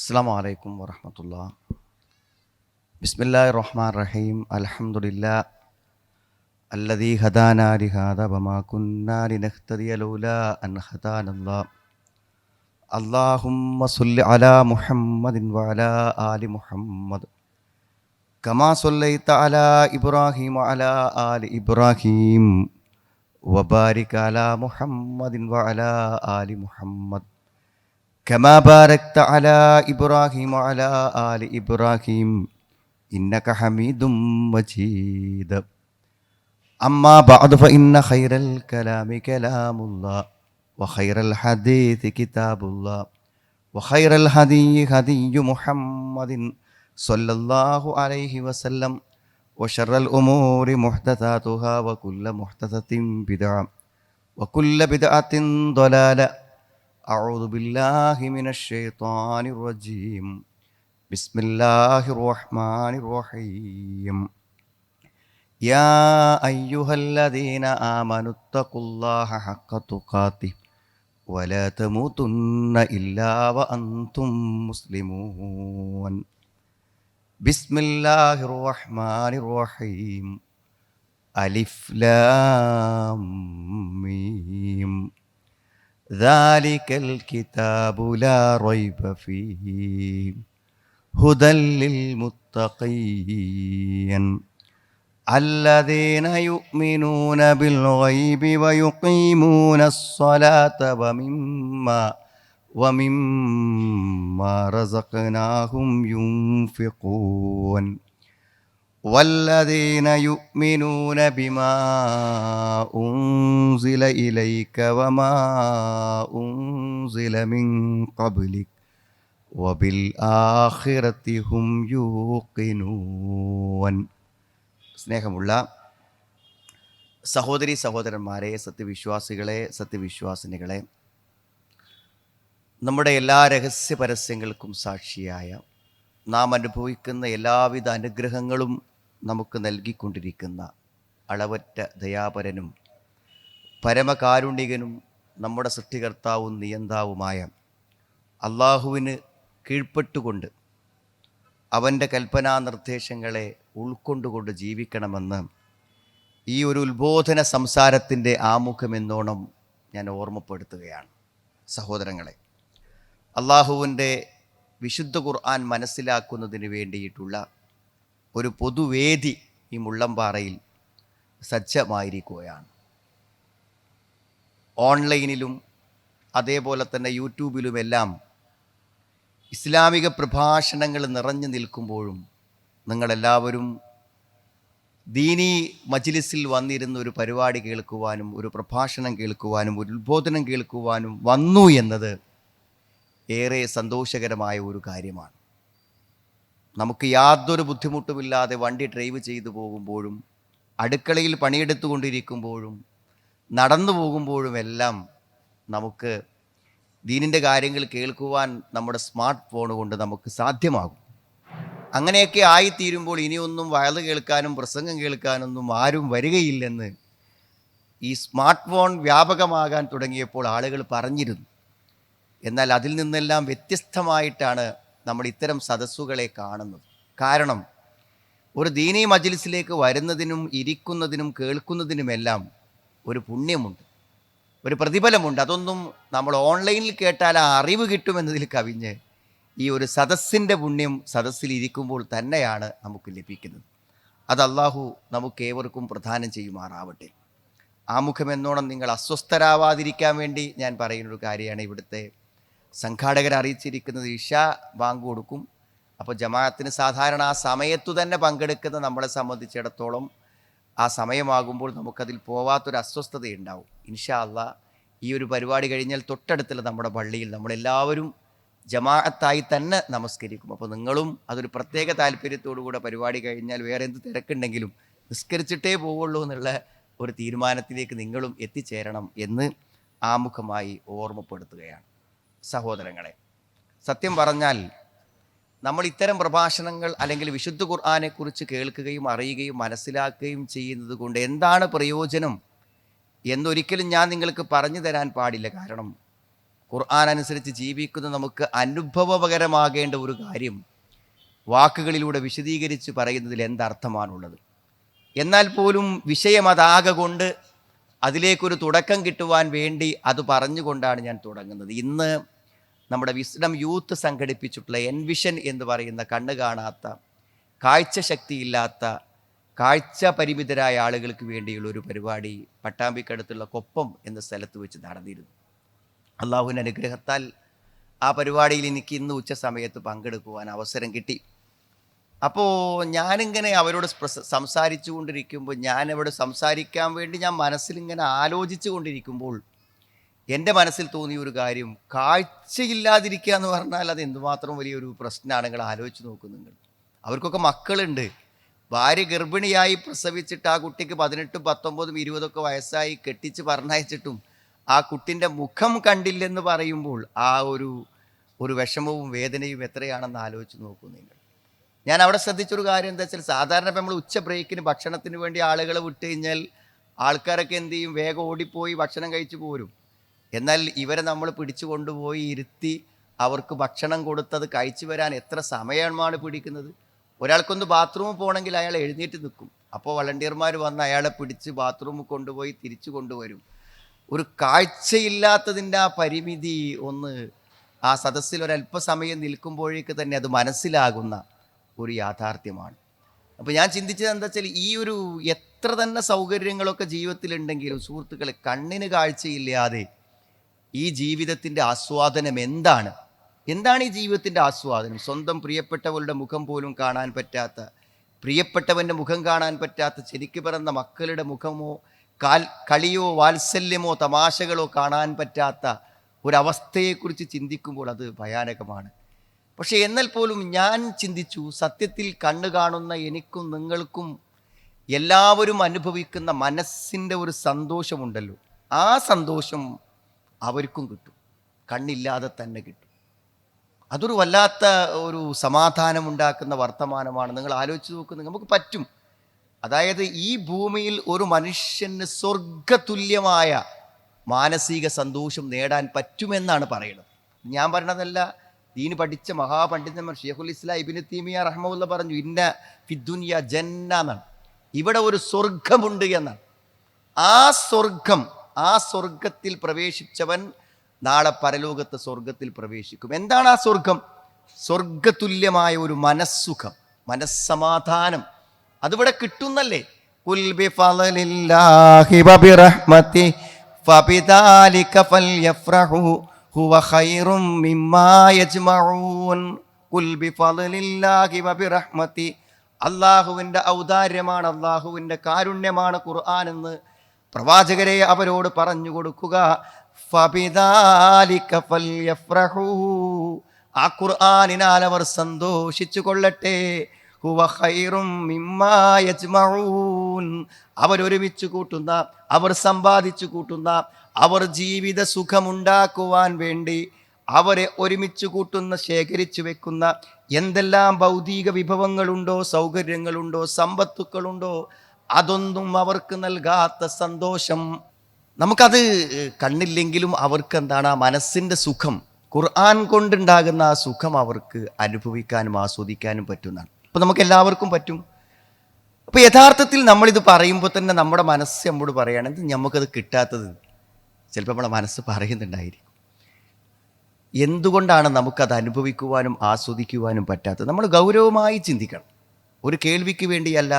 അസ്സലാമു അലൈക്കും വറഹ്മത്തുള്ളാഹി. ബിസ്മില്ലാഹിർ റഹ്മാനിർ റഹീം. അൽഹംദുലില്ലാഹ് അല്ലദീ ഹദാനാ ലിഹാദാ വമാ കുന്നാ ലിനഹ്തദിയ ലൗലാ അൻ ഹദാനല്ലാഹ്. അല്ലാഹുമ്മ സ്വല്ലി അലാ മുഹമ്മദിൻ വഅലാ ആലി മുഹമ്മദ് കമാ സ്വല്ലൈത അലാ ഇബ്രാഹീം വഅലാ ആലി ഇബ്രാഹീം വബാരിക് അലാ മുഹമ്മദിൻ വഅലാ ആലി മുഹമ്മദ് كما باركت على إبراهيم وعلى آل إبراهيم إنك حميد مجيد. أما بعد فإن خير الكلام كلام الله وخير الحديث كتاب الله وخير الهدي هدي محمد صلى الله عليه وسلم وشر الأمور محدثاتها وكل محدثة بدعة وكل بدعة ضلالة. أعوذ بالله من الشيطان الرجيم. بسم الله الرحمن الرحيم. يا أيها الذين آمنوا اتقوا الله حق تقاته ولا تموتن إلا وأنتم مسلمون. بسم الله الرحمن الرحيم. ألف لام ميم. ذلك الكتاب لا ريب فيه هدى للمتقين الذين يؤمنون بالغيب ويقيمون الصلاة ومما رزقناهم ينفقون والذين يؤمنون بما أنزل إليك وما أنزل من قبلك وبالآخرة هم يوقنون. സ്നേഹമുള്ള സഹോദരി സഹോദരന്മാരെ, സത്യവിശ്വാസികളെ, സത്യവിശ്വാസിനികളെ, നമ്മുടെ എല്ലാ രഹസ്യ പരസ്യങ്ങൾക്കും സാക്ഷിയായ നാം അനുഭവിക്കുന്ന എല്ലാവിധ അനുഗ്രഹങ്ങളും നമുക്ക് നൽകിക്കൊണ്ടിരിക്കുന്ന അളവറ്റ ദയാപരനും പരമകാരുണികനും നമ്മുടെ സൃഷ്ടികർത്താവും നിയന്താവുമായ അള്ളാഹുവിന് കീഴ്പ്പെട്ടുകൊണ്ട് അവൻ്റെ കൽപ്പനാ നിർദ്ദേശങ്ങളെ ഉൾക്കൊണ്ടുകൊണ്ട് ജീവിക്കണമെന്ന് ഈ ഒരു ഉത്ബോധന സംസാരത്തിൻ്റെ ആമുഖമെന്നോണം ഞാൻ ഓർമ്മപ്പെടുത്തുകയാണ്. സഹോദരങ്ങളെ, അള്ളാഹുവിൻ്റെ വിശുദ്ധ ഖുർആൻ മനസ്സിലാക്കുന്നതിന് വേണ്ടിയിട്ടുള്ള ഒരു പൊതുവേദി ഈ മുള്ളംപാറയിൽ സജ്ജമായിരിക്കുകയാണ്. ഓൺലൈനിലും അതേപോലെ തന്നെ യൂട്യൂബിലുമെല്ലാം ഇസ്ലാമിക പ്രഭാഷണങ്ങൾ നിറഞ്ഞു നിൽക്കുമ്പോഴും നിങ്ങളെല്ലാവരും ദീനി മജ്ലിസിൽ വന്നിരുന്ന ഒരു പരിപാടി കേൾക്കുവാനും ഒരു പ്രഭാഷണം കേൾക്കുവാനും ഒരു ഉത്ബോധനം കേൾക്കുവാനും വന്നു എന്നത് ഏറെ സന്തോഷകരമായ ഒരു കാര്യമാണ്. നമുക്ക് യാതൊരു ബുദ്ധിമുട്ടുമില്ലാതെ വണ്ടി ഡ്രൈവ് ചെയ്തു പോകുമ്പോഴും അടുക്കളയിൽ പണിയെടുത്തുകൊണ്ടിരിക്കുമ്പോഴും നടന്നു പോകുമ്പോഴുമെല്ലാം നമുക്ക് ദീനിൻ്റെ കാര്യങ്ങൾ കേൾക്കുവാൻ നമ്മുടെ സ്മാർട്ട് ഫോൺ കൊണ്ട് നമുക്ക് സാധ്യമാകും. അങ്ങനെയൊക്കെ ആയിത്തീരുമ്പോൾ ഇനിയൊന്നും വയത് കേൾക്കാനും പ്രസംഗം കേൾക്കാനൊന്നും ആരും വരികയില്ലെന്ന് ഈ സ്മാർട്ട് ഫോൺ വ്യാപകമാകാൻ തുടങ്ങിയപ്പോൾ ആളുകൾ പറഞ്ഞിരുന്നു. എന്നാൽ അതിൽ നിന്നെല്ലാം വ്യത്യസ്തമായിട്ടാണ് നമ്മൾ ഇത്തരം സദസ്സുകളെ കാണുന്നത്. കാരണം ഒരു ദീനീ മജ്ലിസിലേക്ക് വരുന്നതിനും ഇരിക്കുന്നതിനും കേൾക്കുന്നതിനുമെല്ലാം ഒരു പുണ്യമുണ്ട്, ഒരു പ്രതിഫലമുണ്ട്. അതൊന്നും നമ്മൾ ഓൺലൈനിൽ കേട്ടാൽ ആ അറിവ് കിട്ടുമെന്നതിൽ കവിഞ്ഞ് ഈ ഒരു സദസ്സിൻ്റെ പുണ്യം സദസ്സിൽ ഇരിക്കുമ്പോൾ തന്നെയാണ് നമുക്ക് ലഭിക്കുന്നത്. അത് അള്ളാഹു നമുക്കേവർക്കും പ്രദാനം ചെയ്യുമാറാവട്ടെ. ആമുഖമെന്നോണം നിങ്ങൾ അസ്വസ്ഥരാവാതിരിക്കാൻ വേണ്ടി ഞാൻ പറയുന്നൊരു കാര്യമാണ്. ഇവിടുത്തെ സംഘാടകർ അറിയിച്ചിരിക്കുന്നത് ഇഷാ ബാങ്ക് കൊടുക്കും. അപ്പോൾ ജമാഅത്തിന് സാധാരണ ആ സമയത്തു തന്നെ പങ്കെടുക്കുന്ന നമ്മളെ സംബന്ധിച്ചിടത്തോളം ആ സമയമാകുമ്പോൾ നമുക്കതിൽ പോവാത്തൊരു അസ്വസ്ഥതയുണ്ടാവും. ഇൻഷാ അല്ലാഹ് ഈ ഒരു പരിപാടി കഴിഞ്ഞാൽ തൊട്ടടുത്തുള്ള നമ്മുടെ പള്ളിയിൽ നമ്മളെല്ലാവരും ജമാഅത്തായി തന്നെ നമസ്കരിക്കും. അപ്പോൾ നിങ്ങളും അതൊരു പ്രത്യേക താല്പര്യത്തോടുകൂടെ പരിപാടി കഴിഞ്ഞാൽ വേറെ എന്ത് തിരക്കുണ്ടെങ്കിലും നിസ്കരിച്ചിട്ടേ പോവുള്ളൂ എന്നുള്ള ഒരു തീരുമാനത്തിലേക്ക് നിങ്ങളും എത്തിച്ചേരണം എന്ന് ആമുഖമായി ഓർമ്മപ്പെടുത്തുകയാണ്. സഹോദരങ്ങളെ, സത്യം പറഞ്ഞാൽ നമ്മൾ ഇത്തരം പ്രഭാഷണങ്ങൾ അല്ലെങ്കിൽ വിശുദ്ധ ഖുർആനെക്കുറിച്ച് കേൾക്കുകയും അറിയുകയും മനസ്സിലാക്കുകയും ചെയ്യുന്നത് കൊണ്ട് എന്താണ് പ്രയോജനം എന്നൊരിക്കലും ഞാൻ നിങ്ങൾക്ക് പറഞ്ഞു തരാൻ പാടില്ല. കാരണം ഖുർആൻ അനുസരിച്ച് ജീവിക്കുന്ന നമുക്ക് അനുഭവപകരമാകേണ്ട ഒരു കാര്യം വാക്കുകളിലൂടെ വിശദീകരിച്ച് പറയുന്നതിൽ എന്തർത്ഥമാണുള്ളത്? എന്നാൽ പോലും വിഷയം അതാകെ കൊണ്ട് അതിലേക്കൊരു തുടക്കം കിട്ടുവാൻ വേണ്ടി അത് പറഞ്ഞുകൊണ്ടാണ് ഞാൻ തുടങ്ങുന്നത്. ഇന്ന് നമ്മുടെ വിസ്ഡം യൂത്ത് സംഘടിപ്പിച്ചിട്ടുള്ള എൻവിഷൻ എന്ന് പറയുന്ന കണ്ണ് കാണാത്ത, കാഴ്ച ശക്തിയില്ലാത്ത, കാഴ്ച പരിമിതരായ ആളുകൾക്ക് വേണ്ടിയുള്ള ഒരു പരിപാടി പട്ടാമ്പിക്കടുത്തുള്ള കൊപ്പം എന്ന സ്ഥലത്ത് വെച്ച് നടന്നിരുന്നു. അള്ളാഹുവിൻ്റെ അനുഗ്രഹത്താൽ ആ പരിപാടിയിൽ എനിക്ക് ഇന്ന് ഉച്ച സമയത്ത് പങ്കെടുക്കുവാൻ അവസരം കിട്ടി. അപ്പോൾ ഞാനിങ്ങനെ അവരോട് സംസാരിച്ചു കൊണ്ടിരിക്കുമ്പോൾ, ഞാനവിടെ സംസാരിക്കാൻ വേണ്ടി ഞാൻ മനസ്സിലിങ്ങനെ ആലോചിച്ചു കൊണ്ടിരിക്കുമ്പോൾ എൻ്റെ മനസ്സിൽ തോന്നിയ ഒരു കാര്യം, കാഴ്ചയില്ലാതിരിക്കുക എന്ന് പറഞ്ഞാൽ അത് എന്തുമാത്രം വലിയൊരു പ്രശ്നമാണ്. നിങ്ങൾ ആലോചിച്ച് നോക്കും. നിങ്ങൾ അവർക്കൊക്കെ മക്കളുണ്ട്. ഭാര്യ ഗർഭിണിയായി പ്രസവിച്ചിട്ട് ആ കുട്ടിക്ക് 18, 19, 20 വയസ്സായി കെട്ടിച്ച് പറഞ്ഞയച്ചിട്ടും ആ കുട്ടിൻ്റെ മുഖം കണ്ടില്ലെന്ന് പറയുമ്പോൾ ആ ഒരു വിഷമവും വേദനയും എത്രയാണെന്ന് ആലോചിച്ച് നോക്കൂ നിങ്ങൾ. ഞാൻ അവിടെ ശ്രദ്ധിച്ചൊരു കാര്യം എന്താ വെച്ചാൽ, സാധാരണ ഇപ്പം നമ്മൾ ഉച്ച ബ്രേക്കിന് ഭക്ഷണത്തിന് വേണ്ടി ആളുകളെ വിട്ട് കഴിഞ്ഞാൽ ആൾക്കാരൊക്കെ എന്ത് ചെയ്യും? വേഗം ഓടിപ്പോയി ഭക്ഷണം കഴിച്ചു പോരും. എന്നാൽ ഇവരെ നമ്മൾ പിടിച്ചു കൊണ്ടുപോയി ഇരുത്തി അവർക്ക് ഭക്ഷണം കൊടുത്തത് കഴിച്ചു വരാൻ എത്ര സമയമാണ് പിടിക്കുന്നത്? ഒരാൾക്കൊന്ന് ബാത്റൂമിൽ പോകണമെങ്കിൽ അയാൾ എഴുന്നേറ്റ് നിൽക്കും. അപ്പോൾ വളണ്ടിയർമാർ വന്ന് അയാളെ പിടിച്ച് ബാത്റൂമിൽ കൊണ്ടുപോയി തിരിച്ചു കൊണ്ടുവരും. ഒരു കാഴ്ചയില്ലാത്തതിൻ്റെ ആ പരിമിതി ഒന്ന് ആ സദസ്സിൽ ഒരല്പസമയം നിൽക്കുമ്പോഴേക്ക് തന്നെ അത് മനസ്സിലാകുന്ന ഒരു യാഥാർത്ഥ്യമാണ്. അപ്പോൾ ഞാൻ ചിന്തിച്ചത് എന്താ വെച്ചാൽ, ഈ ഒരു എത്ര തന്നെ സൗകര്യങ്ങളൊക്കെ ജീവിതത്തിലുണ്ടെങ്കിലും സുഹൃത്തുക്കളെ, കണ്ണിന് കാഴ്ചയില്ലാതെ ഈ ജീവിതത്തിൻ്റെ ആസ്വാദനം എന്താണ്? എന്താണ് ഈ ജീവിതത്തിൻ്റെ ആസ്വാദനം? സ്വന്തം പ്രിയപ്പെട്ടവരുടെ മുഖം പോലും കാണാൻ പറ്റാത്ത, പ്രിയപ്പെട്ടവൻ്റെ മുഖം കാണാൻ പറ്റാത്ത, ശരിക്ക് പിറന്ന മക്കളുടെ മുഖമോ കളിയോ വാത്സല്യമോ തമാശകളോ കാണാൻ പറ്റാത്ത ഒരവസ്ഥയെക്കുറിച്ച് ചിന്തിക്കുമ്പോൾ അത് ഭയാനകമാണ്. പക്ഷേ എന്നാൽ പോലും ഞാൻ ചിന്തിച്ചു, സത്യത്തിൽ കണ്ണ് കാണുന്ന എനിക്കും നിങ്ങൾക്കും എല്ലാവരും അനുഭവിക്കുന്ന മനസ്സിൻ്റെ ഒരു സന്തോഷമുണ്ടല്ലോ, ആ സന്തോഷം അവർക്കും കിട്ടും, കണ്ണില്ലാതെ തന്നെ കിട്ടും. അതൊരു വല്ലാത്ത ഒരു സമാധാനമുണ്ടാക്കുന്ന വർത്തമാനമാണ്. നിങ്ങൾ ആലോചിച്ച് നോക്കുന്നത് നമുക്ക് പറ്റും. അതായത് ഈ ഭൂമിയിൽ ഒരു മനുഷ്യന് സ്വർഗതുല്യമായ മാനസിക സന്തോഷം നേടാൻ പറ്റുമെന്നാണ് പറയുന്നത്. ഞാൻ പറയണതല്ല, ദീന് പഠിച്ച മഹാപണ്ഡിതന്മാർ ഷെയ്ഖുൽ ഇസ്ലാം ഇബ്നു തൈമിയ്യ റഹ്മഹുല്ലാഹ് പറഞ്ഞു, ഇന്ന ഫിദ്ദുനിയ ജന്ന എന്നാണ്. ഇവിടെ ഒരു സ്വർഗമുണ്ട് എന്നാണ്. ആ സ്വർഗത്തിൽ പ്രവേശിച്ചവൻ നാളെ പരലോകത്തെ സ്വർഗത്തിൽ പ്രവേശിക്കും. എന്താണ് ആ സ്വർഗം? സ്വർഗതുല്യമായ ഒരു മനസ്സുഖം, മനസ്സമാധാനം. അതിവിടെ കിട്ടുന്നല്ലേ. ഖുൽ ബിഫളലില്ലാഹി വബിറഹ്മതി ഫബിദാലിക ഫൽയഫ്റഹു ഹുവ ഖൈറും മിമ്മാ യജ്മഊൻ. ഖുൽ ബിഫളലില്ലാഹി വബിറഹ്മതി, അല്ലാഹുവിൻ്റെ ഔദാര്യമാണ്, അല്ലാഹുവിൻ്റെ കാരുണ്യമാണ് ഖുർആൻ എന്ന് പ്രവാചകരെ അവരോട് പറഞ്ഞു കൊടുക്കുക. ഫബിദാലിക ഫൽയഫ്റഹു, ആ ഖുർആനിനാൽ അവർ സന്തോഷിച്ചു കൊള്ളട്ടെ. ഹുവ ഖൈറും മിമ്മാ യജ്മഊൻ, അവരൊരുമിച്ച് കൂട്ടുന്ന, അവർ സമ്പാദിച്ചു കൂട്ടുന്ന, അവർ ജീവിത സുഖമുണ്ടാക്കുവാൻ വേണ്ടി അവരെ ഒരുമിച്ച് കൂട്ടുന്ന, ശേഖരിച്ചു വെക്കുന്ന എന്തെല്ലാം ഭൗതിക വിഭവങ്ങളുണ്ടോ, സൗകര്യങ്ങളുണ്ടോ, സമ്പത്തുക്കളുണ്ടോ, അതൊന്നും അവർക്ക് നൽകാത്ത സന്തോഷം. നമുക്കത് കണ്ണില്ലെങ്കിലും അവർക്ക് എന്താണ് ആ മനസ്സിൻ്റെ സുഖം, ഖുർആൻ കൊണ്ടുണ്ടാകുന്ന ആ സുഖം അവർക്ക് അനുഭവിക്കാനും ആസ്വദിക്കാനും പറ്റുന്നതാണ്. അപ്പോൾ നമുക്ക് എല്ലാവർക്കും പറ്റും. അപ്പോൾ യഥാർത്ഥത്തിൽ നമ്മളിത് പറയുമ്പോൾ തന്നെ നമ്മുടെ മനസ്സ് നമ്മോട് പറയുകയാണെങ്കിൽ നമുക്കത് കിട്ടാത്തത് ചിലപ്പോൾ നമ്മുടെ മനസ്സ് പറയുന്നുണ്ടായിരിക്കും. എന്തുകൊണ്ടാണ് നമുക്കത് അനുഭവിക്കുവാനും ആസ്വദിക്കുവാനും പറ്റാത്തത്? നമ്മൾ ഗൗരവമായി ചിന്തിക്കണം. ഒരു കേൾവിക്ക് വേണ്ടിയല്ല,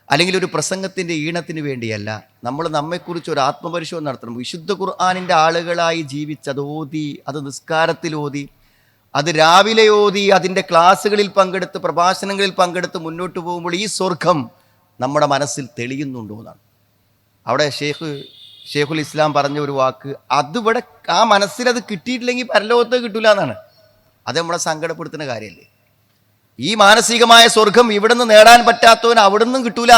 അല്ലെങ്കിൽ ഒരു പ്രസംഗത്തിൻ്റെ ഈണത്തിന് വേണ്ടിയല്ല. നമ്മൾ നമ്മെക്കുറിച്ച് ഒരു ആത്മപരിശോധന നടത്തണം. വിശുദ്ധ ഖുർആനിൻ്റെ ആളുകളായി ജീവിച്ചത് ഓതി, അത് നിസ്കാരത്തിൽ ഓതി, അത് രാവിലെ ഓതി, അതിൻ്റെ ക്ലാസ്സുകളിൽ പങ്കെടുത്ത്, പ്രഭാഷണങ്ങളിൽ പങ്കെടുത്ത് മുന്നോട്ട് പോകുമ്പോൾ ഈ സ്വർഗം നമ്മുടെ മനസ്സിൽ തെളിയുന്നുണ്ടോ എന്നാണ്. അവിടെ ഷെയ്ഖുൽ ഇസ്ലാം പറഞ്ഞ ഒരു വാക്ക്, അതിവിടെ ആ മനസ്സിലത് കിട്ടിയിട്ടില്ലെങ്കിൽ പരലോകത്ത് കിട്ടൂല എന്നാണ്. അത് നമ്മളെ സങ്കടപ്പെടുത്തുന്ന കാര്യമല്ലേ. ഈ മാനസികമായ സ്വർഗം ഇവിടെ നിന്ന് നേടാൻ പറ്റാത്തവൻ അവിടെ നിന്നും കിട്ടൂല.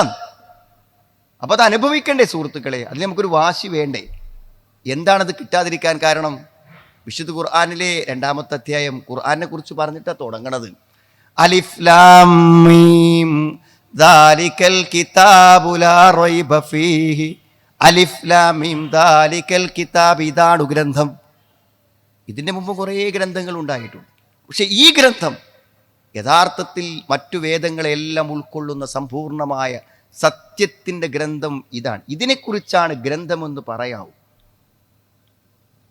അപ്പോൾ അത് അനുഭവിക്കണ്ടേ സുഹൃത്തുക്കളെ? അതിൽ നമുക്കൊരു വാശി വേണ്ടേ? എന്താണത് കിട്ടാതിരിക്കാൻ കാരണം? വിശുദ്ധ ഖുർആനിലെ 2-ാമത്തെ അധ്യായം ഖുർആനെ കുറിച്ച് പറഞ്ഞിട്ടാണ് തുടങ്ങണത്. അലിഫ് ലാം മീം ദാലികൽ കിതാബു ലാ റൈബ ഫീഹി. അലിഫ് ലാം മീം ദാലികൽ കിതാബ്, ഇതാണ് ഗ്രന്ഥം. ഇതിൻ്റെ മുമ്പ് കുറേ ഗ്രന്ഥങ്ങൾ ഉണ്ടായിട്ടുണ്ട്. പക്ഷെ ഈ ഗ്രന്ഥം യഥാർത്ഥത്തിൽ മറ്റു വേദങ്ങളെല്ലാം ഉൾക്കൊള്ളുന്ന സമ്പൂർണമായ സത്യത്തിൻ്റെ ഗ്രന്ഥം ഇതാണ്. ഇതിനെക്കുറിച്ചാണ് ഗ്രന്ഥമെന്ന് പറയാവൂ.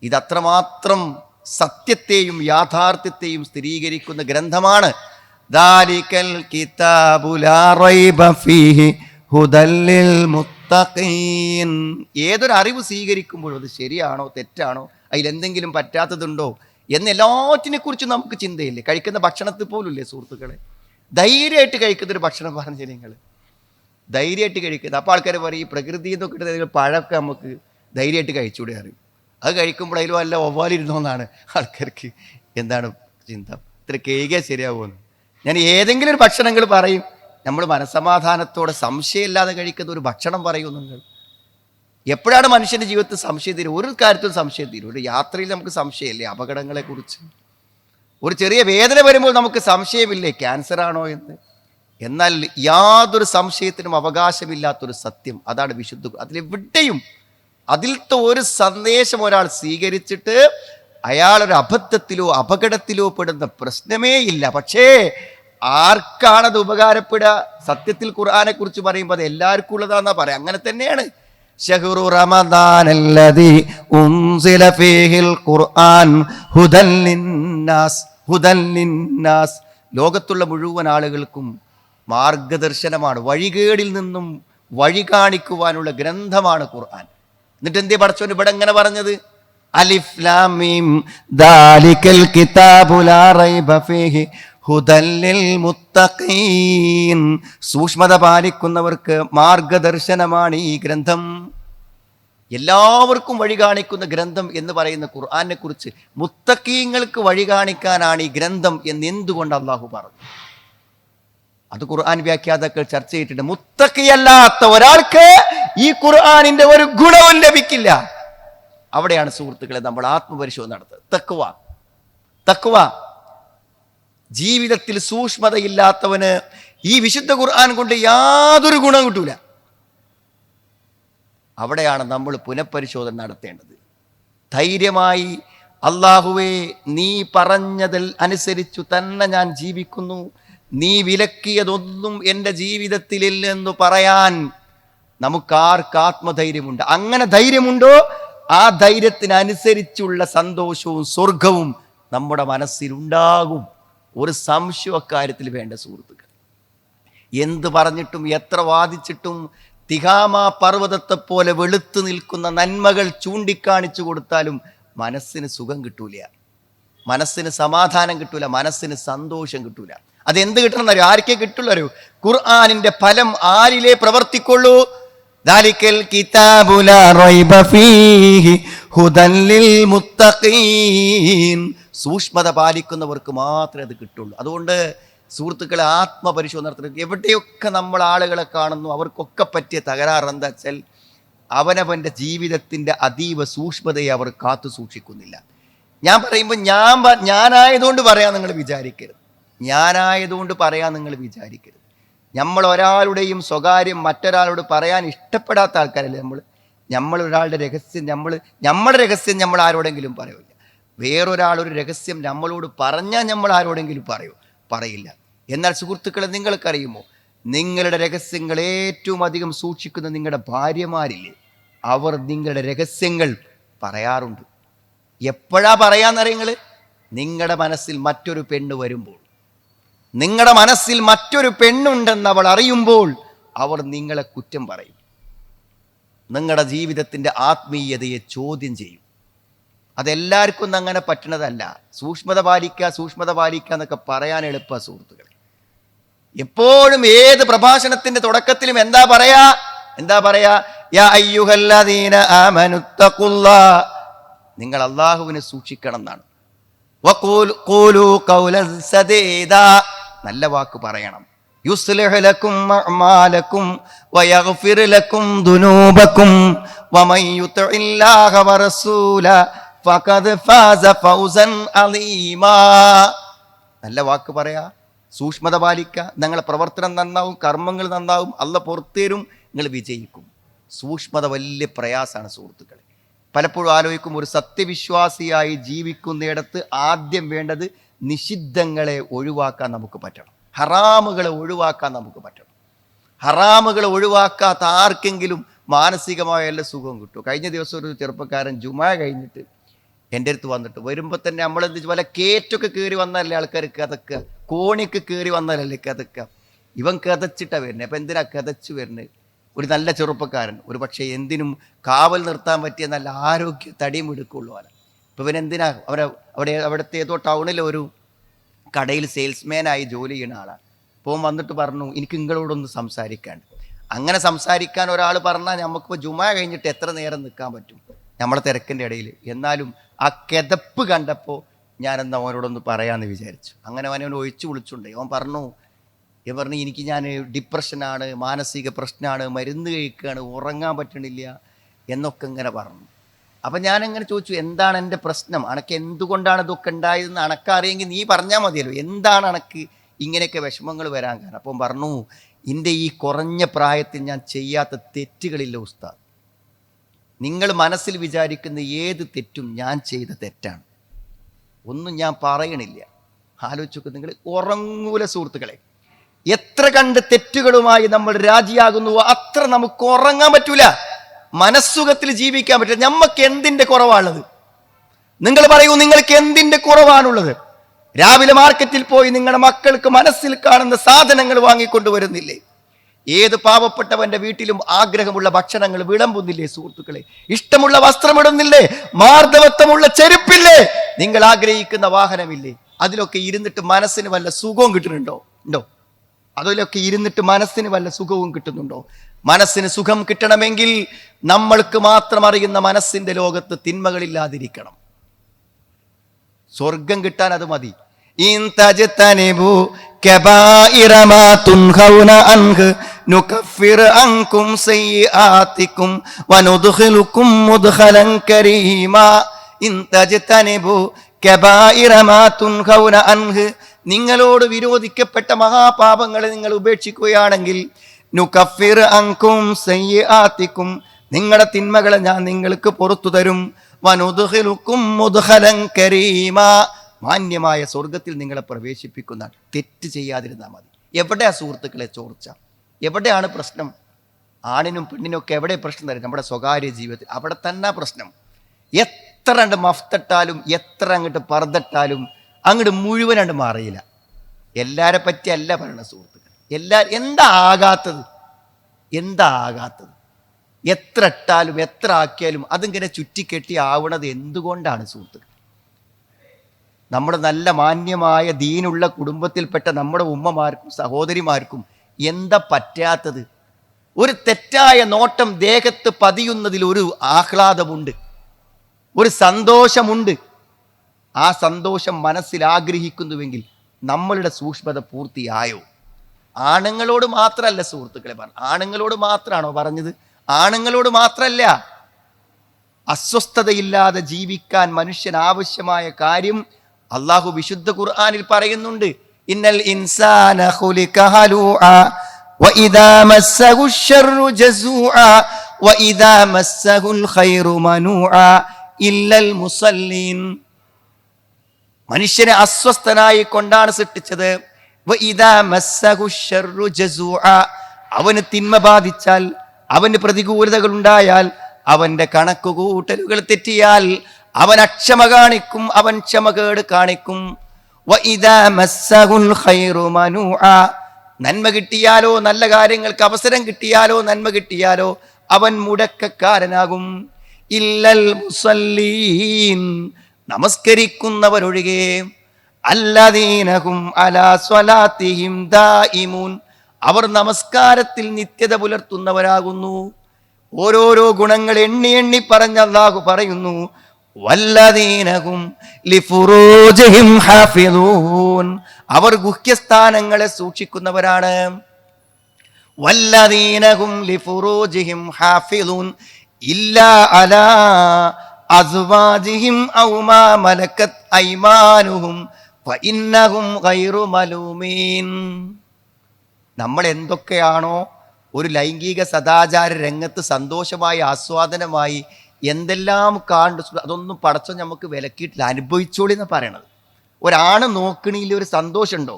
ഇതത്രമാത്രം സത്യത്തെയും യാഥാർത്ഥ്യത്തെയും സ്ഥിരീകരിക്കുന്ന ഗ്രന്ഥമാണ്. ദാലികൽ കിതാബു ലാ റൈബ ഫീഹി ഹുദൽ ലിൽ മുത്തഖീൻ. ഏതൊരു അറിവ് സ്വീകരിക്കുമ്പോഴും അത് ശരിയാണോ തെറ്റാണോ, അതിലെന്തെങ്കിലും പറ്റാത്തതുണ്ടോ എന്നെല്ലാറ്റിനെ കുറിച്ച് നമുക്ക് ചിന്തയില്ലേ. കഴിക്കുന്ന ഭക്ഷണത്തിൽ പോലുമില്ലേ സുഹൃത്തുക്കളെ, ധൈര്യമായിട്ട് കഴിക്കുന്നൊരു ഭക്ഷണം പറഞ്ഞു നിങ്ങൾ, ധൈര്യമായിട്ട് കഴിക്കുന്നത്. അപ്പോൾ ആൾക്കാർ പറയും ഈ പ്രകൃതിയിൽ നിന്നൊക്കെ കിട്ടുന്ന പഴമൊക്കെ നമുക്ക് ധൈര്യമായിട്ട് കഴിച്ചുകൂടെ അറിയും. അത് കഴിക്കുമ്പോൾ അതിൽ വല്ല ഒവ്വാലിരുന്നോന്നാണ് ആൾക്കാർക്ക് എന്താണ് ചിന്ത. ഇത്ര കേൾക്കാൻ ശരിയാവുമെന്ന്. ഞാൻ ഏതെങ്കിലും ഒരു ഭക്ഷണങ്ങൾ പറയും, നമ്മൾ മനസ്സമാധാനത്തോടെ സംശയമില്ലാതെ കഴിക്കുന്ന ഒരു ഭക്ഷണം പറയൂ നിങ്ങൾ. എപ്പോഴാണ് മനുഷ്യൻ്റെ ജീവിതത്തിൽ സംശയം തീരും? ഒരു കാര്യത്തിൽ സംശയം തീരും. ഒരു യാത്രയിൽ നമുക്ക് സംശയമില്ലേ അപകടങ്ങളെക്കുറിച്ച്? ഒരു ചെറിയ വേദന വരുമ്പോൾ നമുക്ക് സംശയമില്ലേ ക്യാൻസറാണോ എന്ന്? എന്നാൽ യാതൊരു സംശയത്തിനും അവകാശമില്ലാത്തൊരു സത്യം, അതാണ് വിശുദ്ധ. അതിലെവിടെയും അതിലത്തെ ഒരു സന്ദേശം ഒരാൾ സ്വീകരിച്ചിട്ട് അയാളൊരു അബദ്ധത്തിലോ അപകടത്തിലോ പെടുന്ന പ്രശ്നമേ ഇല്ല. പക്ഷേ ആർക്കാണത് ഉപകാരപ്പെടുക? സത്യത്തിൽ ഖുർആനെ കുറിച്ച് പറയുമ്പോൾ അത് എല്ലാവർക്കും ഉള്ളതാന്നാ പറയാം. അങ്ങനെ തന്നെയാണ്. ശഹ്റു റമദാനല്ലദീ ഉൻസില ഫീഹിൽ ഖുർആൻ ഹുദൻ ലിന്നാസ്. ഹുദൻ ലിന്നാസ്, ലോകത്തുള്ള മുഴുവൻ ആളുകൾക്കും മാർഗദർശനമാണ്. വഴികേടിൽ നിന്നും വഴി കാണിക്കുവാനുള്ള ഗ്രന്ഥമാണ് ഖുർആൻ. എന്നിട്ട് എന്തേ പടച്ചോൻ ഇവിടെ എങ്ങനെ പറഞ്ഞത്? അലിഫ് ലാം മീം ദാലികൽ കിതാബു ലാ റൈബ ഫീഹി ഹുദൽ ലിൽ മുത്തഖീൻ. സൂക്ഷ്മത പാലിക്കുന്നവർക്ക് മാർഗദർശനമാണ് ഈ ഗ്രന്ഥം. എല്ലാവർക്കും വഴി കാണിക്കുന്ന ഗ്രന്ഥം എന്ന് പറയുന്ന ഖുർആനെ കുറിച്ച് മുത്തഖീങ്ങൾക്ക് വഴി കാണിക്കാനാണ് ഈ ഗ്രന്ഥം എന്ന് എന്തുകൊണ്ട് അള്ളാഹു പറഞ്ഞു? അത് ഖുർആൻ വ്യാഖ്യാതാക്കൾ ചർച്ച ചെയ്തിട്ടുണ്ട്. മുത്തഖിയല്ലാത്ത ഒരാൾക്ക് ഈ ഖുർആനിന്റെ ഒരു ഗുണവും ലഭിക്കില്ല. അവിടെയാണ് സുഹൃത്തുക്കളെ നമ്മൾ ആത്മപരിശോധന നടത്തുന്നത്. തഖ്വ. ജീവിതത്തിൽ സൂക്ഷ്മതയില്ലാത്തവന് ഈ വിശുദ്ധ ഖുർആൻ കൊണ്ട് യാതൊരു ഗുണം കിട്ടൂല. അവിടെയാണ് നമ്മൾ പുനഃപരിശോധന നടത്തേണ്ടത്. ധൈര്യമായി അല്ലാഹുവേ നീ പറഞ്ഞതിൽ അനുസരിച്ചു തന്നെ ഞാൻ ജീവിക്കുന്നു, നീ വിലക്കിയതൊന്നും എൻ്റെ ജീവിതത്തിലില്ലെന്ന് പറയാൻ നമുക്കാർക്ക് ആത്മധൈര്യമുണ്ട്? അങ്ങനെ ധൈര്യമുണ്ടോ ആ ധൈര്യത്തിനനുസരിച്ചുള്ള സന്തോഷവും സ്വർഗവും നമ്മുടെ മനസ്സിലുണ്ടാകും. ഒരു സംശയം അക്കാര്യത്തിൽ വേണ്ട സുഹൃത്തുക്കൾ. എന്ത് പറഞ്ഞിട്ടും എത്ര വാദിച്ചിട്ടും തിഹാമ പർവ്വതത്തെ പോലെ വെളുത്തു നിൽക്കുന്ന നന്മകൾ ചൂണ്ടിക്കാണിച്ചു കൊടുത്താലും മനസ്സിന് സുഖം കിട്ടൂല, മനസ്സിന് സമാധാനം കിട്ടൂല, മനസ്സിന് സന്തോഷം കിട്ടൂല. അതെന്ത് കിട്ടണമെന്നറിയോ? ആർക്കേ കിട്ടുള്ളൂ? ഖുർആനിന്റെ ഫലം ആരിലേ പ്രവർത്തിക്കൊള്ളൂ? ദാലികൽ കിതാബു ലാ റൈബ ഫീഹി ഹുദൻ ലിൽ മുത്തഖീൻ. സൂക്ഷ്മത പാലിക്കുന്നവർക്ക് മാത്രമേ അത് കിട്ടുള്ളൂ. അതുകൊണ്ട് സുഹൃത്തുക്കളെ ആത്മപരിശോധന നടത്തുന്നത്. എവിടെയൊക്കെ നമ്മൾ ആളുകളെ കാണുന്നു അവർക്കൊക്കെ പറ്റിയ തകരാറ് എന്താ വെച്ചാൽ അവനവൻ്റെ ജീവിതത്തിൻ്റെ അതീവ സൂക്ഷ്മതയെ അവർ കാത്തു സൂക്ഷിക്കുന്നില്ല. ഞാൻ പറയുമ്പോൾ ഞാനായതുകൊണ്ട് പറയാൻ നിങ്ങൾ വിചാരിക്കരുത്. നമ്മൾ ഒരാളുടെയും സ്വകാര്യം മറ്റൊരാളോട് പറയാൻ ഇഷ്ടപ്പെടാത്ത ആൾക്കാരല്ലേ നമ്മളൊരാളുടെ രഹസ്യം നമ്മുടെ രഹസ്യം നമ്മൾ ആരോടെങ്കിലും പറയില്ല. വേറൊരാളൊരു രഹസ്യം നമ്മളോട് പറഞ്ഞാൽ നമ്മൾ ആരോടെങ്കിലും പറയില്ല. എന്നാൽ സുഹൃത്തുക്കളെ, നിങ്ങൾക്കറിയുമോ, നിങ്ങളുടെ രഹസ്യങ്ങൾ ഏറ്റവും അധികം സൂക്ഷിക്കുന്ന നിങ്ങളുടെ ഭാര്യമാരില്ലേ, അവർ നിങ്ങളുടെ രഹസ്യങ്ങൾ പറയാറുണ്ട്. എപ്പോഴാ പറയാന്നറിയങ്ങൾ? നിങ്ങളുടെ മനസ്സിൽ മറ്റൊരു പെണ്ണ് വരുമ്പോൾ, നിങ്ങളുടെ മനസ്സിൽ മറ്റൊരു പെണ്ണുണ്ടെന്ന് അവൾ അറിയുമ്പോൾ അവർ നിങ്ങളെ കുറ്റം പറയും. നിങ്ങളുടെ ജീവിതത്തിൻ്റെ ആത്മീയതയെ ചോദ്യം ചെയ്യും. അതെല്ലാവർക്കും ഒന്നും അങ്ങനെ പറ്റുന്നതല്ല. സൂക്ഷ്മത പാലിക്കുക എന്നൊക്കെ പറയാൻ എളുപ്പമാണ് സുഹൃത്തുക്കളെ. എപ്പോഴും ഏത് പ്രഭാഷണത്തിന്റെ തുടക്കത്തിലും എന്താ പറയാ? യാ അയ്യുഹല്ലദീന ആമനുത്തഖുല്ലാഹ്, നിങ്ങൾ അല്ലാഹുവിനെ സൂക്ഷിക്കണം എന്നാണ്. വഖൂലു ഖൗലൻ സദീദാ, നല്ല വാക്ക് പറയണം. യുസ്ലിഹ് ലക്കും അഅമാലക്കും വയഗ്ഫിർ ലക്കും ദുനൂബക്കും വമൻ യുതിഇല്ലാഹ വറസൂല ഫഖദ് ഫാസ ഫൗസൻ അലീമാ. നല്ല വാക്ക് പറയാ, സൂക്ഷ്മത പാലിക്കുക, നിങ്ങളെ പ്രവർത്തനം നന്നാവും, കർമ്മങ്ങൾ നന്നാവും, അല്ലാഹ് പുറത്തേരും, നിങ്ങൾ വിജയിക്കും. സൂക്ഷ്മത വലിയ പ്രയാസമാണ് സുഹൃത്തുക്കളെ. പലപ്പോഴും ആലോചിക്കും, ഒരു സത്യവിശ്വാസിയായി ജീവിക്കുന്നിടത്ത് ആദ്യം വേണ്ടത് നിഷിദ്ധങ്ങളെ ഒഴിവാക്കാൻ നമുക്ക് പറ്റണം, ഹറാമുകളെ ഒഴിവാക്കാൻ നമുക്ക് പറ്റണം. ഹറാമുകളെ ഒഴിവാക്കാത്ത ആർക്കെങ്കിലും മാനസികമായ എല്ലാ സുഖവും കിട്ടും. കഴിഞ്ഞ ദിവസം ഒരു ചെറുപ്പക്കാരൻ ജുമാ കഴിഞ്ഞിട്ട് എൻ്റെ അടുത്ത് വന്നിട്ട്, വരുമ്പോൾ തന്നെ നമ്മളെന്ത് വല്ല കേറ്റൊക്കെ കയറി വന്നാലല്ലേ ആൾക്കാർ കഥക്കുക, കോണിയൊക്കെ കയറി വന്നാലല്ലേ കഥക്കുക. ഇവൻ കഥച്ചിട്ടാണ് വരുന്നത്. അപ്പം എന്തിനാ കഥച്ച് വരുന്നത്? ഒരു നല്ല ചെറുപ്പക്കാരൻ, ഒരു പക്ഷേ എന്തിനും കാവൽ നിർത്താൻ പറ്റിയ നല്ല ആരോഗ്യ തടിയും എടുക്കുള്ളൂ അല്ല. ഇപ്പം ഇവനെന്തിനാ അവിടുത്തെ ഏതോ ടൗണിലെ ഒരു കടയിൽ സെയിൽസ്മാനായി ജോലി ചെയ്യുന്ന ആളാണ്. അപ്പോൾ വന്നിട്ട് പറഞ്ഞു, എനിക്ക് നിങ്ങളോടൊന്ന് സംസാരിക്കാണ്ട്. അങ്ങനെ സംസാരിക്കാൻ ഒരാൾ പറഞ്ഞാൽ നമുക്കിപ്പോൾ ജുമാ കഴിഞ്ഞിട്ട് എത്ര നേരം നിൽക്കാൻ പറ്റും നമ്മളെ തിരക്കിൻ്റെ ഇടയിൽ? എന്നാലും ആ കിതപ്പ് കണ്ടപ്പോൾ ഞാനെന്താ അവനോടൊന്ന് പറയാമെന്ന് വിചാരിച്ചു. അങ്ങനെ അവനെ ഒഴിച്ചു വിളിച്ചുണ്ട്. അവൻ പറഞ്ഞു ഞാൻ ഡിപ്രഷനാണ്, മാനസിക പ്രശ്നമാണ്, മരുന്ന് കഴിക്കുകയാണ്, ഉറങ്ങാൻ പറ്റണില്ല എന്നൊക്കെ ഇങ്ങനെ പറഞ്ഞു. അപ്പം ഞാനങ്ങനെ ചോദിച്ചു, എന്താണ് എൻ്റെ പ്രശ്നം? അനക്ക് എന്തുകൊണ്ടാണ് ഇതൊക്കെ ഉണ്ടായതെന്ന് അനക്കറിയെങ്കിൽ നീ പറഞ്ഞാൽ മതിയല്ലോ, എന്താണ് അനക്ക് ഇങ്ങനെയൊക്കെ വിഷമങ്ങൾ വരാൻ കാരണം? അപ്പം പറഞ്ഞു, എൻ്റെ ഈ കുറഞ്ഞ പ്രായത്തിൽ ഞാൻ ചെയ്യാത്ത തെറ്റുകളില്ല ഉസ്താദ്. നിങ്ങൾ മനസ്സിൽ വിചാരിക്കുന്ന ഏത് തെറ്റും ഞാൻ ചെയ്ത തെറ്റാണ്, ഒന്നും ഞാൻ പറയണില്ല. ആലോചിച്ചൊക്കെ നിങ്ങൾ ഉറങ്ങൂല സുഹൃത്തുക്കളെ. എത്ര കണ്ട് തെറ്റുകളുമായി നമ്മൾ രാജിയാകുന്നുവോ അത്ര നമുക്ക് ഉറങ്ങാൻ പറ്റൂല, മനസ്സുഖത്തിൽ ജീവിക്കാൻ പറ്റില്ല. നമുക്ക് എന്തിൻ്റെ കുറവാണുള്ളത്? നിങ്ങൾ പറയൂ, നിങ്ങൾക്ക് എന്തിൻ്റെ കുറവാണുള്ളത്? രാവിലെ മാർക്കറ്റിൽ പോയി നിങ്ങളുടെ മക്കൾക്ക് മനസ്സിൽ കാണുന്ന സാധനങ്ങൾ വാങ്ങിക്കൊണ്ടുവരുന്നില്ലേ? ഏത് പാവപ്പെട്ടവന്റെ വീട്ടിലും ആഗ്രഹമുള്ള ഭക്ഷണങ്ങൾ വിളമ്പുന്നില്ലേ സുഹൃത്തുക്കളെ? ഇഷ്ടമുള്ള വസ്ത്രമിടുന്നില്ലേ? മാർദ്ദവത്വമുള്ള ചെരുപ്പില്ലേ? നിങ്ങൾ ആഗ്രഹിക്കുന്ന വാഹനമില്ലേ? അതിലൊക്കെ ഇരുന്നിട്ട് മനസ്സിന് വല്ല സുഖവും കിട്ടുന്നുണ്ടോ? അതിലൊക്കെ ഇരുന്നിട്ട് മനസ്സിന് വല്ല സുഖവും കിട്ടുന്നുണ്ടോ? മനസ്സിന് സുഖം കിട്ടണമെങ്കിൽ നമ്മൾക്ക് മാത്രം അറിയുന്ന മനസ്സിന്റെ ലോകത്ത് തിന്മകളില്ലാതിരിക്കണം. സ്വർഗം കിട്ടാൻ അത് മതി. നിങ്ങളോട് വിരോധിക്കപ്പെട്ട മഹാപാപങ്ങളെ നിങ്ങൾ ഉപേക്ഷിക്കുകയാണെങ്കിൽ നുകഫിർ അൻകും സയ്യിആതികും, നിങ്ങളുടെ തിന്മകളെ ഞാൻ നിങ്ങൾക്ക് പുറത്തു തരും. വനുദ്ഖിലുക്കും മുദ്ഖലൻ കരീമാ, മാന്യമായ സ്വർഗത്തിൽ നിങ്ങളെ പ്രവേശിപ്പിക്കുന്ന. തെറ്റ് ചെയ്യാതിരുന്നാൽ മതി. എവിടെയാ സുഹൃത്തുക്കളെ ചോർച്ച? എവിടെയാണ് പ്രശ്നം? ആണിനും പെണ്ണിനൊക്കെ എവിടെ പ്രശ്നം തരും? നമ്മുടെ സ്വകാര്യ ജീവിതത്തിൽ. അവിടെ തന്നെ പ്രശ്നം. എത്ര കണ്ട് മഫ്തിട്ടാലും എത്ര അങ്ങോട്ട് പർദ്ദട്ടാലും അങ്ങോട്ട് മുഴുവനാണ്ട് മാറിയില്ല. എല്ലാരെ പറ്റി അല്ല പറയണ സുഹൃത്തുക്കൾ. എന്താ ആകാത്തത്? എത്ര ഇട്ടാലും എത്ര ആക്കിയാലും അതിങ്ങനെ ചുറ്റിക്കെട്ടി ആവണത് എന്തുകൊണ്ടാണ് സുഹൃത്തുക്കൾ? നമ്മുടെ നല്ല മാന്യമായ ദീനുള്ള കുടുംബത്തിൽപ്പെട്ട നമ്മുടെ ഉമ്മമാർക്കും സഹോദരിമാർക്കും എന്താ പറ്റാത്തത്? ഒരു തെറ്റായ നോട്ടം ദേഹത്ത് പതിയുന്നതിൽ ഒരു ആഹ്ലാദമുണ്ട്, ഒരു സന്തോഷമുണ്ട്. ആ സന്തോഷം മനസ്സിൽ ആഗ്രഹിക്കുന്നുവെങ്കിൽ നമ്മളുടെ സൂക്ഷ്മത പൂർത്തിയായോ? ആണുങ്ങളോട് മാത്രമല്ല സുഹൃത്തുക്കളെ പറഞ്ഞു. ആണുങ്ങളോട് മാത്രമാണോ പറഞ്ഞത്? ആണുങ്ങളോട് മാത്രമല്ല. അസ്വസ്ഥതയില്ലാതെ ജീവിക്കാൻ മനുഷ്യൻ ആവശ്യമായ കാര്യം അള്ളാഹു വിശുദ്ധ ഖുർആനിൽ പറയുന്നുണ്ട്. ഇന്നൽ ഇൻസാന ഖുലിക ഹലൂആ വഇദാ മസ്സഹു ശർറു ജസൂആ വഇദാ മസ്സഹുൽ ഖൈറു മനൂആ ഇല്ലൽ മുസല്ലീൻ. മനുഷ്യനെ അസ്വസ്ഥനായി കൊണ്ടാണ് സൃഷ്ടിച്ചത്. വഇദാ മസ്സഹു ശർറു ജസൂആ, അവന് തിന്മ ബാധിച്ചാൽ, അവന് പ്രതികൂലതകൾ ഉണ്ടായാൽ, അവന്റെ കണക്കുകൂട്ടലുകൾ തെറ്റിയാൽ അവൻ അക്ഷമ കാണിക്കും, അവൻ ക്ഷമകേട് കാണിക്കും. വഇദാ മസ്സഹുൽ ഖൈറു മനൂആ, നന്മ കിട്ടിയാലോ, നല്ല കാര്യങ്ങൾക്ക് അവസരം കിട്ടിയാലോ, നന്മ കിട്ടിയാലോ അവൻ മുടക്കക്കാരനാകും. ഇല്ലൽ മുസല്ലീൻ, നമസ്കരിക്കുന്നവരൊഴികെ. അല്ലദീനഹും അലാ സ്വലാത്തിഹിം ദായിമൂൻ, അവർ നമസ്കാരത്തിൽ നിത്യത പുലർത്തുന്നവരാകുന്നു. ഓരോരോ ഗുണങ്ങൾ എണ്ണി എണ്ണി പറഞ്ഞ അല്ലാഹു പറയുന്നു, വല്ലദീനഹും ലിഫുറൂജിഹിം ഹാഫിളൂൻ, അവർ ഗുഹ്യസ്ഥാനങ്ങളെ സൂക്ഷിക്കുന്നവരാണ്. വല്ലദീനഹും ലിഫുറൂജിഹിം ഹാഫിളൂൻ ഇല്ലാ അലാ അസ്വാജിഹിം ഔ മാ മലക്കത് ഐമാനുഹും ഫഇന്നഹും ഗൈറു മലൂമീൻ. നമ്മൾ എന്തൊക്കെയാണോ ഒരു ലൈംഗിക സദാചാര രംഗത്ത് സന്തോഷമായി ആസ്വാദനമായി എന്തെല്ലാം കാണ്ട് അതൊന്നും പടച്ചോ നമുക്ക് വിലക്കിയിട്ടില്ല, അനുഭവിച്ചോളി എന്ന് പറയണത്. ഒരാണ് നോക്കണില്ല ഒരു സന്തോഷമുണ്ടോ?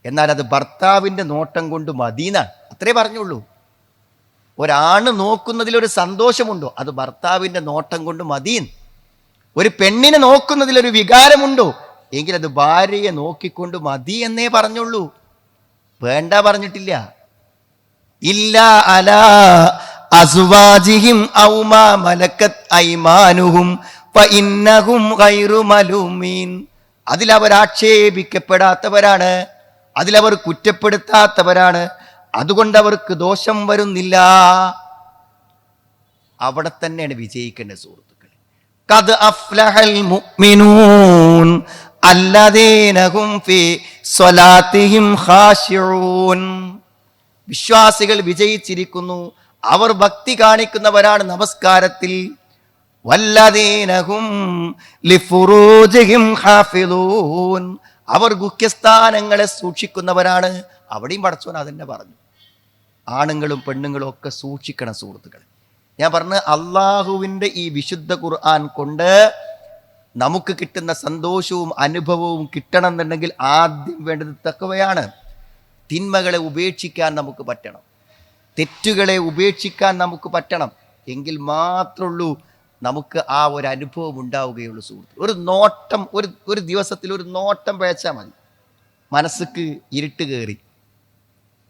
എന്നാൽ അത് ഭർത്താവിൻ്റെ നോട്ടം കൊണ്ട് മദീനാണ്, അത്രേ പറഞ്ഞുള്ളൂ. ഒരാണ് നോക്കുന്നതിലൊരു സന്തോഷമുണ്ടോ? അത് ഭർത്താവിൻ്റെ നോട്ടം കൊണ്ട് മദീൻ. ഒരു പെണ്ണിനെ നോക്കുന്നതിലൊരു വികാരമുണ്ടോ? എങ്കിൽ അത് ഭാര്യയെ നോക്കിക്കൊണ്ട് മതി എന്നേ പറഞ്ഞുള്ളൂ, വേണ്ട പറഞ്ഞിട്ടില്ല. ഇല്ല അലാ അസ്വാജിഹിം ഔ മാ മലക്കത് ഐമാനുഹും ഫഇന്നഹും ഗൈറു മലൂമീൻ. അതിലവർ ആക്ഷേപിക്കപ്പെടാത്തവരാണ്, അതിലവർ കുറ്റപ്പെടുത്താത്തവരാണ്, അതുകൊണ്ട് അവർക്ക് ദോഷം വരുന്നില്ല. അവിടെ തന്നെയാണ് വിജയിക്കേണ്ട സുഹൃത്തുക്കളെ. ഖദ് അഫ്ലഹൽ മുഅ്മിനൂൻ അല്ലദീന ഹും ഫീ സ്വലാത്തിഹിം ഖാശിഊൻ. വിശ്വാസികൾ വിജയിച്ചിരിക്കുന്നു, അവർ ഭക്തി കാണിക്കുന്നവരാണ് നമസ്കാരത്തിൽ. വല്ലദീന ഹും ലിഫുറൂജിഹിം ഹാഫിളൂൻ, അവർ ഗുഹ്യസ്ഥാനങ്ങളെ സൂക്ഷിക്കുന്നവരാണ്. അവിടെയും പടച്ചോൻ അതെന്നെ പറഞ്ഞു, ആണുങ്ങളും പെണ്ണുങ്ങളും ഒക്കെ സൂക്ഷിക്കണം സുഹൃത്തുക്കൾ. ഞാൻ പറഞ്ഞ അള്ളാഹുവിൻ്റെ ഈ വിശുദ്ധ ഖുർആൻ കൊണ്ട് നമുക്ക് കിട്ടുന്ന സന്തോഷവും അനുഭവവും കിട്ടണം എന്നുണ്ടെങ്കിൽ ആദ്യം വേണ്ടത് തഖ്വയാണ്. തിന്മകളെ ഉപേക്ഷിക്കാൻ നമുക്ക് പറ്റണം, തെറ്റുകളെ ഉപേക്ഷിക്കാൻ നമുക്ക് പറ്റണം. എങ്കിൽ മാത്രമുള്ളൂ നമുക്ക് ആ ഒരു അനുഭവം ഉണ്ടാവുകയുള്ളൂ സുഹൃത്ത്. ഒരു നോട്ടം, ഒരു ദിവസത്തിൽ ഒരു നോട്ടം പഴച്ചാൽ മതി, മനസ്സിക്ക് ഇരുട്ട് കയറി.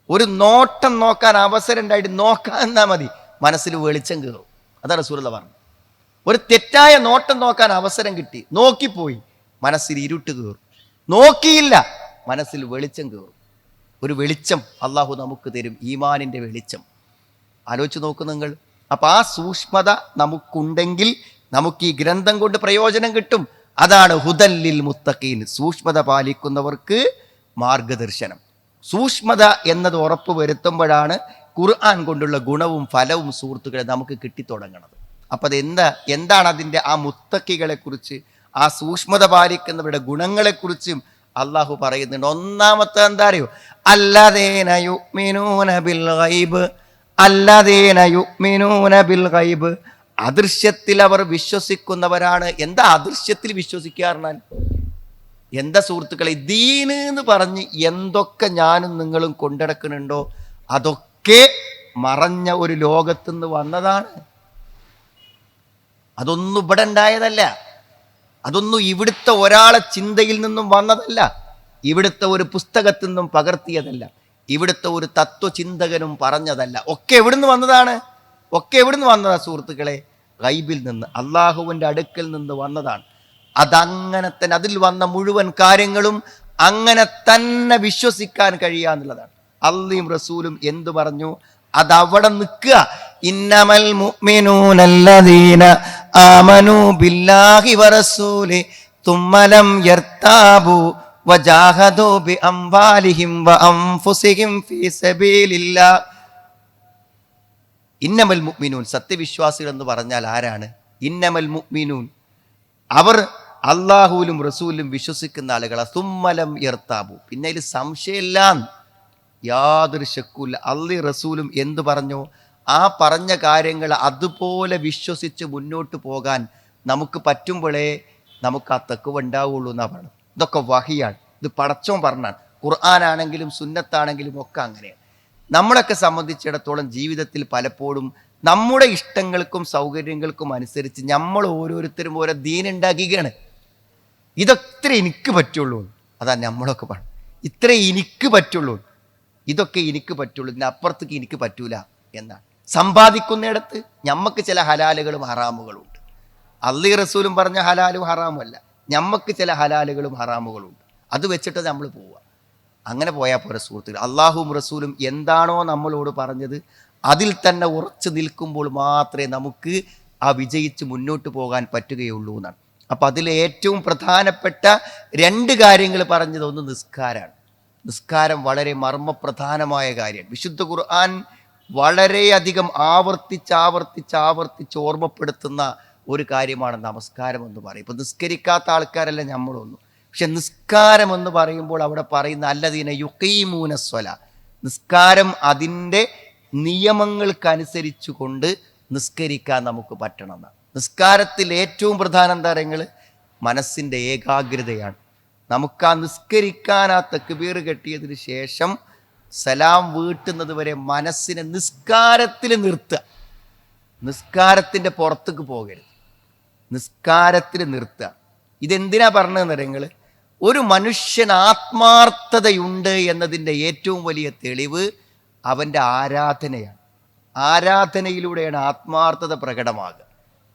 ഒരു നോട്ടം നോക്കാൻ അവസരം ഉണ്ടായിട്ട് നോക്കാൻ എന്നാൽ മതി, മനസ്സിൽ വെളിച്ചം കയറും. അതാണ് റസൂലുള്ള പറഞ്ഞത്. ഒരു തെറ്റായ നോട്ടം നോക്കാൻ അവസരം കിട്ടി, നോക്കിപ്പോയി, മനസ്സിൽ ഇരുട്ട് കയറും. നോക്കിയില്ല, മനസ്സിൽ വെളിച്ചം കയറും. ഒരു വെളിച്ചം അള്ളാഹു നമുക്ക് തരും, ഈമാനിൻ്റെ വെളിച്ചം. ആലോചിച്ച് നോക്കൂ നിങ്ങൾ. അപ്പം ആ സൂക്ഷ്മത നമുക്കുണ്ടെങ്കിൽ നമുക്ക് ഈ ഗ്രന്ഥം കൊണ്ട് പ്രയോജനം കിട്ടും. അതാണ് ഹുദല്ലിൽ മുത്തഖീൻ, സൂക്ഷ്മത പാലിക്കുന്നവർക്ക് മാർഗദർശനം. സൂക്ഷ്മത എന്നത് ഉറപ്പ് വരുത്തുമ്പോഴാണ് ഖുർആൻ കൊണ്ടുള്ള ഗുണവും ഫലവും സുഹൃത്തുക്കളെ നമുക്ക് കിട്ടിത്തുടങ്ങുന്നത്. അപ്പം എന്താണ് അതിൻ്റെ ആ മുത്തഖികളെ കുറിച്ച്, ആ സൂക്ഷ്മത പാലിക്കുന്നവരുടെ ഗുണങ്ങളെക്കുറിച്ചും അള്ളാഹു പറയുന്നുണ്ട്. ഒന്നാമത്തെ എന്താ അറിയോ? അല്ലദീന യുഅ്മിനൂന ബിൽ ഗൈബ്, അല്ലദീന യുഅ്മിനൂന ബിൽ ഗൈബ്, അദൃശ്യത്തിൽ അവർ വിശ്വസിക്കുന്നവരാണ്. എന്താ അദൃശ്യത്തിൽ വിശ്വസിക്കാറുണ്ടാൽ? എന്താ സുഹൃത്തുക്കളെ, ദീന് എന്ന് പറഞ്ഞ് എന്തൊക്കെ ഞാനും നിങ്ങളും കൊണ്ടിടക്കുന്നുണ്ടോ അതൊക്കെ മറഞ്ഞ ഒരു ലോകത്തുനിന്ന് വന്നതാണ്. അതൊന്നും ഇവിടെ ഉണ്ടായതല്ല, അതൊന്നും ഇവിടുത്തെ ഒരാളെ ചിന്തയിൽ നിന്നും വന്നതല്ല, ഇവിടുത്തെ ഒരു പുസ്തകത്തിൽ നിന്നും പകർത്തിയതല്ല, ഇവിടുത്തെ ഒരു തത്വചിന്തകനും പറഞ്ഞതല്ല. ഒക്കെ എവിടുന്ന് വന്നതാണ്? ഒക്കെ എവിടുന്ന് വന്നതാ സുഹൃത്തുക്കളെ? ഗൈബിൽ നിന്ന്, അള്ളാഹുവിൻ്റെ അടുക്കൽ നിന്ന് വന്നതാണ്. അതങ്ങനെ തന്നെ, അതിൽ വന്ന മുഴുവൻ കാര്യങ്ങളും അങ്ങനെ തന്നെ വിശ്വസിക്കാൻ കഴിയാന്നുള്ളതാണ്. അള്ളയും റസൂലും എന്തു പറഞ്ഞു അതവിടെ നിൽക്കുക. ഇന്നമൽ മുഅ്മിനൂനല്ലദീന ആമനൂ ബില്ലാഹി വറസൂലി തുമ്മ ലം യർതാബു വജാഹദൂ ബിഅംവാലിഹിം വഅൻഫുസിഹിം ഫീ സബീലില്ലാഹ്. ഇന്നമൽ മുഅ്മിനൂൻ, സത്യവിശ്വാസികൾ എന്ന് പറഞ്ഞാൽ ആരാണ്? ഇന്നമൽ മുഅ്മിനൂൻ, അവർ അള്ളാഹുവിലും റസൂലും വിശ്വസിക്കുന്ന ആളുകളാ. തുമ്മലം യർതാബു, പിന്നെ അതിൽ സംശയമില്ല, യാതൊരു ശക്കുല്ല. അള്ളി റസൂലും എന്തു പറഞ്ഞു? ആ പറഞ്ഞ കാര്യങ്ങൾ അതുപോലെ വിശ്വസിച്ച് മുന്നോട്ട് പോകാൻ നമുക്ക് പറ്റുമ്പോഴേ നമുക്ക് ആ തഖ്വ ഉണ്ടാവുള്ളൂ എന്നാ പറയുന്നത്. ഇതൊക്കെ വഹിയാണ്, ഇത് പടച്ചോൻ പറഞ്ഞാണ്. ഖുർആനാണെങ്കിലും സുന്നത്താണെങ്കിലും ഒക്കെ അങ്ങനെയാണ്. നമ്മളൊക്കെ സംബന്ധിച്ചിടത്തോളം ജീവിതത്തിൽ പലപ്പോഴും നമ്മുടെ ഇഷ്ടങ്ങൾക്കും സൗകര്യങ്ങൾക്കും അനുസരിച്ച് നമ്മൾ ഓരോരുത്തരും ഓരോ ദീനുണ്ടാക്കുകയാണ്. ഇതൊക്കെ എനിക്ക് പറ്റുള്ളൂ, അതാ നമ്മളൊക്കെ പറഞ്ഞു. ഇത്രേ എനിക്ക് പറ്റുള്ളൂ, ഇതൊക്കെ എനിക്ക് പറ്റുള്ളൂ, ഇതിനപ്പുറത്തേക്ക് എനിക്ക് പറ്റൂല എന്നാണ്. സമ്പാദിക്കുന്നിടത്ത് ഞമ്മക്ക് ചില ഹലാലുകളും ഹറാമുകളും ഉണ്ട്. അള്ളി റസൂലും പറഞ്ഞ ഹലാലും ഹറാമും അല്ല, ഞമ്മക്ക് ചില ഹലാലുകളും ഹറാമുകളും ഉണ്ട്. അത് വെച്ചിട്ട് നമ്മൾ പോവുക. അങ്ങനെ പോയാൽ പോരെ സുഹൃത്തുക്കൾ. അള്ളാഹുവും റസൂലും എന്താണോ നമ്മളോട് പറഞ്ഞത് അതിൽ തന്നെ ഉറച്ചു നിൽക്കുമ്പോൾ മാത്രമേ നമുക്ക് ആ വിജയിച്ച് മുന്നോട്ട് പോകാൻ പറ്റുകയുള്ളൂ എന്നാണ്. അപ്പം അതിലെ ഏറ്റവും പ്രധാനപ്പെട്ട 2 കാര്യങ്ങൾ പറഞ്ഞത്, ഒന്ന് നിസ്കാരമാണ്. നിസ്കാരം വളരെ മർമ്മപ്രധാനമായ കാര്യമാണ്. വിശുദ്ധ ഖുർആൻ വളരെയധികം ആവർത്തിച്ച് ഓർമ്മപ്പെടുത്തുന്ന ഒരു കാര്യമാണ് നമസ്കാരം എന്ന് പറയും. ഇപ്പം നിസ്കരിക്കാത്ത ആൾക്കാരല്ല നമ്മളൊന്നും. പക്ഷെ നിസ്കാരം എന്ന് പറയുമ്പോൾ അവിടെ പറയുന്ന അല്ലദീന യുഖീമൂന സ്വലാ, നിസ്കാരം അതിൻ്റെ നിയമങ്ങൾക്കനുസരിച്ചു കൊണ്ട് നിസ്കരിക്കാൻ നമുക്ക് പറ്റണമെന്നാണ്. നിസ്കാരത്തിൽ ഏറ്റവും പ്രധാനം എന്താ പറയുക? മനസ്സിൻ്റെ ഏകാഗ്രതയാണ്. നമുക്ക് ആ നിസ്കരിക്കാൻ ആ തക്ബീർ കെട്ടിയതിന് ശേഷം സലാം വീട്ടുന്നത് വരെ മനസ്സിനെ നിസ്കാരത്തിൽ നിർത്തുക. നിസ്കാരത്തിൻ്റെ പുറത്തേക്ക് പോകരുത്, നിസ്കാരത്തിൽ നിർത്തുക. ഇതെന്തിനാ പറഞ്ഞതെന്ന് പറയുക? ഒരു മനുഷ്യൻ ആത്മാർത്ഥതയുണ്ട് എന്നതിൻ്റെ ഏറ്റവും വലിയ തെളിവ് അവൻ്റെ ആരാധനയാണ്. ആരാധനയിലൂടെയാണ് ആത്മാർത്ഥത പ്രകടമാകുക.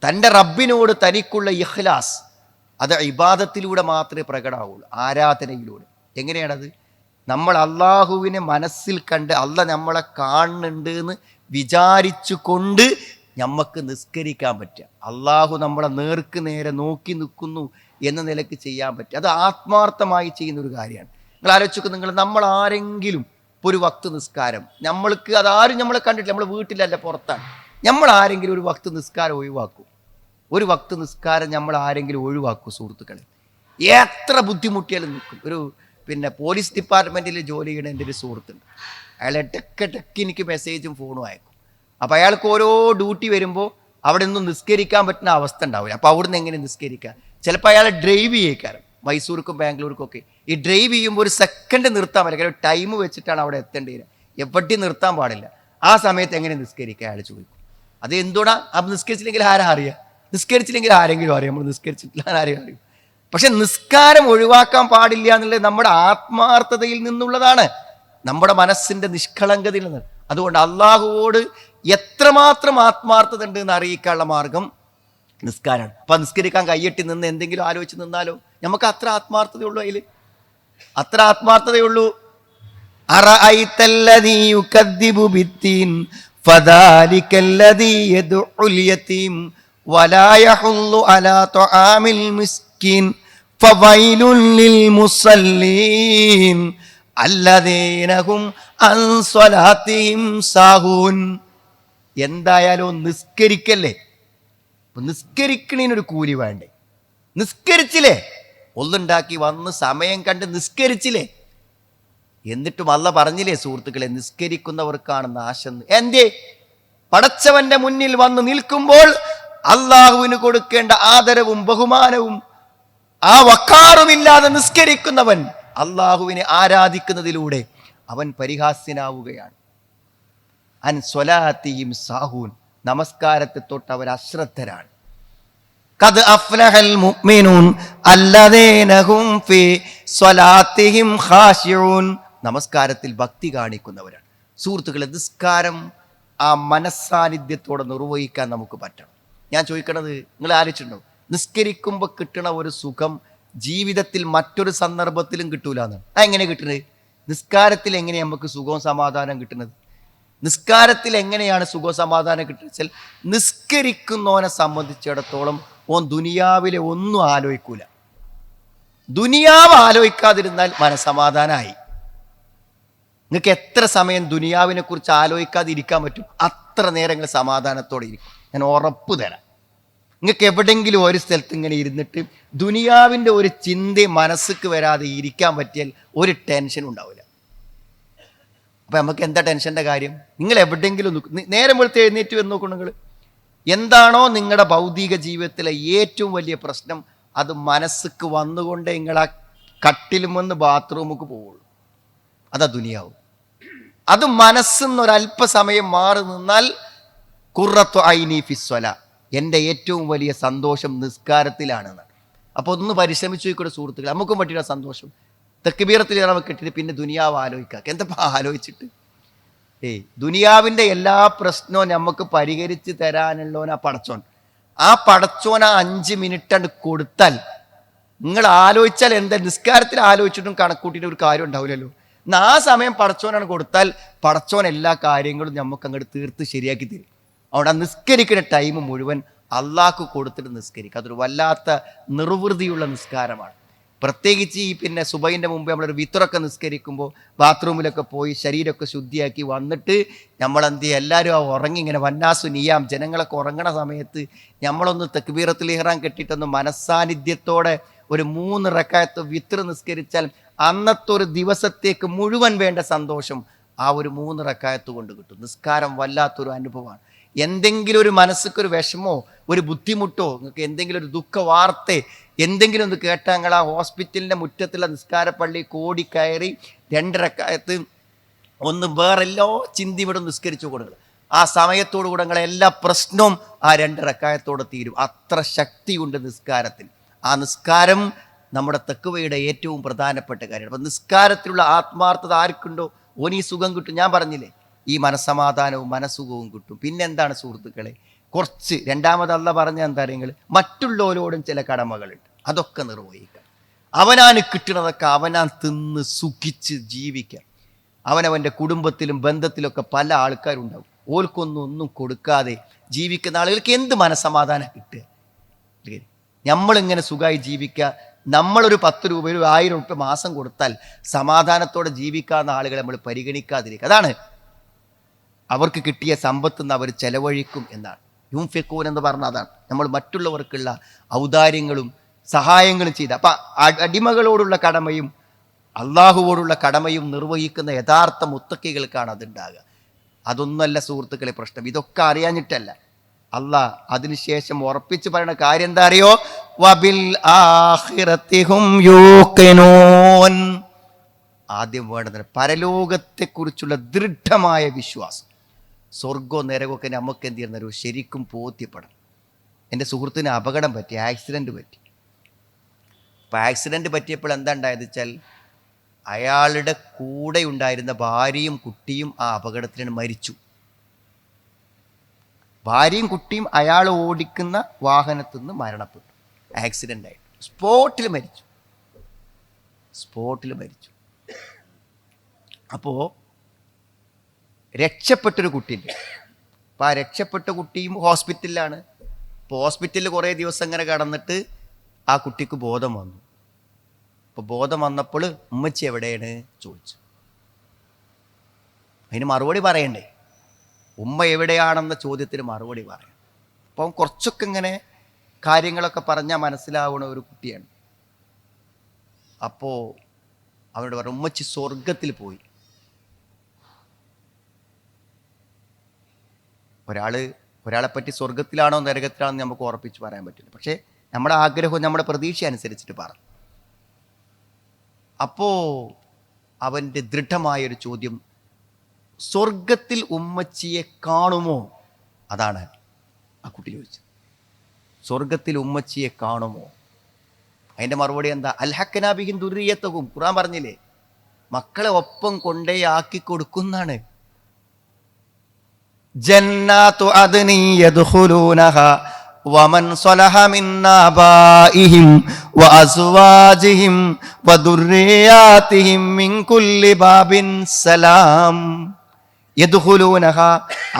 തൻ്റെ റബ്ബിനോട് തനിക്കുള്ള ഇഖ്ലാസ് അത് ഇബാദത്തിലൂടെ മാത്രമേ പ്രകടമാവുള്ളൂ, ആരാധനയിലൂടെ. എങ്ങനെയാണത്? നമ്മൾ അള്ളാഹുവിനെ മനസ്സിൽ കണ്ട് അല്ല നമ്മളെ കാണുന്നുണ്ട് എന്ന് വിചാരിച്ചു കൊണ്ട് നമുക്ക് നിസ്കരിക്കാൻ പറ്റുക. അള്ളാഹു നമ്മളെ നേർക്ക് നേരെ നോക്കി നിൽക്കുന്നു എന്ന നിലയ്ക്ക് ചെയ്യാൻ പറ്റുക. അത് ആത്മാർത്ഥമായി ചെയ്യുന്ന ഒരു കാര്യമാണ്. നിങ്ങൾ ആലോചിക്കുക, നമ്മൾ ആരെങ്കിലും ഇപ്പോൾ ഒരു വക്ത് നിസ്കാരം, നമ്മൾക്ക് അതാരും നമ്മളെ കണ്ടിട്ടില്ല, നമ്മൾ വീട്ടിലല്ല പുറത്താണ്, നമ്മൾ ആരെങ്കിലും ഒരു വക്ത് നിസ്കാരം ഒഴിവാക്കും, ഒരു വക്ത് നിസ്കാരം നമ്മൾ ആരെങ്കിലും ഒഴിവാക്കും സുഹൃത്തുക്കളെ, എത്ര ബുദ്ധിമുട്ടിയാലും നിൽക്കും. ഒരു പോലീസ് ഡിപ്പാർട്ട്മെൻറ്റിൽ ജോലി ചെയ്യണ എൻ്റെ ഒരു സുഹൃത്തുണ്ട്. അയാൾ ഇടയ്ക്ക് എനിക്ക് മെസ്സേജും ഫോണും അയക്കും. അപ്പോൾ അയാൾക്ക് ഓരോ ഡ്യൂട്ടി വരുമ്പോൾ അവിടെ ഒന്നും നിസ്കരിക്കാൻ പറ്റുന്ന അവസ്ഥ ഉണ്ടാവില്ല. അപ്പോൾ അവിടുന്ന് എങ്ങനെ നിസ്കരിക്കുക? ചിലപ്പോൾ അയാൾ ഡ്രൈവ് ചെയ്യേക്കാരം, മൈസൂർക്കും ബാംഗ്ലൂർക്കും ഒക്കെ. ഈ ഡ്രൈവ് ചെയ്യുമ്പോൾ ഒരു സെക്കൻഡ് നിർത്താൻ പറ്റില്ല, കാരണം ടൈം വെച്ചിട്ടാണ് അവിടെ എത്തേണ്ടത്, എവിടെയും നിർത്താൻ പാടില്ല. ആ സമയത്ത് എങ്ങനെ നിസ്കരിക്കുക അയാൾ ചോദിക്കും. അത് എന്തുകൊണ്ടാ? അപ്പം നിസ്കരിച്ചില്ലെങ്കിൽ ആരാ അറിയുക? നിസ്കരിച്ചില്ലെങ്കിൽ ആരെങ്കിലും അറിയാം, നമ്മൾ നിസ്കരിച്ചിട്ടില്ല ആരെയും അറിയും. പക്ഷെ നിസ്കാരം ഒഴിവാക്കാൻ പാടില്ല എന്നുള്ളത് നമ്മുടെ ആത്മാർത്ഥതയിൽ നിന്നുള്ളതാണ്, നമ്മുടെ മനസ്സിൻ്റെ നിഷ്കളങ്കതയിൽ നിന്ന്. അതുകൊണ്ട് അള്ളാഹുവോട് എത്രമാത്രം ആത്മാർത്ഥത ഉണ്ട് എന്ന് അറിയിക്കാനുള്ള മാർഗം നിസ്കാരമാണ്. അപ്പം നിസ്കരിക്കാൻ കയ്യെട്ടി നിന്ന് എന്തെങ്കിലും ആലോചിച്ച് നിന്നാലോ? നമുക്ക് അത്ര ആത്മാർത്ഥതയുള്ളൂ, അതിൽ അത്ര ആത്മാർത്ഥതയുള്ളൂ. എന്തായാലും നിസ്കരിക്കല്ലേ, നിസ്കരിക്കണേനൊരു കൂലി വേണ്ടേ? നിസ്കരിച്ചില്ലേ, ഒന്നുണ്ടാക്കി വന്ന് സമയം കണ്ട് നിസ്കരിച്ചില്ലേ? എന്നിട്ടും അല്ല പറഞ്ഞില്ലേ സുഹൃത്തുക്കളെ, നിസ്കരിക്കുന്നവർക്കാണ് നാശം. എന്തേ? പടച്ചവന്റെ മുന്നിൽ വന്ന് നിൽക്കുമ്പോൾ അള്ളാഹുവിന് കൊടുക്കേണ്ട ആദരവും ബഹുമാനവും ആ വക്കാറുമില്ലാതെ നിസ്കരിക്കുന്നവൻ അള്ളാഹുവിനെ ആരാധിക്കുന്നതിലൂടെ അവൻ പരിഹാസ്യനാവുകയാണ്. അൻ സ്വലാത്തിഹിം സാഹൂൻ, നമസ്കാരത്തെ തൊട്ട് അവർ അശ്രദ്ധരാണ്. ഖദ് അഫ്ലഹൽ മുഅ്മിനൂൻ അല്ലദീന ഹും ഫീ സ്വലാത്തിഹിം ഖാശിഊൻ, നമസ്കാരത്തിൽ ഭക്തി കാണിക്കുന്നവരാണ്. സുഹൃത്തുക്കളെ, നിസ്കാരം ആ മനസ്സാന്നിധ്യത്തോടെ നിർവഹിക്കാൻ നമുക്ക് പറ്റണം. ഞാൻ ചോദിക്കണത്, നിങ്ങൾ ആലോചിച്ചിട്ടുണ്ടോ? നിസ്കരിക്കുമ്പോൾ കിട്ടണ ഒരു സുഖം ജീവിതത്തിൽ മറ്റൊരു സന്ദർഭത്തിലും കിട്ടൂല എന്നാണ്. അതെങ്ങനെ കിട്ടുന്നത്? നിസ്കാരത്തിൽ എങ്ങനെ നമുക്ക് സുഖവും സമാധാനം കിട്ടുന്നത്? നിസ്കാരത്തിൽ എങ്ങനെയാണ് സുഖവും സമാധാനം കിട്ടുന്നത് വെച്ചാൽ, നിസ്കരിക്കുന്നവനെ സംബന്ധിച്ചിടത്തോളം ഓൻ ദുനിയാവിലെ ഒന്നും ആലോചിക്കൂല. ദുനിയാവ് ആലോചിക്കാതിരുന്നാൽ മനസ്സമാധാനമായി. നിങ്ങൾക്ക് എത്ര സമയം ദുനിയാവിനെ കുറിച്ച് ആലോചിക്കാതെ ഇരിക്കാൻ പറ്റും? അത്ര നേരങ്ങൾ സമാധാനത്തോടെ ഇരിക്കും, ഞാൻ ഉറപ്പ് തരാം. നിങ്ങൾക്ക് എവിടെയെങ്കിലും ഒരു സ്ഥലത്ത് ഇങ്ങനെ ഇരുന്നിട്ട് ദുനിയാവിൻ്റെ ഒരു ചിന്ത മനസ്സിക്ക് വരാതെ ഇരിക്കാൻ പറ്റിയാൽ ഒരു ടെൻഷനും ഉണ്ടാവില്ല. അപ്പം നമുക്ക് എന്താ ടെൻഷൻ്റെ കാര്യം? നിങ്ങൾ എവിടെയെങ്കിലും നേരം വെളുത്ത് എഴുന്നേറ്റ് വന്ന് നോക്കണം. നിങ്ങൾ എന്താണോ നിങ്ങളുടെ ഭൗതിക ജീവിതത്തിലെ ഏറ്റവും വലിയ പ്രശ്നം, അത് മനസ്സിക്ക് വന്നുകൊണ്ടേ നിങ്ങൾ ആ കട്ടിലും വന്ന് ബാത്റൂമുക്ക് പോവുള്ളൂ. അതാ ദുനിയാവും. അത് മനസ്സിന്നൊരല്പസമയം മാറി നിന്നാൽ ഖുർറത്തു ഐനി ഫിസ്വല, എൻ്റെ ഏറ്റവും വലിയ സന്തോഷം നിസ്കാരത്തിലാണെന്ന്. അപ്പോൾ ഒന്ന് പരിശ്രമിച്ചു നോക്കിക്കൂടെ സുഹൃത്തുക്കൾ, നമുക്കും പറ്റിയ സന്തോഷം. തക്ബീറത്തിൽ നമുക്ക് കിട്ടിയിട്ട് പിന്നെ ദുനിയാവ് ആലോചിക്കുക. എന്താ ആലോചിച്ചിട്ട്? ദുനിയാവിൻ്റെ എല്ലാ പ്രശ്നവും നമുക്ക് പരിഹരിച്ച് തരാനുള്ളവൻ ആ പടച്ചോൻ. ആ പടച്ചോൻ ആ 5 മിനിറ്റ് കൊടുത്താൽ നിങ്ങൾ ആലോചിച്ചാൽ എന്താ? നിസ്കാരത്തിൽ ആലോചിച്ചിട്ടും കണക്കൂട്ടിയിട്ട് ഒരു കാര്യം ഉണ്ടാവില്ലല്ലോ. ആ സമയം പടച്ചോനാണ് കൊടുത്താൽ പടച്ചോൻ എല്ലാ കാര്യങ്ങളും നമുക്ക് അങ്ങോട്ട് തീർത്ത് ശരിയാക്കി തരും. അവിടെ നിസ്കരിക്കുന്ന ടൈം മുഴുവൻ അള്ളാഹ്ക്ക് കൊടുത്തിട്ട് നിസ്കരിക്കുക. അതൊരു വല്ലാത്ത നിർവൃതിയുള്ള നിസ്കാരമാണ്. പ്രത്യേകിച്ച് ഈ സുബഹിൻ്റെ മുമ്പ് നമ്മളൊരു വിത്രൊക്കെ നിസ്കരിക്കുമ്പോൾ ബാത്റൂമിലൊക്കെ പോയി ശരീരമൊക്കെ ശുദ്ധിയാക്കി വന്നിട്ട് നമ്മളെന്ത് ചെയ്യുക, എല്ലാവരും ആ ഉറങ്ങി ഇങ്ങനെ വന്നാസു നിയാം, ജനങ്ങളൊക്കെ ഉറങ്ങണ സമയത്ത് നമ്മളൊന്ന് തക്ബീറത്തുൽ ഇഹ്റാം കെട്ടിയിട്ടൊന്ന് മനസ്സാന്നിധ്യത്തോടെ ഒരു 3 റക്അത്ത് വിത്ർ നിസ്കരിച്ചാൽ അന്നത്തെ ഒരു ദിവസത്തേക്ക് മുഴുവൻ വേണ്ട സന്തോഷം ആ ഒരു 3 റക്അത്ത് കൊണ്ട് കിട്ടും. നിസ്കാരം വല്ലാത്തൊരു അനുഭവമാണ്. എന്തെങ്കിലും ഒരു മനസ്സിക്കൊരു വിഷമോ ഒരു ബുദ്ധിമുട്ടോ നിങ്ങൾക്ക് എന്തെങ്കിലും ഒരു ദുഃഖ വാർത്ത എന്തെങ്കിലും ഒന്ന് കേട്ടാൽ നിങ്ങൾ ആ ഹോസ്പിറ്റലിൻ്റെ മുറ്റത്തുള്ള നിസ്കാരപ്പള്ളി കോടി കയറി 2 റക്അത്ത് ഒന്ന് വേറെല്ലോ ചിന്തി ഇവിടെ നിസ്കരിച്ചു കൊടുക്കുക. ആ സമയത്തോടു കൂടെ നിങ്ങളെ എല്ലാ പ്രശ്നവും ആ 2 റക്അത്തോടെ തീരും. അത്ര ശക്തിയുണ്ട് നിസ്കാരത്തിന്. ആ നിസ്കാരം നമ്മുടെ തഖ്വയുടെ ഏറ്റവും പ്രധാനപ്പെട്ട കാര്യമാണ്. അപ്പം നിസ്കാരത്തിലുള്ള ആത്മാർത്ഥത ആർക്കുണ്ടോ ഓനീ സുഖം കിട്ടും. ഞാൻ പറഞ്ഞില്ലേ, ഈ മനസ്സമാധാനവും മനസ്സുഖവും കിട്ടും. പിന്നെ എന്താണ് സുഹൃത്തുക്കളെ, കുറച്ച് രണ്ടാമത് അല്ല പറഞ്ഞ എന്താ നിങ്ങൾ, മറ്റുള്ളവരോടും ചില കടമകളുണ്ട്, അതൊക്കെ നിർവഹിക്കാം. അവനാന് കിട്ടുന്നതൊക്കെ അവനാൻ തിന്ന് സുഖിച്ച് ജീവിക്കാം. അവനവൻ്റെ കുടുംബത്തിലും ബന്ധത്തിലൊക്കെ പല ആൾക്കാരുണ്ടാവും. ഓൽക്കൊന്നും കൊടുക്കാതെ ജീവിക്കുന്ന ആളുകൾക്ക് എന്ത് മനസ്സമാധാനം കിട്ടുക? നമ്മളിങ്ങനെ സുഖമായി ജീവിക്കുക. നമ്മളൊരു 10 രൂപ 1000 രൂപ മാസം കൊടുത്താൽ സമാധാനത്തോടെ ജീവിക്കാവുന്ന ആളുകളെ നമ്മൾ പരിഗണിക്കാതിരിക്കുക. അതാണ് അവർക്ക് കിട്ടിയ സമ്പത്ത് നിന്ന് അവർ ചെലവഴിക്കും എന്നാണ്. യുംഫിഖൂൻ എന്ന് പറഞ്ഞാൽ അതാണ്. നമ്മൾ മറ്റുള്ളവർക്കുള്ള ഔദാര്യങ്ങളും സഹായങ്ങളും ചെയ്ത് അപ്പം അടിമകളോടുള്ള കടമയും അള്ളാഹുവോടുള്ള കടമയും നിർവഹിക്കുന്ന യഥാർത്ഥ മുത്തക്കികൾക്കാണ് അതുണ്ടാകുക. അതൊന്നുമല്ല സുഹൃത്തുക്കളെ പ്രശ്നം. ഇതൊക്കെ അറിയാഞ്ഞിട്ടല്ല. അള്ളാഹ് അതിനുശേഷം ഉറപ്പിച്ച് പറയുന്ന കാര്യം എന്താ അറിയോ? വബിൽ ആഖിറതി ഹും യൂഖിനൂൻ. ആദ്യം വേണ്ടത് പരലോകത്തെക്കുറിച്ചുള്ള ദൃഢമായ വിശ്വാസം. സ്വർഗവും നരകമൊക്കെ നമുക്ക് എന്ത് ചെയ്യുന്ന ശരിക്കും ബോധ്യപ്പെടണം. എൻ്റെ സുഹൃത്തിന് അപകടം പറ്റി, ആക്സിഡൻറ്റ് പറ്റി. അപ്പോൾ ആക്സിഡൻറ്റ് പറ്റിയപ്പോൾ എന്താ ഉണ്ടായത് വെച്ചാൽ അയാളുടെ കൂടെ ഉണ്ടായിരുന്ന ഭാര്യയും കുട്ടിയും ആ അപകടത്തിൽ മരിച്ചു. ഭാര്യയും കുട്ടിയും അയാൾ ഓടിക്കുന്ന വാഹനത്തിൽ നിന്ന് മരണപ്പെട്ടു. ആക്സിഡൻ്റ് ആയിട്ട് സ്പോട്ടിൽ മരിച്ചു. അപ്പോൾ രക്ഷപ്പെട്ടൊരു കുട്ടിയുണ്ട്. അപ്പോൾ ആ രക്ഷപ്പെട്ട കുട്ടിയും ഹോസ്പിറ്റലിലാണ്. അപ്പോൾ ഹോസ്പിറ്റലിൽ കുറേ ദിവസം ഇങ്ങനെ കടന്നിട്ട് ആ കുട്ടിക്ക് ബോധം വന്നു. അപ്പോൾ ബോധം വന്നപ്പോൾ ഉമ്മച്ചി എവിടെയാണ് ചോദിച്ചു. അതിന് മറുപടി പറയണ്ടേ? ഉമ്മ എവിടെയാണെന്ന ചോദ്യത്തിന് മറുപടി പറയാം. അപ്പം കുറച്ചൊക്കെ ഇങ്ങനെ കാര്യങ്ങളൊക്കെ പറഞ്ഞാൽ മനസ്സിലാവുന്ന ഒരു കുട്ടിയാണ്. അപ്പോൾ അവരോട് പറഞ്ഞു, ഉമ്മച്ചി സ്വർഗത്തിൽ പോയി. ഒരാളെപ്പറ്റി സ്വർഗത്തിലാണോ നരകത്തിലാണോ എന്ന് നമുക്ക് ഉറപ്പിച്ച് പറയാൻ പറ്റില്ല. പക്ഷേ നമ്മുടെ ആഗ്രഹവും നമ്മുടെ പ്രതീക്ഷ അനുസരിച്ചിട്ട് പറഞ്ഞു. അപ്പോൾ അവൻ്റെ ദൃഢമായൊരു ചോദ്യം, സ്വർഗത്തിൽ ഉമ്മച്ചിയെ കാണുമോ? അതാണ് ആ കുട്ടി ചോദിച്ചത്. സ്വർഗത്തിൽ ഉമ്മച്ചിയെ കാണുമോ? അതിൻ്റെ മറുപടി എന്താ? അൽഹഖ്നാ ബിഹിം ദുർരിയ്യത്തഹും. ഖുർആൻ പറഞ്ഞില്ലേ, മക്കളെ ഒപ്പം കൊണ്ടേ ആക്കി കൊടുക്കുന്നതാണ്. ജന്നാത്തു അദ്നി യദ്ഖുലൂനഹാ വമൻ സ്വലഹ മിൻ ആബാഇഹിം വഅസ്വാജിഹിം വദുർരിയാതിഹിം മിൻ കുല്ലി ബാബിൻ സലാം. യദ്ഖുലൂനഹ,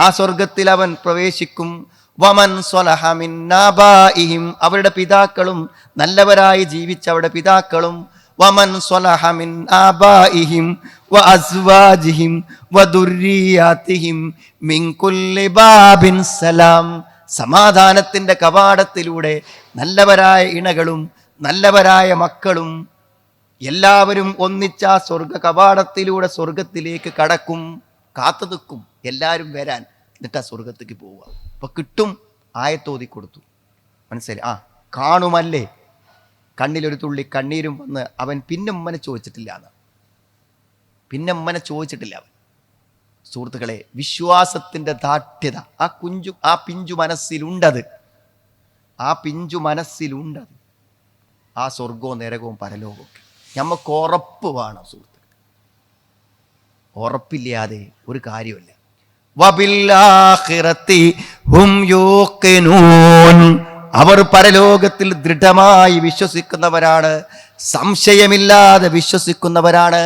ആ സ്വർഗത്തിൽ അവൻ പ്രവേശിക്കും. വമൻ സ്വലഹ മിൻ ആബാഇഹിം, അവരുടെ പിതാക്കളും നല്ലവരായി ജീവിച്ച അവരുടെ പിതാക്കളും. വമൻ സ്വലഹ മിൻ ആബാഇഹിം വഅസ്വാജിഹിം വദുർരിയാതിഹിം മിൻ കുല്ലി ബാബിൻ സലാം. സമാധാനത്തിൻ്റെ കവാടത്തിലൂടെ നല്ലവരായ ഇണകളും നല്ലവരായ മക്കളും എല്ലാവരും ഒന്നിച്ച സ്വർഗ കവാടത്തിലൂടെ സ്വർഗത്തിലേക്ക് കടക്കും. കാത്തു നിൽക്കും എല്ലാവരും വരാൻ, എന്നിട്ട് ആ സ്വർഗത്തേക്ക് പോവുക. അപ്പോൾ കിട്ടും. ആയത്തോതി കൊടുത്തു. മനസ്സിലായി? ആ കാണുമല്ലേ? കണ്ണിലൊരു തുള്ളി കണ്ണീരും വന്ന് അവൻ പിന്നെ ഉമ്മനെ ചോദിച്ചിട്ടില്ല അവൻ. സുഹൃത്തുക്കളെ, വിശ്വാസത്തിൻ്റെ ദാഠ്യത ആ പിഞ്ചു മനസ്സിലുണ്ടത്. ആ സ്വർഗവും നരകവും പരലോകമൊക്കെ നമുക്ക് ഉറപ്പ് വേണം സുഹൃത്തുക്കളെ. ഉറപ്പില്ലാതെ ഒരു കാര്യമില്ല. വബിൽ ആഖിറതി ഹും യൂഖിനൂൻ. അവർ പരലോകത്തിൽ ദൃഢമായി വിശ്വസിക്കുന്നവരാണ്, സംശയമില്ലാതെ വിശ്വസിക്കുന്നവരാണ്.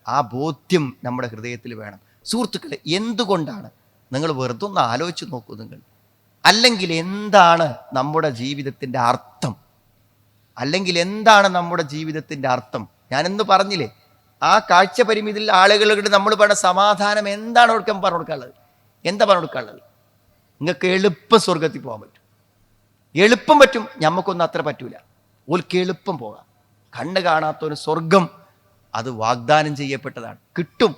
ആ ബോധ്യം നമ്മുടെ ഹൃദയത്തിൽ വേണം സുഹൃത്തുക്കളെ. എന്തുകൊണ്ടാണ്? നിങ്ങൾ വെറുതെ ഒന്ന് ആലോചിച്ച് നോക്കൂ നിങ്ങൾ. അല്ലെങ്കിൽ എന്താണ് നമ്മുടെ ജീവിതത്തിൻ്റെ അർത്ഥം? ഞാനെന്ന് പറഞ്ഞില്ലേ, ആ കാഴ്ച പരിമിതിയിൽ ആളുകളുടെ നമ്മൾ പറയുന്ന സമാധാനം എന്താണ് പറഞ്ഞു കൊടുക്കാനുള്ളത്? നിങ്ങൾക്ക് എളുപ്പം സ്വർഗത്തിൽ പോകാൻ പറ്റും. എളുപ്പം പറ്റും. നമുക്കൊന്നും അത്ര പറ്റൂല. ഓൽക്ക് എളുപ്പം പോകാം. കണ്ണ് കാണാത്തൊരു സ്വർഗം അത് വാഗ്ദാനം ചെയ്യപ്പെട്ടതാണ്. കിട്ടും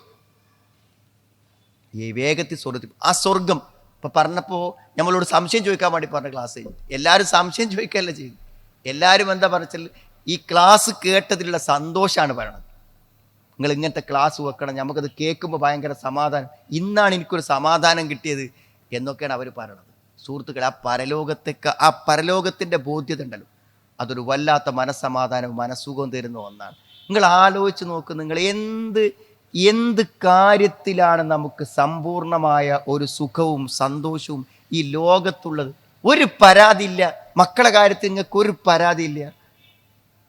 ഈ വേഗത്തിൽ സ്വർഗത്തിൽ. ആ സ്വർഗം ഇപ്പം പറഞ്ഞപ്പോൾ നമ്മളോട് സംശയം ചോദിക്കാൻ വേണ്ടി പറഞ്ഞ ക്ലാസ് ചെയ്യും. എല്ലാവരും സംശയം ചോദിക്കുകയല്ല ചെയ്യും. എല്ലാവരും എന്താ പറഞ്ഞാൽ ഈ ക്ലാസ് കേട്ടതിലുള്ള സന്തോഷമാണ് പറയണത്. നിങ്ങൾ ഇങ്ങനത്തെ ക്ലാസ് വെക്കണം, നമുക്കത് കേൾക്കുമ്പോൾ ഭയങ്കര സമാധാനം, ഇന്നാണ് എനിക്കൊരു സമാധാനം കിട്ടിയത് എന്നൊക്കെയാണ് അവർ പറയണത്. സുഹൃത്തുക്കളെ, ആ പരലോകത്തിൻ്റെ ബോധ്യത ഉണ്ടല്ലോ, അതൊരു വല്ലാത്ത മനസ്സമാധാനവും മനസ്സുഖവും തരുന്ന ഒന്നാണ്. നിങ്ങൾ ആലോചിച്ച് നോക്ക്, നിങ്ങൾ എന്ത് കാര്യത്തിലാണ് നമുക്ക് സമ്പൂർണമായ ഒരു സുഖവും സന്തോഷവും ഈ ലോകത്തുള്ളത്? ഒരു പരാതിയില്ല. മക്കളെ കാര്യത്തിൽ നിങ്ങൾക്ക് ഒരു പരാതിയില്ല,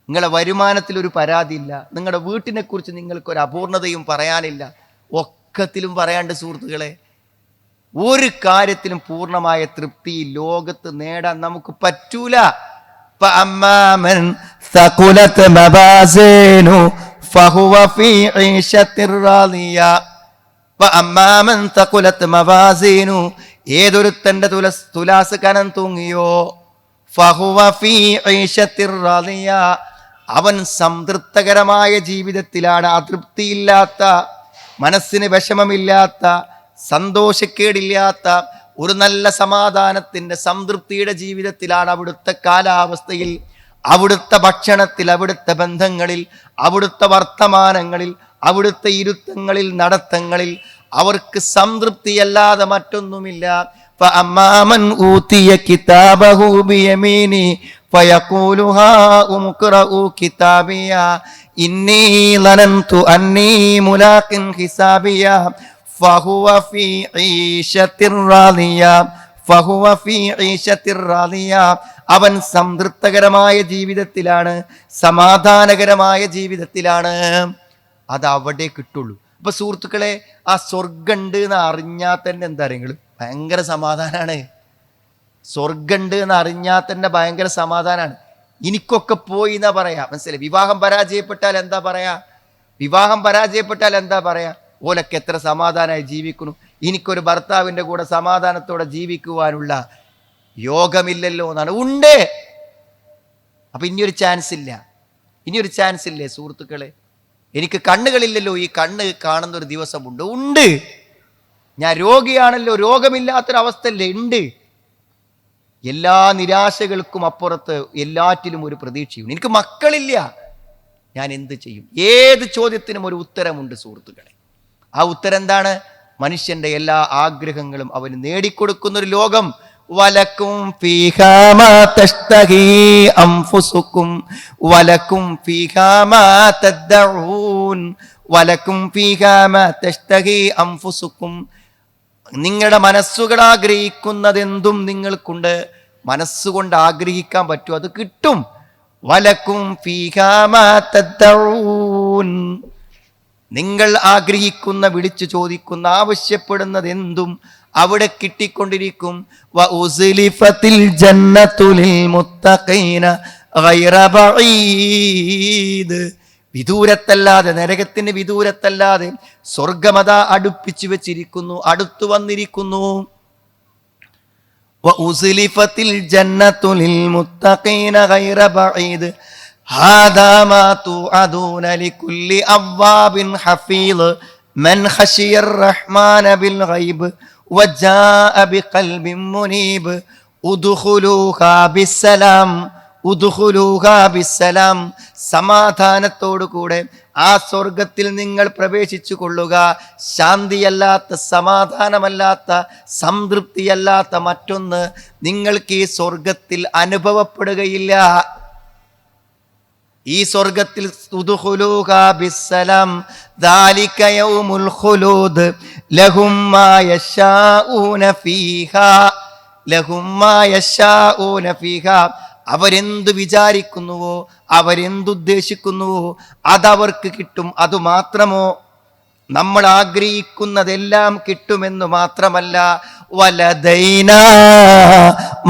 നിങ്ങളുടെ വരുമാനത്തിൽ ഒരു പരാതിയില്ല, നിങ്ങളുടെ വീട്ടിനെ കുറിച്ച് നിങ്ങൾക്കൊരു അപൂർണതയും പറയാനില്ല. ഒക്കത്തിലും പറയാണ്ട് സുഹൃത്തുക്കളെ, ഒരു കാര്യത്തിലും പൂർണ്ണമായ തൃപ്തി ലോകത്ത് നേടാൻ നമുക്ക് പറ്റൂല. ഏതൊരുത്തന്റെ തുലാസ് കനം തൂങ്ങിയോ അവൻ സംതൃപ്തകരമായ ജീവിതത്തിലാണ്. അതൃപ്തിയില്ലാത്ത, മനസ്സിന് വിഷമമില്ലാത്ത, സന്തോഷക്കേടില്ലാത്ത ഒരു നല്ല സമാധാനത്തിൻ്റെ സംതൃപ്തിയുടെ ജീവിതത്തിലാണ്. അവിടുത്തെ കാലാവസ്ഥയിൽ, അവിടുത്തെ ഭക്ഷണത്തിൽ, അവിടുത്തെ ബന്ധങ്ങളിൽ, അവിടുത്തെ വർത്തമാനങ്ങളിൽ, അവിടുത്തെ ഇരുത്തങ്ങളിൽ, നടത്തങ്ങളിൽ അവർക്ക് സംതൃപ്തിയല്ലാതെ മറ്റൊന്നുമില്ല. ഫഅമ്മാമൻ ഊതിയ കിതാബഹു ബിയമീനി ഫയഖൂലു ഹാഉം ഖറഊ കിതാബിയ ഇന്നി ലനന്തു അന്നി മുലാഖിൻ ഹിസാബിയ ഫഹുവ ഫീ ഈശത്തിർ റാദിയ ഫഹുവ ഫീ ഈശത്തിർ റാദിയ. അവൻ സംതൃപ്തകരമായ ജീവിതത്തിലാണ്, സമാധാനകരമായ ജീവിതത്തിലാണ്. അത് അവിടെ കിട്ടുള്ളൂ. അപ്പൊ സുഹൃത്തുക്കളെ, ആ സ്വർഗമുണ്ട് എന്ന് അറിഞ്ഞാൽ തന്നെ എന്താ അറിയുക, ഭയങ്കര സമാധാനമാണ്. സ്വർഗമുണ്ട് എന്ന് അറിഞ്ഞാൽ തന്നെ ഭയങ്കര സമാധാനമാണ്. എനിക്കൊക്കെ പോയി എന്നാ പറയാ, മനസ്സിലായി? വിവാഹം പരാജയപ്പെട്ടാൽ എന്താ പറയാ? ഓലൊക്കെ എത്ര സമാധാനമായി ജീവിക്കുന്നു, എനിക്കൊരു ഭർത്താവിൻ്റെ കൂടെ സമാധാനത്തോടെ ജീവിക്കുവാനുള്ള യോഗമില്ലല്ലോ എന്നാണ്. ഉണ്ട്. അപ്പൊ ഇനിയൊരു ചാൻസ് ഇല്ലേ സുഹൃത്തുക്കളെ? എനിക്ക് കണ്ണുകളില്ലല്ലോ, ഈ കണ്ണ് കാണുന്ന ഒരു ദിവസമുണ്ട്. ഉണ്ട്. ഞാൻ രോഗിയാണല്ലോ, രോഗമില്ലാത്തൊരവസ്ഥയല്ലേ? ഉണ്ട്. എല്ലാ നിരാശകൾക്കും അപ്പുറത്ത് എല്ലാറ്റിലും ഒരു പ്രതീക്ഷയുണ്ട്. എനിക്ക് മക്കളില്ല, ഞാൻ എന്ത് ചെയ്യും? ഏത് ചോദ്യത്തിനും ഒരു ഉത്തരമുണ്ട് സുഹൃത്തുക്കളെ. ആ ഉത്തരം എന്താണ്? മനുഷ്യന്റെ എല്ലാ ആഗ്രഹങ്ങളും അവന് നേടിക്കൊടുക്കുന്ന ഒരു ലോകം. വലക്കും ഫീഹാ മാ തഷ്തഹി അൻഫുസുക്കും വലക്കും ഫീഹാ മാ തദ്ദഊൻ വലക്കും ഫീഹാ മാ തഷ്തഹി അൻഫുസുക്കും. നിങ്ങളുടെ മനസ്സുകൾ ആഗ്രഹിക്കുന്നതെന്തും നിങ്ങൾക്കുണ്ട്. മനസ്സുകൊണ്ട് ആഗ്രഹിക്കാൻ പറ്റും, അത് കിട്ടും. വലക്കും ഫീഹാ മാ തദ്ദഊൻ. നിങ്ങൾ ആഗ്രഹിക്കുന്ന, വിളിച്ചു ചോദിക്കുന്ന, ആവശ്യപ്പെടുന്നത് എന്തും അവിടെ കിട്ടിക്കൊണ്ടിരിക്കും. വഉസ്ലിഫത്തിൽ ജന്നത്തു ലിൽ മുത്തഖീന ഗൈറ ബഈദ്. വിദൂരത്തല്ലാതെ, നരകത്തിന് വിദൂരത്തല്ലാതെ സ്വർഗമത അടുപ്പിച്ചു വെച്ചിരിക്കുന്നു, അടുത്തു വന്നിരിക്കുന്നു. വഉസ്ലിഫത്തിൽ ജന്നത്തു ലിൽ മുത്തഖീന ഗൈറ ബഈദ് ഹാദാ മാ തുഅദൂന ലികുല്ലി അവ്വാബിൻ ഹഫീദ് മൻ ഖശിയർ റഹ്മാന ബിൽ ഗൈബ് വജാഅ ബിഖൽബിൻ മുനീബ് ഉദ്ഖുലൂഹാ ബിസ്സലാം ഉദ്ഖുലൂഹാ ബിസ്സലാം. സമാധാനത്തോടു കൂടെ ആ സ്വർഗത്തിൽ നിങ്ങൾ പ്രവേശിച്ചു കൊള്ളുക. ശാന്തിയല്ലാത്ത, സമാധാനമല്ലാത്ത, സംതൃപ്തിയല്ലാത്ത മറ്റൊന്ന് നിങ്ങൾക്ക് ഈ സ്വർഗത്തിൽ അനുഭവപ്പെടുകയില്ല. ഈ സ്വർഗത്തിൽ ഉദ്ഖുലൂഹാ ബിസ്സലാം ദാലിക യൗമുൽ ഖുലൂദ് ലഹും മാ യശാഊന ഫീഹാ ലഹും മാ യശാഊന ഫീഹാ. അവരെന്തു വിചാരിക്കുന്നുവോ, അവരെന്തുദ്ദേശിക്കുന്നുവോ അതവർക്ക് കിട്ടും. അതുമാത്രമോ, നമ്മൾ ആഗ്രഹിക്കുന്നതെല്ലാം കിട്ടുമെന്ന് മാത്രമല്ല, വലദൈനാ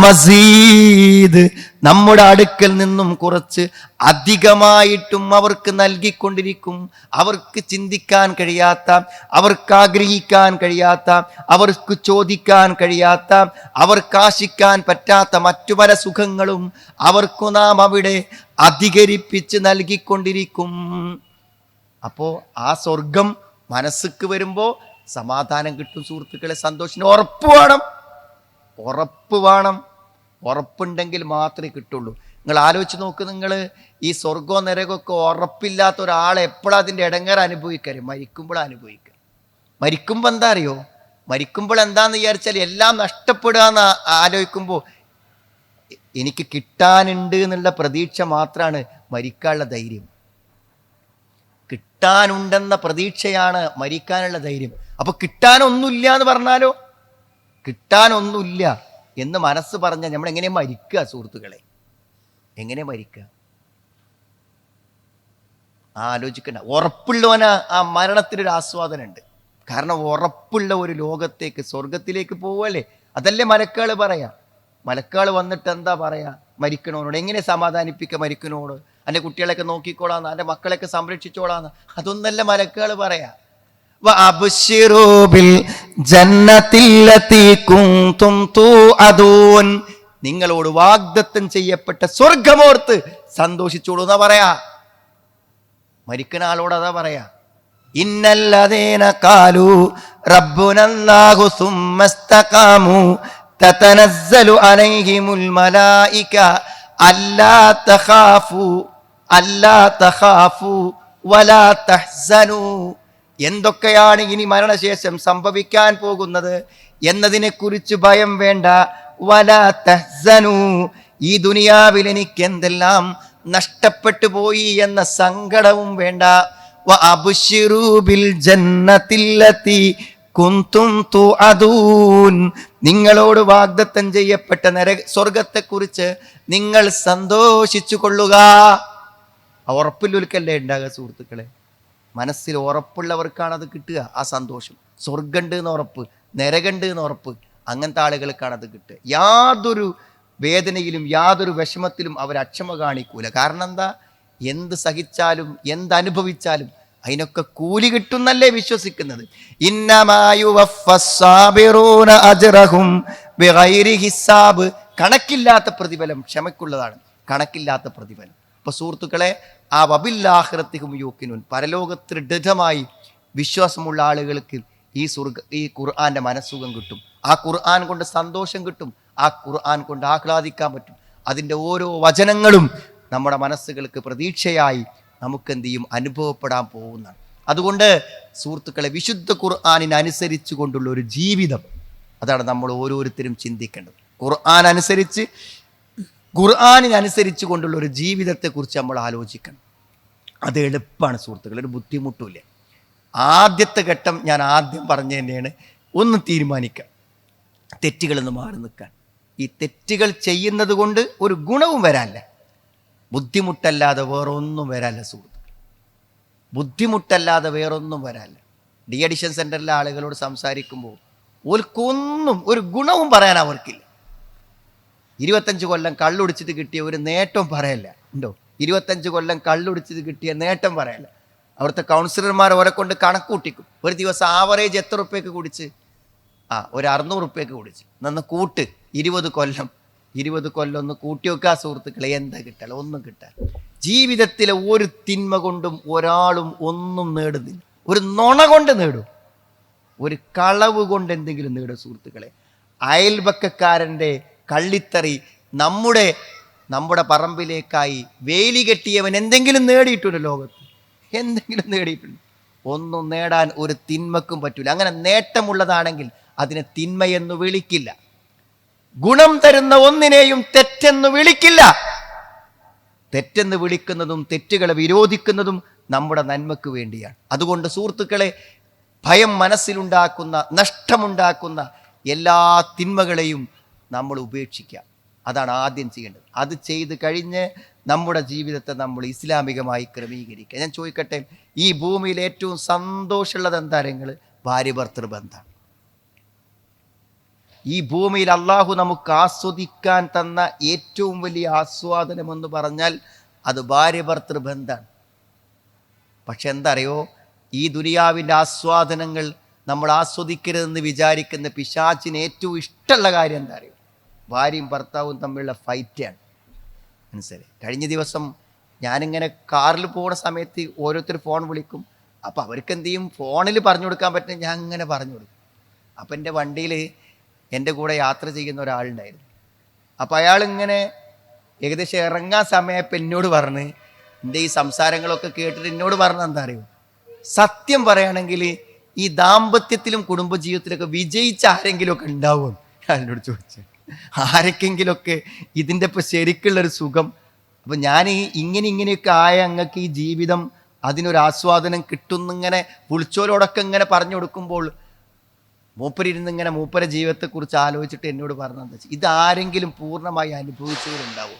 മസീദ്, നമ്മുടെ അടുക്കൽ നിന്നും കുറച്ച് അധികമായിട്ടും അവർക്ക് നൽകിക്കൊണ്ടിരിക്കും. അവർക്ക് ചിന്തിക്കാൻ കഴിയാത്ത, അവർക്ക് ആഗ്രഹിക്കാൻ കഴിയാത്ത, അവർക്ക് ചോദിക്കാൻ കഴിയാത്ത, അവർക്ക് ആശിക്കാൻ പറ്റാത്ത മറ്റു പല സുഖങ്ങളും അവർക്കു നാം അവിടെ അധികരിപ്പിച്ച് നൽകിക്കൊണ്ടിരിക്കും. അപ്പോ ആ സ്വർഗം മനസ്സിക്ക് വരുമ്പോ സമാധാനം കിട്ടും സുഹൃത്തുക്കളെ, സന്തോഷം. ഉറപ്പ് വേണം, ഉറപ്പ് വേണം. ഉറപ്പുണ്ടെങ്കിൽ മാത്രമേ കിട്ടുള്ളൂ. നിങ്ങൾ ആലോചിച്ച് നോക്ക്, നിങ്ങൾ ഈ സ്വർഗവും നരകമൊക്കെ ഉറപ്പില്ലാത്ത ഒരാളെ എപ്പോഴാണ് അതിൻ്റെ ഇടങ്ങേറ് അനുഭവിക്കാറ്? മരിക്കുമ്പോൾ അനുഭവിക്കുക. മരിക്കുമ്പോൾ എന്താ അറിയോ? മരിക്കുമ്പോൾ എന്താന്ന് വിചാരിച്ചാൽ എല്ലാം നഷ്ടപ്പെടുക എന്ന് ആലോചിക്കുമ്പോൾ എനിക്ക് കിട്ടാനുണ്ട് എന്നുള്ള പ്രതീക്ഷ മാത്രമാണ് മരിക്കാനുള്ള ധൈര്യം. കിട്ടാനുണ്ടെന്ന പ്രതീക്ഷയാണ് മരിക്കാനുള്ള ധൈര്യം. അപ്പൊ കിട്ടാനൊന്നുമില്ല എന്ന് പറഞ്ഞാലോ? കിട്ടാനൊന്നുമില്ല എന്ന് മനസ്സ് പറഞ്ഞാൽ നമ്മൾ എങ്ങനെ മരിക്കുക സുഹൃത്തുക്കളെ? എങ്ങനെ മരിക്കുക? ആലോചിക്കണ്ട. ഉറപ്പുള്ളവന് ആ മരണത്തിനൊരു ആസ്വാദനമുണ്ട്. കാരണം ഉറപ്പുള്ള ഒരു ലോകത്തേക്ക്, സ്വർഗത്തിലേക്ക് പോവല്ലേ. അതല്ലേ മലക്കുകൾ പറയാ. മലക്കുകൾ വന്നിട്ട് എന്താ പറയാ മരിക്കണോനോട്? എങ്ങനെ സമാധാനിപ്പിക്കുക മരിക്കണോട്? എൻ്റെ കുട്ടികളെയൊക്കെ നോക്കിക്കോളാന്ന്, എൻ്റെ മക്കളെയൊക്കെ സംരക്ഷിച്ചോളാന്ന്. അതൊന്നല്ല മലക്കുകൾ പറയാ. നിങ്ങളോട് വാഗ്ദത്തം ചെയ്യപ്പെട്ട സ്വർഗമോർത്ത് സന്തോഷിച്ചോളൂ എന്നാ പറയാ. മരിക്കുന്ന ആളോട് അതാ പറയാ. ഇന്നല്ലദീന ഖാലു റബ്ബുനല്ലാഹു സുമ്മസ്തഖാമു തതനസ്സലു അലൈഹിമുൽ മലായിക അല്ലാ തഖാഫു വലാ തഹ്സനു. എന്തൊക്കെയാണ് ഇനി മരണശേഷം സംഭവിക്കാൻ പോകുന്നത് എന്നതിനെക്കുറിച്ച് ഭയം വേണ്ട. വലാ തഹ്സനു, ഈ ദുനിയാവിൽ എനിക്ക് എന്തെല്ലാം നഷ്ടപ്പെട്ടു പോയി എന്ന സങ്കടവും വേണ്ട. വഅബ്ശിറൂ ബിൽ ജന്നത്തില്ലതി കുന്തും തുഅദൂൻ, നിങ്ങളോട് വാഗ്ദത്തം ചെയ്യപ്പെട്ട സ്വർഗത്തെക്കുറിച്ച് നിങ്ങൾ സന്തോഷിച്ചു കൊള്ളുക. ഉറപ്പില്ലൊരുക്കല്ലേ ഉണ്ടാകുക സുഹൃത്തുക്കളെ? മനസ്സിൽ ഉറപ്പുള്ളവർക്കാണ് അത് കിട്ടുക, ആ സന്തോഷം. സ്വർഗമുണ്ട് എന്ന് ഉറപ്പ്, നരകമുണ്ട് എന്ന് ഉറപ്പ്, അങ്ങനത്തെ ആളുകൾക്കാണ് അത് കിട്ടുക. യാതൊരു വേദനയിലും യാതൊരു വിഷമത്തിലും അവർ അക്ഷമ കാണിക്കൂല. കാരണം എന്താ? എന്ത് സഹിച്ചാലും എന്തനുഭവിച്ചാലും അതിനൊക്കെ കൂലി കിട്ടുന്നല്ലേ വിശ്വസിക്കുന്നത്. കണക്കില്ലാത്ത പ്രതിഫലം ക്ഷമയ്ക്കുള്ളതാണ്, കണക്കില്ലാത്ത പ്രതിഫലം. അപ്പൊ സുഹൃത്തുക്കളെ, ആ വബില്ലാഖിറത്തിഹും യൂഖിനൂൻ, പരലോകത്തിൽ ദൃഢമായി വിശ്വാസമുള്ള ആളുകൾക്ക് ഈ ഖുർആന്റെ മനസ്സുഖം കിട്ടും. ആ ഖുർആൻ കൊണ്ട് സന്തോഷം കിട്ടും. ആ ഖുർആൻ കൊണ്ട് ആഹ്ലാദിക്കാൻ പറ്റും. അതിൻ്റെ ഓരോ വചനങ്ങളും നമ്മുടെ മനസ്സുകൾക്ക് പ്രതീക്ഷയായി നമുക്കെന്ത് ചെയ്യും? അനുഭവപ്പെടാൻ പോകുന്നതാണ്. അതുകൊണ്ട് സുഹൃത്തുക്കളെ, വിശുദ്ധ ഖുർആനിനനുസരിച്ച് കൊണ്ടുള്ള ഒരു ജീവിതം, അതാണ് നമ്മൾ ഓരോരുത്തരും ചിന്തിക്കേണ്ടത്. ഖുർആനിനനുസരിച്ച് കൊണ്ടുള്ള ഒരു ജീവിതത്തെക്കുറിച്ച് നമ്മൾ ആലോചിക്കണം. അത് എളുപ്പമാണ് സുഹൃത്തുക്കളെ, ഒരു ബുദ്ധിമുട്ടില്ല. ആദ്യത്തെ ഘട്ടം ഞാൻ ആദ്യം പറഞ്ഞു തന്നെയാണ്. ഒന്ന് തീരുമാനിക്കാം, തെറ്റുകളിൽ നിന്ന് മാറി നിൽക്കാൻ. ഈ തെറ്റുകൾ ചെയ്യുന്നത് കൊണ്ട് ഒരു ഗുണവും വരാനില്ല. ബുദ്ധിമുട്ടല്ലാതെ വേറൊന്നും വരാനില്ല സുഹൃത്തുക്കൾ, ബുദ്ധിമുട്ടല്ലാതെ വേറൊന്നും വരാനില്ല. ഡി അഡിഷൻ സെൻ്ററിലെ ആളുകളോട് സംസാരിക്കുമ്പോൾ ഓർക്കൊന്നും ഒരു ഗുണവും പറയാൻ അവർക്കില്ല. 25 കൊല്ലം കള്ളുടിച്ചിട്ട് കിട്ടിയ ഒരു നേട്ടം പറയല്ല. ഉണ്ടോ? 25 കൊല്ലം കള്ളുടിച്ചിട്ട് കിട്ടിയ നേട്ടം പറയല്ല. അവിടുത്തെ കൗൺസിലർമാർ അവരെ കൊണ്ട് കണക്ക് കൂട്ടിക്കും. ഒരു ദിവസം ആവറേജ് എത്ര റുപ്യക്ക് കുടിച്ച്? ഒരു 600 റുപ്യക്ക് കുടിച്ച്. നന്ന് കൂട്ട് 20 കൊല്ലം ഒന്ന് കൂട്ടി വെക്കുക സുഹൃത്തുക്കളെ. എന്താ കിട്ടാൻ? ഒന്നും കിട്ടാൻ. ജീവിതത്തിലെ ഒരു തിന്മ കൊണ്ടും ഒരാളും ഒന്നും നേടുന്നില്ല. ഒരു നുണ കൊണ്ട് നേടും, ഒരു കളവ് കൊണ്ട് എന്തെങ്കിലും നേടും സുഹൃത്തുക്കളെ. അയൽപക്കക്കാരൻ്റെ കള്ളിത്തറി നമ്മുടെ പറമ്പിലേക്കായി വേലി കെട്ടിയവൻ എന്തെങ്കിലും നേടിയിട്ടുണ്ട് ലോകത്ത്? എന്തെങ്കിലും നേടിയിട്ടുണ്ട്? ഒന്നും നേടാൻ ഒരു തിന്മക്കും പറ്റൂല. അങ്ങനെ നേട്ടമുള്ളതാണെങ്കിൽ അതിനെ തിന്മയെന്ന് വിളിക്കില്ല. ഗുണം തരുന്ന ഒന്നിനെയും തെറ്റെന്ന് വിളിക്കില്ല. തെറ്റെന്ന് വിളിക്കുന്നതും തെറ്റുകളെ വിരോധിക്കുന്നതും നമ്മുടെ നന്മയ്ക്ക് വേണ്ടിയാണ്. അതുകൊണ്ട് സുഹൃത്തുക്കളെ, ഭയം മനസ്സിലുണ്ടാക്കുന്ന, നഷ്ടമുണ്ടാക്കുന്ന എല്ലാ തിന്മകളെയും നമ്മൾ ഉപേക്ഷിക്കുക. അതാണ് ആദ്യം ചെയ്യേണ്ടത്. അത് ചെയ്ത് കഴിഞ്ഞ് നമ്മുടെ ജീവിതത്തെ നമ്മൾ ഇസ്ലാമികമായി ക്രമീകരിക്കുക. ഞാൻ ചോദിക്കട്ടെ, ഈ ഭൂമിയിൽ ഏറ്റവും സന്തോഷമുള്ളത് എന്താ? നിങ്ങൾ ഭാര്യ ഭർത്തൃ ബന്ധമാണ്. ഈ ഭൂമിയിൽ അള്ളാഹു നമുക്ക് ആസ്വദിക്കാൻ തന്ന ഏറ്റവും വലിയ ആസ്വാദനമെന്ന് പറഞ്ഞാൽ അത് ഭാര്യ ഭർത്തൃ ബന്ധമാണ്. പക്ഷെ എന്താ അറിയോ? ഈ ദുനിയാവിൻ്റെ ആസ്വാദനങ്ങൾ നമ്മൾ ആസ്വദിക്കരുതെന്ന് വിചാരിക്കുന്ന പിശാചിന് ഏറ്റവും ഇഷ്ടമുള്ള കാര്യം എന്താ അറിയോ? ഭാര്യയും ഭർത്താവും തമ്മിലുള്ള ഫൈറ്റാണ്. മനസ്സിലായി? കഴിഞ്ഞ ദിവസം ഞാനിങ്ങനെ കാറിൽ പോകുന്ന സമയത്ത് ഓരോരുത്തർ ഫോൺ വിളിക്കും. അപ്പോൾ അവർക്ക് എന്ത് ചെയ്യും? ഫോണിൽ പറഞ്ഞു കൊടുക്കാൻ പറ്റും, ഞാൻ അങ്ങനെ പറഞ്ഞു കൊടുക്കും. അപ്പം എൻ്റെ വണ്ടിയിൽ എൻ്റെ കൂടെ യാത്ര ചെയ്യുന്ന ഒരാളുണ്ടായിരുന്നു. അപ്പം അയാളിങ്ങനെ ഏകദേശം ഇറങ്ങാൻ സമയപ്പോൾ എന്നോട് പറഞ്ഞ്, എൻ്റെ ഈ സംസാരങ്ങളൊക്കെ കേട്ടിട്ട് എന്നോട് പറഞ്ഞ എന്താ അറിയോ, സത്യം പറയുകയാണെങ്കിൽ ഈ ദാമ്പത്യത്തിലും കുടുംബജീവിതത്തിലൊക്കെ വിജയിച്ച ആരെങ്കിലുമൊക്കെ ഉണ്ടാവുമോ? എന്നോട് ചോദിച്ചു. ആരൊക്കെങ്കിലൊക്കെ ഇതിൻ്റെ ഇപ്പോൾ ശരിക്കുള്ളൊരു സുഖം. അപ്പം ഞാൻ ഇങ്ങനെയൊക്കെ ആയ അങ്ങക്ക് ഈ ജീവിതം അതിനൊരു ആസ്വാദനം കിട്ടുന്നിങ്ങനെ വിളിച്ചോരോടൊക്കെ ഇങ്ങനെ പറഞ്ഞു കൊടുക്കുമ്പോൾ മൂപ്പരിരുന്ന് ഇങ്ങനെ മൂപ്പര ജീവിതത്തെക്കുറിച്ച് ആലോചിച്ചിട്ട് എന്നോട് പറഞ്ഞതെന്ന് വെച്ചാൽ, ഇതാരെങ്കിലും പൂർണ്ണമായി അനുഭവിച്ചവരുണ്ടാവും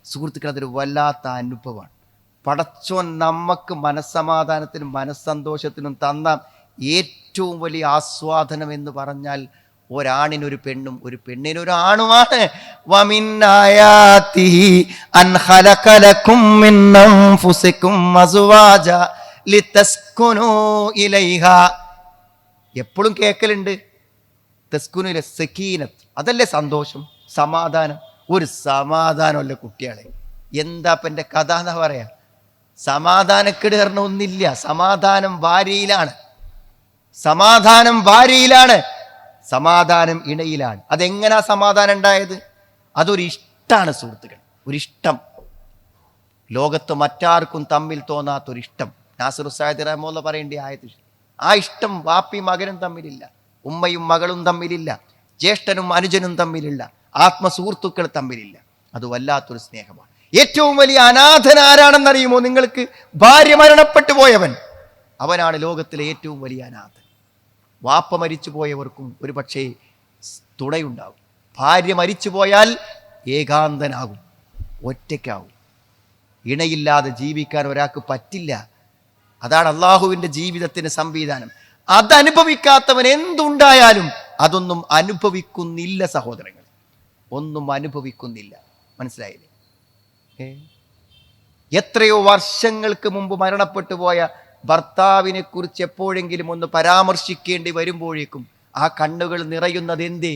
സുഹൃത്തുക്കൾ. അതൊരു വല്ലാത്ത അനുഭവമാണ്. പടച്ചോൻ നമുക്ക് മനസ്സമാധാനത്തിനും മനസ്സന്തോഷത്തിനും തന്ന ഏറ്റവും വലിയ ആസ്വാദനം എന്ന് പറഞ്ഞാൽ ഒരാണിനൊരു പെണ്ണും ഒരു പെണ്ണിനൊരാണുമാണ്. എപ്പോഴും കേക്കലുണ്ട് തസ്കുനുലെ സക്കീനത്ത്, അതല്ലേ സന്തോഷം, സമാധാനം. ഒരു സമാധാനമല്ല കുട്ടികളെ. എന്താ ഇപ്പം എൻ്റെ കഥ എന്നാ പറയാ? സമാധാനക്കേട് കാരണം ഒന്നില്ല. സമാധാനം ഭാര്യയിലാണ്, സമാധാനം ഇണയിലാണ്. അതെങ്ങനാ സമാധാനം ഉണ്ടായത്? അതൊരു ഇഷ്ടമാണ് സുഹൃത്തുക്കൾ, ഒരിഷ്ടം. ലോകത്ത് മറ്റാർക്കും തമ്മിൽ തോന്നാത്തൊരിഷ്ടം. നാസിർ ഉസ്താദ് റഹ്മത്തുള്ളാഹി പറയേണ്ട ആയത്, ആ ഇഷ്ടം വാപ്പിയും മകനും തമ്മിലില്ല, ഉമ്മയും മകളും തമ്മിലില്ല, ജ്യേഷ്ഠനും അനുജനും തമ്മിലില്ല, ആത്മസുഹൃത്തുക്കൾ തമ്മിലില്ല. അത് വല്ലാത്തൊരു സ്നേഹമാണ്. ഏറ്റവും വലിയ അനാഥൻ ആരാണെന്നറിയുമോ നിങ്ങൾക്ക്? ഭാര്യ മരണപ്പെട്ടു പോയവൻ, അവനാണ് ലോകത്തിലെ ഏറ്റവും വലിയ അനാഥൻ. വാപ്പ മരിച്ചു പോയവർക്കും ഒരു പക്ഷേ തുണയുണ്ടാകും. ഭാര്യ മരിച്ചു പോയാൽ ഏകാന്തനാകും, ഒറ്റയ്ക്കാവും. ഇണയില്ലാതെ ജീവിക്കാൻ ഒരാൾക്ക് പറ്റില്ല. അതാണ് അള്ളാഹുവിൻ്റെ ജീവിതത്തിന് സംവിധാനം. അതനുഭവിക്കാത്തവൻ എന്തുണ്ടായാലും അതൊന്നും അനുഭവിക്കുന്നില്ല സഹോദരങ്ങൾ, ഒന്നും അനുഭവിക്കുന്നില്ല. മനസ്സിലായില്ലേ? എത്രയോ വർഷങ്ങൾക്ക് മുമ്പ് മരണപ്പെട്ടു പോയ ഭർത്താവിനെ കുറിച്ച് എപ്പോഴെങ്കിലും ഒന്ന് പരാമർശിക്കേണ്ടി വരുമ്പോഴേക്കും ആ കണ്ണുകൾ നിറയുന്നത് എന്തേ?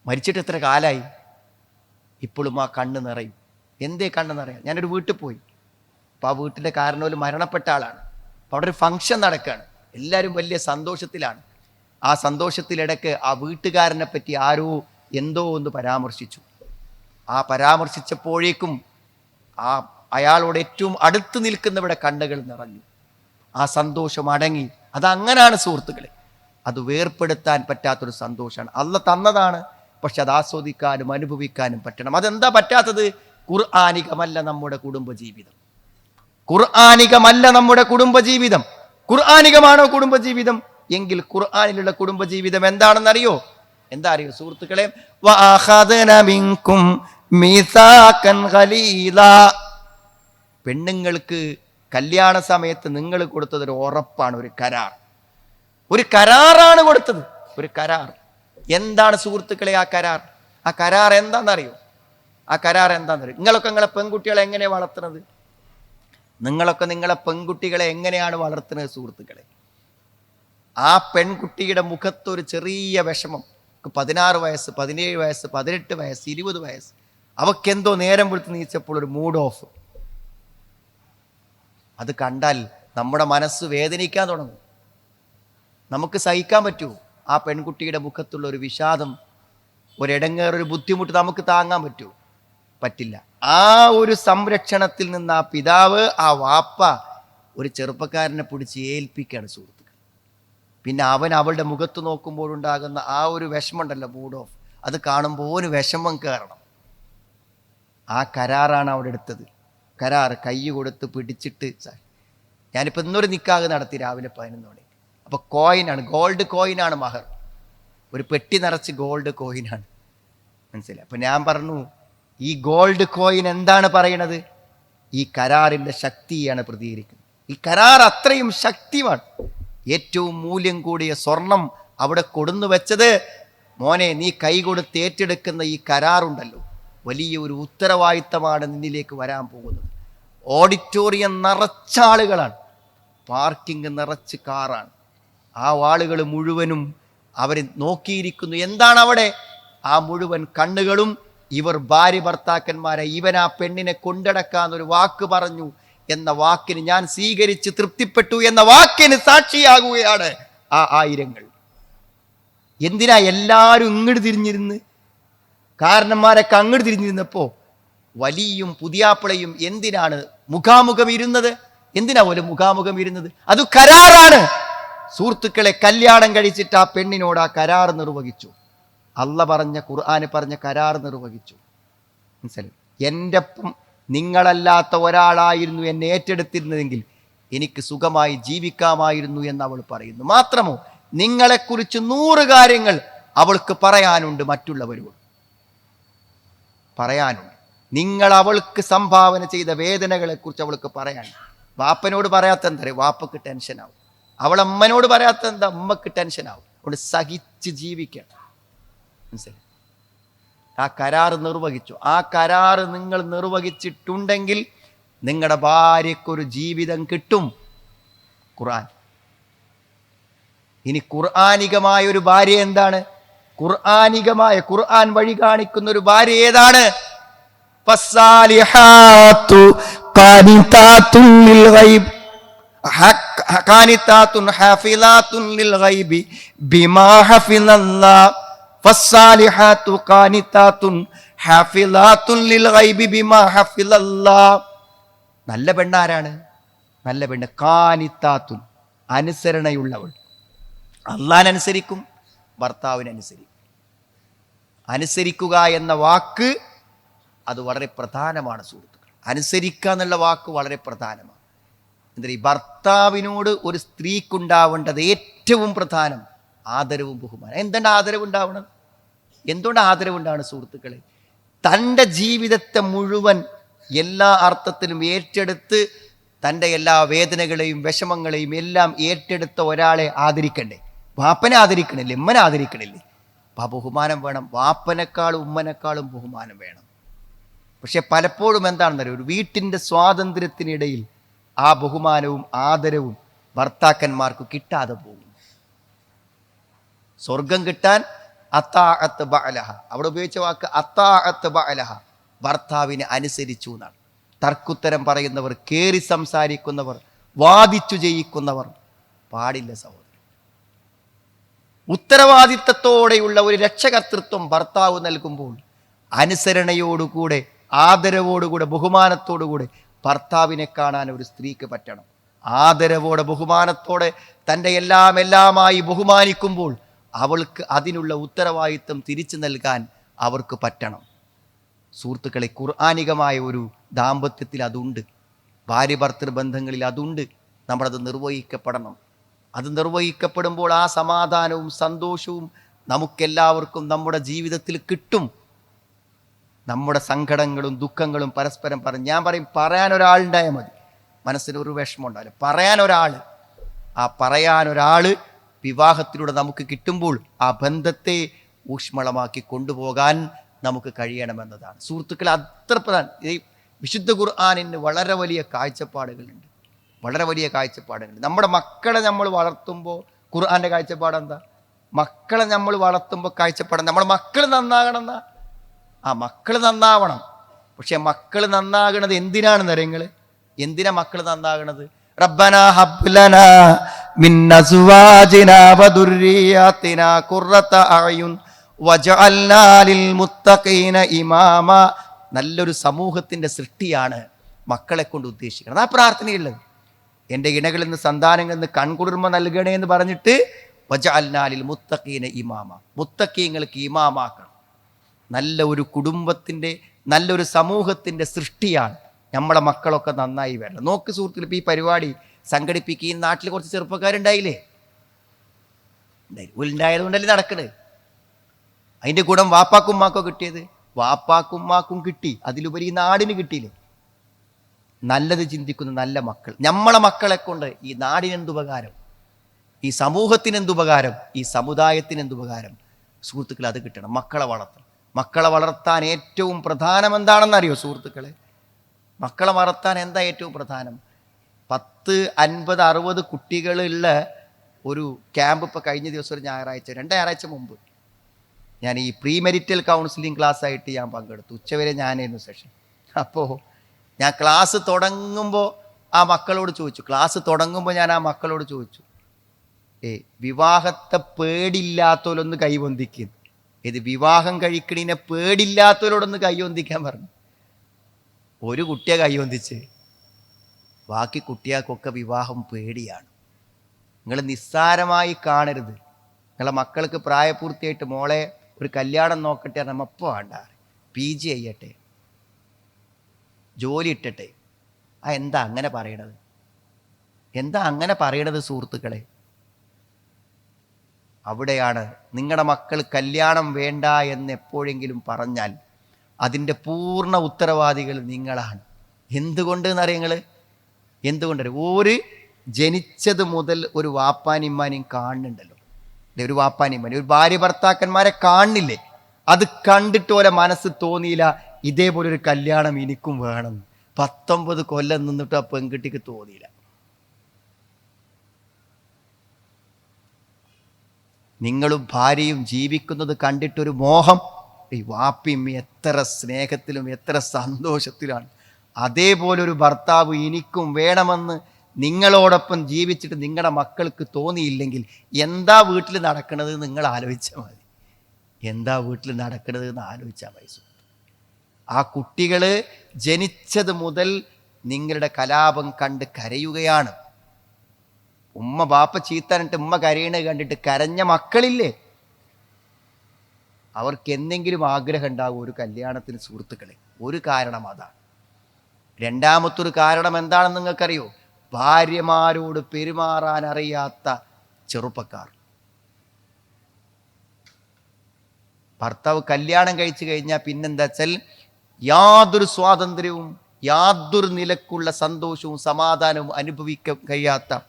മരിച്ചിട്ട് എത്ര കാലായി, ഇപ്പോഴും ആ കണ്ണ് നിറയും. എന്തേ കണ്ണ് നിറയാം? ഞാനൊരു വീട്ടിൽ പോയി. അപ്പോൾ ആ വീട്ടിൻ്റെ കാരണവര് മരണപ്പെട്ട ആളാണ്. അപ്പോൾ അവിടെ ഒരു ഫംഗ്ഷൻ നടക്കുകയാണ്, എല്ലാവരും വലിയ സന്തോഷത്തിലാണ്. ആ സന്തോഷത്തിലിടയ്ക്ക് ആ വീട്ടുകാരനെ പറ്റി ആരോ എന്തോ ഒന്ന് പരാമർശിച്ചു. ആ പരാമർശിച്ചപ്പോഴേക്കും അയാളോട് ഏറ്റവും അടുത്ത് നിൽക്കുന്നവരുടെ കണ്ണുകൾ നിറഞ്ഞു, ആ സന്തോഷം അടങ്ങി. അതങ്ങനാണ് സുഹൃത്തുക്കളെ, അത് വേർപ്പെടുത്താൻ പറ്റാത്തൊരു സന്തോഷമാണ്. അള്ളാഹ് തന്നതാണ്, പക്ഷെ അത് ആസ്വദിക്കാനും അനുഭവിക്കാനും പറ്റണം. അതെന്താ പറ്റാത്തത്? ഖുർആനികമല്ല നമ്മുടെ കുടുംബജീവിതം. ഖുർആനികമാണോ കുടുംബജീവിതം? എങ്കിൽ ഖുർആനിലുള്ള കുടുംബജീവിതം എന്താണെന്നറിയോ? എന്താ അറിയോ സുഹൃത്തുക്കളെ? പെണ്ണുങ്ങൾക്ക് കല്യാണ സമയത്ത് നിങ്ങൾ കൊടുത്തത് ഒരു ഉറപ്പാണ്, ഒരു കരാറാണ് കൊടുത്തത്, ഒരു കരാർ. എന്താണ് സുഹൃത്തുക്കളെ ആ കരാർ? ആ കരാർ എന്താണെന്നറിയോ? നിങ്ങളൊക്കെ നിങ്ങളെ പെൺകുട്ടികളെ എങ്ങനെയാണ് വളർത്തുന്നത്? നിങ്ങളെ പെൺകുട്ടികളെ എങ്ങനെയാണ് വളർത്തുന്നത് സുഹൃത്തുക്കളെ? ആ പെൺകുട്ടിയുടെ മുഖത്തൊരു ചെറിയ വിഷമം, 16 വയസ്സ്, 17 വയസ്സ്, 18 വയസ്സ്, 20 വയസ്സ്, അവക്കെന്തോ നേരം വിളിച്ച് നീച്ചപ്പോൾ ഒരു മൂഡ് ഓഫ്. അത് കണ്ടാൽ നമ്മുടെ മനസ്സ് വേദനിക്കാൻ തുടങ്ങും. നമുക്ക് സഹിക്കാൻ പറ്റുമോ? ആ പെൺകുട്ടിയുടെ മുഖത്തുള്ള ഒരു വിഷാദം, ഒരിടങ്ങേറൊരു ബുദ്ധിമുട്ട് നമുക്ക് താങ്ങാൻ പറ്റുമോ? പറ്റില്ല. ആ ഒരു സംരക്ഷണത്തിൽ നിന്ന് ആ പിതാവ്, ആ വാപ്പ ഒരു ചെറുപ്പക്കാരനെ പിടിച്ച് ഏൽപ്പിക്കുകയാണ് സുഹൃത്തുക്കൾ. പിന്നെ അവൻ അവളുടെ മുഖത്ത് നോക്കുമ്പോഴുണ്ടാകുന്ന ആ ഒരു വിഷമമുണ്ടല്ലോ, മൂഡ് ഓഫ്, അത് കാണുമ്പോൾ ഒരു വിഷമം കയറണം. ആ കരാറാണ് അവിടെ എടുത്തത്. കരാർ കൈ കൊടുത്ത് പിടിച്ചിട്ട്. ഞാനിപ്പോൾ ഇന്നൊരു നിക്കാഹ് നടത്തി രാവിലെ 11 മണിക്ക്. അപ്പോൾ കോയിനാണ്, ഗോൾഡ് കോയിനാണ് മഹർ, ഒരു പെട്ടി നിറച്ച് ഗോൾഡ് കോയിനാണ്. മനസ്സിലായി? അപ്പം ഞാൻ പറഞ്ഞു, ഈ ഗോൾഡ് കോയിൻ എന്താണ് പറയണത്? ഈ കരാറിൻ്റെ ശക്തിയാണ് പ്രതികരിക്കുന്നത്. ഈ കരാർ അത്രയും ശക്തിയാണ്. ഏറ്റവും മൂല്യം കൂടിയ സ്വർണം അവിടെ കൊടുന്നു വെച്ചത്, മോനെ നീ കൈ കൊടുത്ത് ഏറ്റെടുക്കുന്ന ഈ കരാറുണ്ടല്ലോ, വലിയ ഒരു ഉത്തരവാദിത്തമാണ് നിന്നിലേക്ക് വരാൻ പോകുന്നത്. ഓഡിറ്റോറിയം നിറച്ച ആളുകളാണ്, പാർക്കിംഗ് നിറച്ച് കാറാണ്. ആ ആളുകൾ മുഴുവനും അവർ നോക്കിയിരിക്കുന്നു. എന്താണ് അവിടെ? ആ മുഴുവൻ കണ്ണുകളും ഇവർ ഭാര്യ ഭർത്താക്കന്മാരെ, ഇവൻ ആ പെണ്ണിനെ കൊണ്ടടക്കാന്നൊരു വാക്ക് പറഞ്ഞു എന്ന വാക്കിന് ഞാൻ സ്വീകരിച്ച് തൃപ്തിപ്പെട്ടു എന്ന വാക്കിന് സാക്ഷിയാകുകയാണ് ആ ആയിരങ്ങൾ. എന്തിനാ എല്ലാവരും ഇങ്ങോട്ട് തിരിഞ്ഞിരുന്ന്? കാരണന്മാരൊക്കെ അങ്ങോട്ട് തിരിഞ്ഞിരുന്നപ്പോൾ വലിയും പുതിയാപ്പിളയും എന്തിനാണ് മുഖാമുഖം ഇരുന്നത്? എന്തിനാ പോലെ മുഖാമുഖം ഇരുന്നത്? അത് കരാറാണ്. സുഹൃത്തുക്കളെ, കല്യാണം കഴിച്ചിട്ട് ആ പെണ്ണിനോട് ആ കരാർ നിർവഹിച്ചു. അള്ള പറഞ്ഞ, ഖുർആന് പറഞ്ഞ കരാർ നിർവഹിച്ചു. മനസ്സിലായി? എൻ്റെ ഒപ്പം നിങ്ങളല്ലാത്ത ഒരാളായിരുന്നു എന്നെ ഏറ്റെടുത്തിരുന്നതെങ്കിൽ എനിക്ക് സുഖമായി ജീവിക്കാമായിരുന്നു എന്ന് അവൾ പറയുന്നു. മാത്രമോ, നിങ്ങളെക്കുറിച്ച് 100 കാര്യങ്ങൾ അവൾക്ക് പറയാനുണ്ട്, മറ്റുള്ളവരോട് പറയാനുണ്ട്. നിങ്ങൾ അവൾക്ക് സംഭാവന ചെയ്ത വേദനകളെക്കുറിച്ച് അവൾക്ക് പറയാനുണ്ട്. വാപ്പനോട് പറയാത്ത എന്താ? വാപ്പക്ക് ടെൻഷനാവും. അവളമ്മനോട് പറയാത്ത എന്താ? അമ്മക്ക് ടെൻഷനാവും. അതുകൊണ്ട് സഹിച്ച് ജീവിക്കണം. മനസ്സിലായി? ആ കരാർ നിർവഹിച്ചു. ആ കരാർ നിങ്ങൾ നിർവഹിച്ചിട്ടുണ്ടെങ്കിൽ നിങ്ങളുടെ ഭാര്യയ്ക്കൊരു ജീവിതം കിട്ടും. ഖുർആൻ. ഇനി ഖുർആനികമായ ഒരു ഭാര്യ എന്താണ്? ഖുർആനികമായ, ഖുർആൻ വഴി കാണിക്കുന്ന ഒരു ഭാര്യ ഏതാണ്? ഫസ്സാലിഹാത്തു ഖാനിതാത്തുൻ ലിൽ ഗൈബ് ഖാനിതാത്തുൻ ഹാഫിളാത്തുൻ ലിൽ ഗൈബി ബിമാ ഹഫിളല്ലാഹ്. ഫസ്സാലിഹാത്തു ഖാനിതാത്തുൻ ഹാഫിളാത്തുൻ ലിൽ ഗൈബി ബിമാ ഹഫിളല്ലാഹ്. നല്ല പെണ്ണാരാണ്? നല്ല പെണ്ണ് ഖാനിതാത്തുൻ, അനുസരണയുള്ളവൾ. അള്ളാഹ്നനുസരിക്കും, ഭർത്താവിനനുസരിക്കും. അനുസരിക്കുക എന്ന വാക്ക് അത് വളരെ പ്രധാനമാണ് സുഹൃത്തുക്കൾ. അനുസരിക്കുക എന്നുള്ള വാക്ക് വളരെ പ്രധാനമാണ്. എന്താ, ഈ ഭർത്താവിനോട് ഒരു സ്ത്രീക്കുണ്ടാവേണ്ടത് ഏറ്റവും പ്രധാനം ആദരവും ബഹുമാനം. എന്തുകൊണ്ട് ആദരവുണ്ടാവണം? എന്തുകൊണ്ട് ആദരവുണ്ടാവണം സുഹൃത്തുക്കളെ? തൻ്റെ ജീവിതത്തെ മുഴുവൻ എല്ലാ അർത്ഥത്തിലും ഏറ്റെടുത്ത് തൻ്റെ എല്ലാ വേദനകളെയും വിഷമങ്ങളെയും എല്ലാം ഏറ്റെടുത്ത ഒരാളെ ആദരിക്കണ്ടേ? വാപ്പനെ ആദരിക്കണില്ലേ? ഉമ്മനെ ആദരിക്കണില്ലേ? അപ്പം ആ ബഹുമാനം വേണം. വാപ്പനേക്കാളും ഉമ്മനേക്കാളും ബഹുമാനം വേണം. പക്ഷെ പലപ്പോഴും എന്താണെന്നറിയോ, ഒരു വീട്ടിൻ്റെ സ്വാതന്ത്ര്യത്തിനിടയിൽ ആ ബഹുമാനവും ആദരവും ഭർത്താക്കന്മാർക്ക് കിട്ടാതെ പോകും. സ്വർഗം കിട്ടാൻ അത്താഅത്ത് ബഅലഹ, അവിടെ ഉപയോഗിച്ച വാക്ക് അത്താഅത്ത് ബഅലഹ, ഭർത്താവിനെ അനുസരിച്ചു എന്നാണ്. തർക്കുത്തരം പറയുന്നവർ, കേറി സംസാരിക്കുന്നവർ, വാദിച്ചു ജയിക്കുന്നവർ പാടില്ല സഹോദരൻ. ഉത്തരവാദിത്തത്തോടെയുള്ള ഒരു രക്ഷകർത്തൃത്വം ഭർത്താവ് നൽകുമ്പോൾ അനുസരണയോടുകൂടെ, ആദരവോടുകൂടെ, ബഹുമാനത്തോടുകൂടെ ഭർത്താവിനെ കാണാൻ ഒരു സ്ത്രീക്ക് പറ്റണം. ആദരവോടെ, ബഹുമാനത്തോടെ തൻ്റെ എല്ലാമായി ബഹുമാനിക്കുമ്പോൾ അവൾക്ക് അതിനുള്ള ഉത്തരവാദിത്വം തിരിച്ചു നൽകാൻ അവർക്ക് പറ്റണം. സുഹൃത്തുക്കളെ, ഖുർആനികമായ ഒരു ദാമ്പത്യത്തിൽ അതുണ്ട്. ഭാര്യ ഭർത്തൃ ബന്ധങ്ങളിൽ അതുണ്ട്. നമ്മളത് നിർവഹിക്കപ്പെടണം. അത് നിർവഹിക്കപ്പെടുമ്പോൾ ആ സമാധാനവും സന്തോഷവും നമുക്കെല്ലാവർക്കും നമ്മുടെ ജീവിതത്തിൽ കിട്ടും. നമ്മുടെ സങ്കടങ്ങളും ദുഃഖങ്ങളും പരസ്പരം പറഞ്ഞ്, ഞാൻ പറയും, പറയാൻ ഒരാളുണ്ടായാൽ മതി, മനസ്സിനൊരു വിഷമം ഉണ്ടാവില്ല. പറയാനൊരാൾ വിവാഹത്തിലൂടെ നമുക്ക് കിട്ടുമ്പോൾ ആ ബന്ധത്തെ ഊഷ്മളമാക്കി കൊണ്ടുപോകാൻ നമുക്ക് കഴിയണമെന്നതാണ് സുഹൃത്തുക്കളെ. അത്ര പ്രധാനം. ഈ വിശുദ്ധ ഖുർആനിന് വളരെ വലിയ കാഴ്ചപ്പാടുകളുണ്ട്, വളരെ വലിയ കാഴ്ചപ്പാടുകളുണ്ട്. നമ്മുടെ മക്കളെ നമ്മൾ വളർത്തുമ്പോൾ ഖുർആൻ്റെ കാഴ്ചപ്പാട് എന്താ? മക്കളെ നമ്മൾ വളർത്തുമ്പോൾ കാഴ്ചപ്പാട് നമ്മുടെ മക്കൾ നന്നാകണം എന്നാ. ആ മക്കൾ നന്നാവണം. പക്ഷെ മക്കൾ നന്നാകണത് എന്തിനാണെന്ന് അറിയങ്ങൾ? എന്തിനാ മക്കൾ നന്നാകണത്? റബ്ബനാ ഹബ് ലനാ മിൻ അസ്വാജിനാ വദുർരിയാതിനാ ഖുർറത അഅ്യുൻ വജഅൽനാ ലിൽ മുത്തഖീന ഇമാമ. നല്ലൊരു സമൂഹത്തിൻ്റെ സൃഷ്ടിയാണ് മക്കളെ കൊണ്ട് ഉദ്ദേശിക്കുന്നത്. ആ പ്രാർത്ഥനയുള്ളത്. എൻ്റെ ഇണകളിൽ നിന്ന്, സന്താനങ്ങളിൽ നിന്ന് കൺകുളിർമ നൽകണേ എന്ന് പറഞ്ഞിട്ട് വജഅൽനാ ലിൽ മുത്തഖീന ഇമാമ, മുത്തഖീങ്ങൾക്ക് ഇമാമാക്കണം. നല്ല ഒരു കുടുംബത്തിൻ്റെ, നല്ലൊരു സമൂഹത്തിൻ്റെ സൃഷ്ടിയാണ് നമ്മളെ മക്കളൊക്കെ നന്നായി വരണം. നോക്ക് സുഹൃത്തുക്കൾ, ഇപ്പോൾ ഈ പരിപാടി സംഘടിപ്പിക്കുക, ഈ നാട്ടിൽ കുറച്ച് ചെറുപ്പക്കാരുണ്ടായില്ലേ? ഉണ്ടായതുകൊണ്ടല്ലേ നടക്കണത്. അതിൻ്റെ ഗുണം വാപ്പാക്കുമ്മാക്കോ കിട്ടിയത്? വാപ്പാക്കുമ്മാക്കും കിട്ടി, അതിലുപരി നാടിന് കിട്ടിയില്ലേ? നല്ലത് ചിന്തിക്കുന്ന നല്ല മക്കൾ. നമ്മളെ മക്കളെ കൊണ്ട് ഈ നാടിനെന്തുപകാരം, ഈ സമൂഹത്തിനെന്തുപകാരം, ഈ സമുദായത്തിനെന്തുപകാരം? സുഹൃത്തുക്കളെ, അത് കിട്ടണം. മക്കളെ വളർത്തണം. മക്കളെ വളർത്താൻ ഏറ്റവും പ്രധാനം എന്താണെന്നറിയോ സുഹൃത്തുക്കളെ? മക്കളെ വളർത്താൻ എന്താ ഏറ്റവും പ്രധാനം? 10, 50, 60 കുട്ടികളുള്ള ഒരു ക്യാമ്പ് ഇപ്പോൾ കഴിഞ്ഞ ദിവസം, ഒരു ഞായറാഴ്ച, 2 ഞായറാഴ്ച മുമ്പ് ഞാൻ ഈ പ്രീ മെരിറ്റൽ കൗൺസിലിംഗ് ക്ലാസ് ആയിട്ട് ഞാൻ പങ്കെടുത്തു. ഉച്ചവരെ ഞാനായിരുന്നു സെഷൻ. അപ്പോൾ ഞാൻ ക്ലാസ് തുടങ്ങുമ്പോൾ ഞാൻ ആ മക്കളോട് ചോദിച്ചു, വിവാഹത്തെ പേടില്ലാത്തവരൊന്ന് കൈവന്തിക്കും. ഇത് വിവാഹം കഴിക്കണീനെ പേടില്ലാത്തവരോടൊന്ന് കൈവന്തിക്കാൻ പറഞ്ഞു. ഒരു കുട്ടിയെ കൈവന്തിച്ച്, ബാക്കി കുട്ടികൾക്കൊക്കെ വിവാഹം പേടിയാണ്. നിങ്ങൾ നിസ്സാരമായി കാണരുത്. നിങ്ങളെ മക്കൾക്ക് പ്രായപൂർത്തിയായിട്ട് മോളെ ഒരു കല്യാണം നോക്കട്ടെ, നമ്മപ്പോൾ വേണ്ട, PG ചെയ്യട്ടെ, ജോലി ഇട്ടട്ടെ. എന്താ അങ്ങനെ പറയണത്? എന്താ അങ്ങനെ പറയണത് സുഹൃത്തുക്കളെ? അവിടെയാണ് നിങ്ങളുടെ മക്കൾ കല്യാണം വേണ്ട എന്ന് എപ്പോഴെങ്കിലും പറഞ്ഞാൽ അതിൻ്റെ പൂർണ്ണ ഉത്തരവാദികൾ നിങ്ങളാണ്. എന്തുകൊണ്ട് എന്നറിയങ്ങൾ? എന്തുകൊണ്ട്? ഒരു ജനിച്ചത് മുതൽ ഒരു വാപ്പാനിമ്മാനെയും കാണുന്നുണ്ടല്ലോ, ഒരു വാപ്പാനിമ്മാനെ, ഒരു ഭാര്യ ഭർത്താക്കന്മാരെ കാണുന്നില്ലേ? അത് കണ്ടിട്ട് പോലെ മനസ്സ് തോന്നിയില്ല ഇതേപോലെ ഒരു കല്യാണം എനിക്കും വേണം. 19 കൊല്ലം നിന്നിട്ട് ആ പെൺകുട്ടിക്ക് തോന്നിയില്ല. നിങ്ങളും ഭാര്യയും ജീവിക്കുന്നത് കണ്ടിട്ടൊരു മോഹം. ഈ വാപ്പിയും എത്ര സ്നേഹത്തിലും എത്ര സന്തോഷത്തിലാണ്. അതേപോലെ ഒരു ഭർത്താവ് എനിക്കും വേണമെന്ന് നിങ്ങളോടൊപ്പം ജീവിച്ചിട്ട് നിങ്ങളുടെ മക്കൾക്ക് തോന്നിയില്ലെങ്കിൽ എന്താ വീട്ടിൽ നടക്കുന്നത് നിങ്ങൾ ആലോചിച്ചാൽ മതി. എന്താ വീട്ടിൽ നടക്കുന്നത് എന്ന് ആലോചിച്ചാൽ മതി. ആ കുട്ടികൾ ജനിച്ചത് മുതൽ നിങ്ങളുടെ കലാപം കണ്ട് കരയുകയാണ്. ഉമ്മ ബാപ്പ ചീത്താനിട്ട് ഉമ്മ കരയണ കണ്ടിട്ട് കരഞ്ഞ മക്കളില്ലേ? അവർക്ക് എന്തെങ്കിലും ആഗ്രഹം ഉണ്ടാകും ഒരു കല്യാണത്തിന് സുഹൃത്തുക്കളെ. ഒരു കാരണം അതാണ്. രണ്ടാമത്തൊരു കാരണം എന്താണെന്ന് നിങ്ങൾക്കറിയോ? ഭാര്യമാരോട് പെരുമാറാൻ അറിയാത്ത ചെറുപ്പക്കാർ. ഭർത്താവ് കല്യാണം കഴിച്ചു കഴിഞ്ഞാൽ പിന്നെന്താ വെച്ചാൽ യാതൊരു സ്വാതന്ത്ര്യവും യാതൊരു നിലക്കുള്ള സന്തോഷവും സമാധാനവും അനുഭവിക്കാൻ കഴിയാത്ത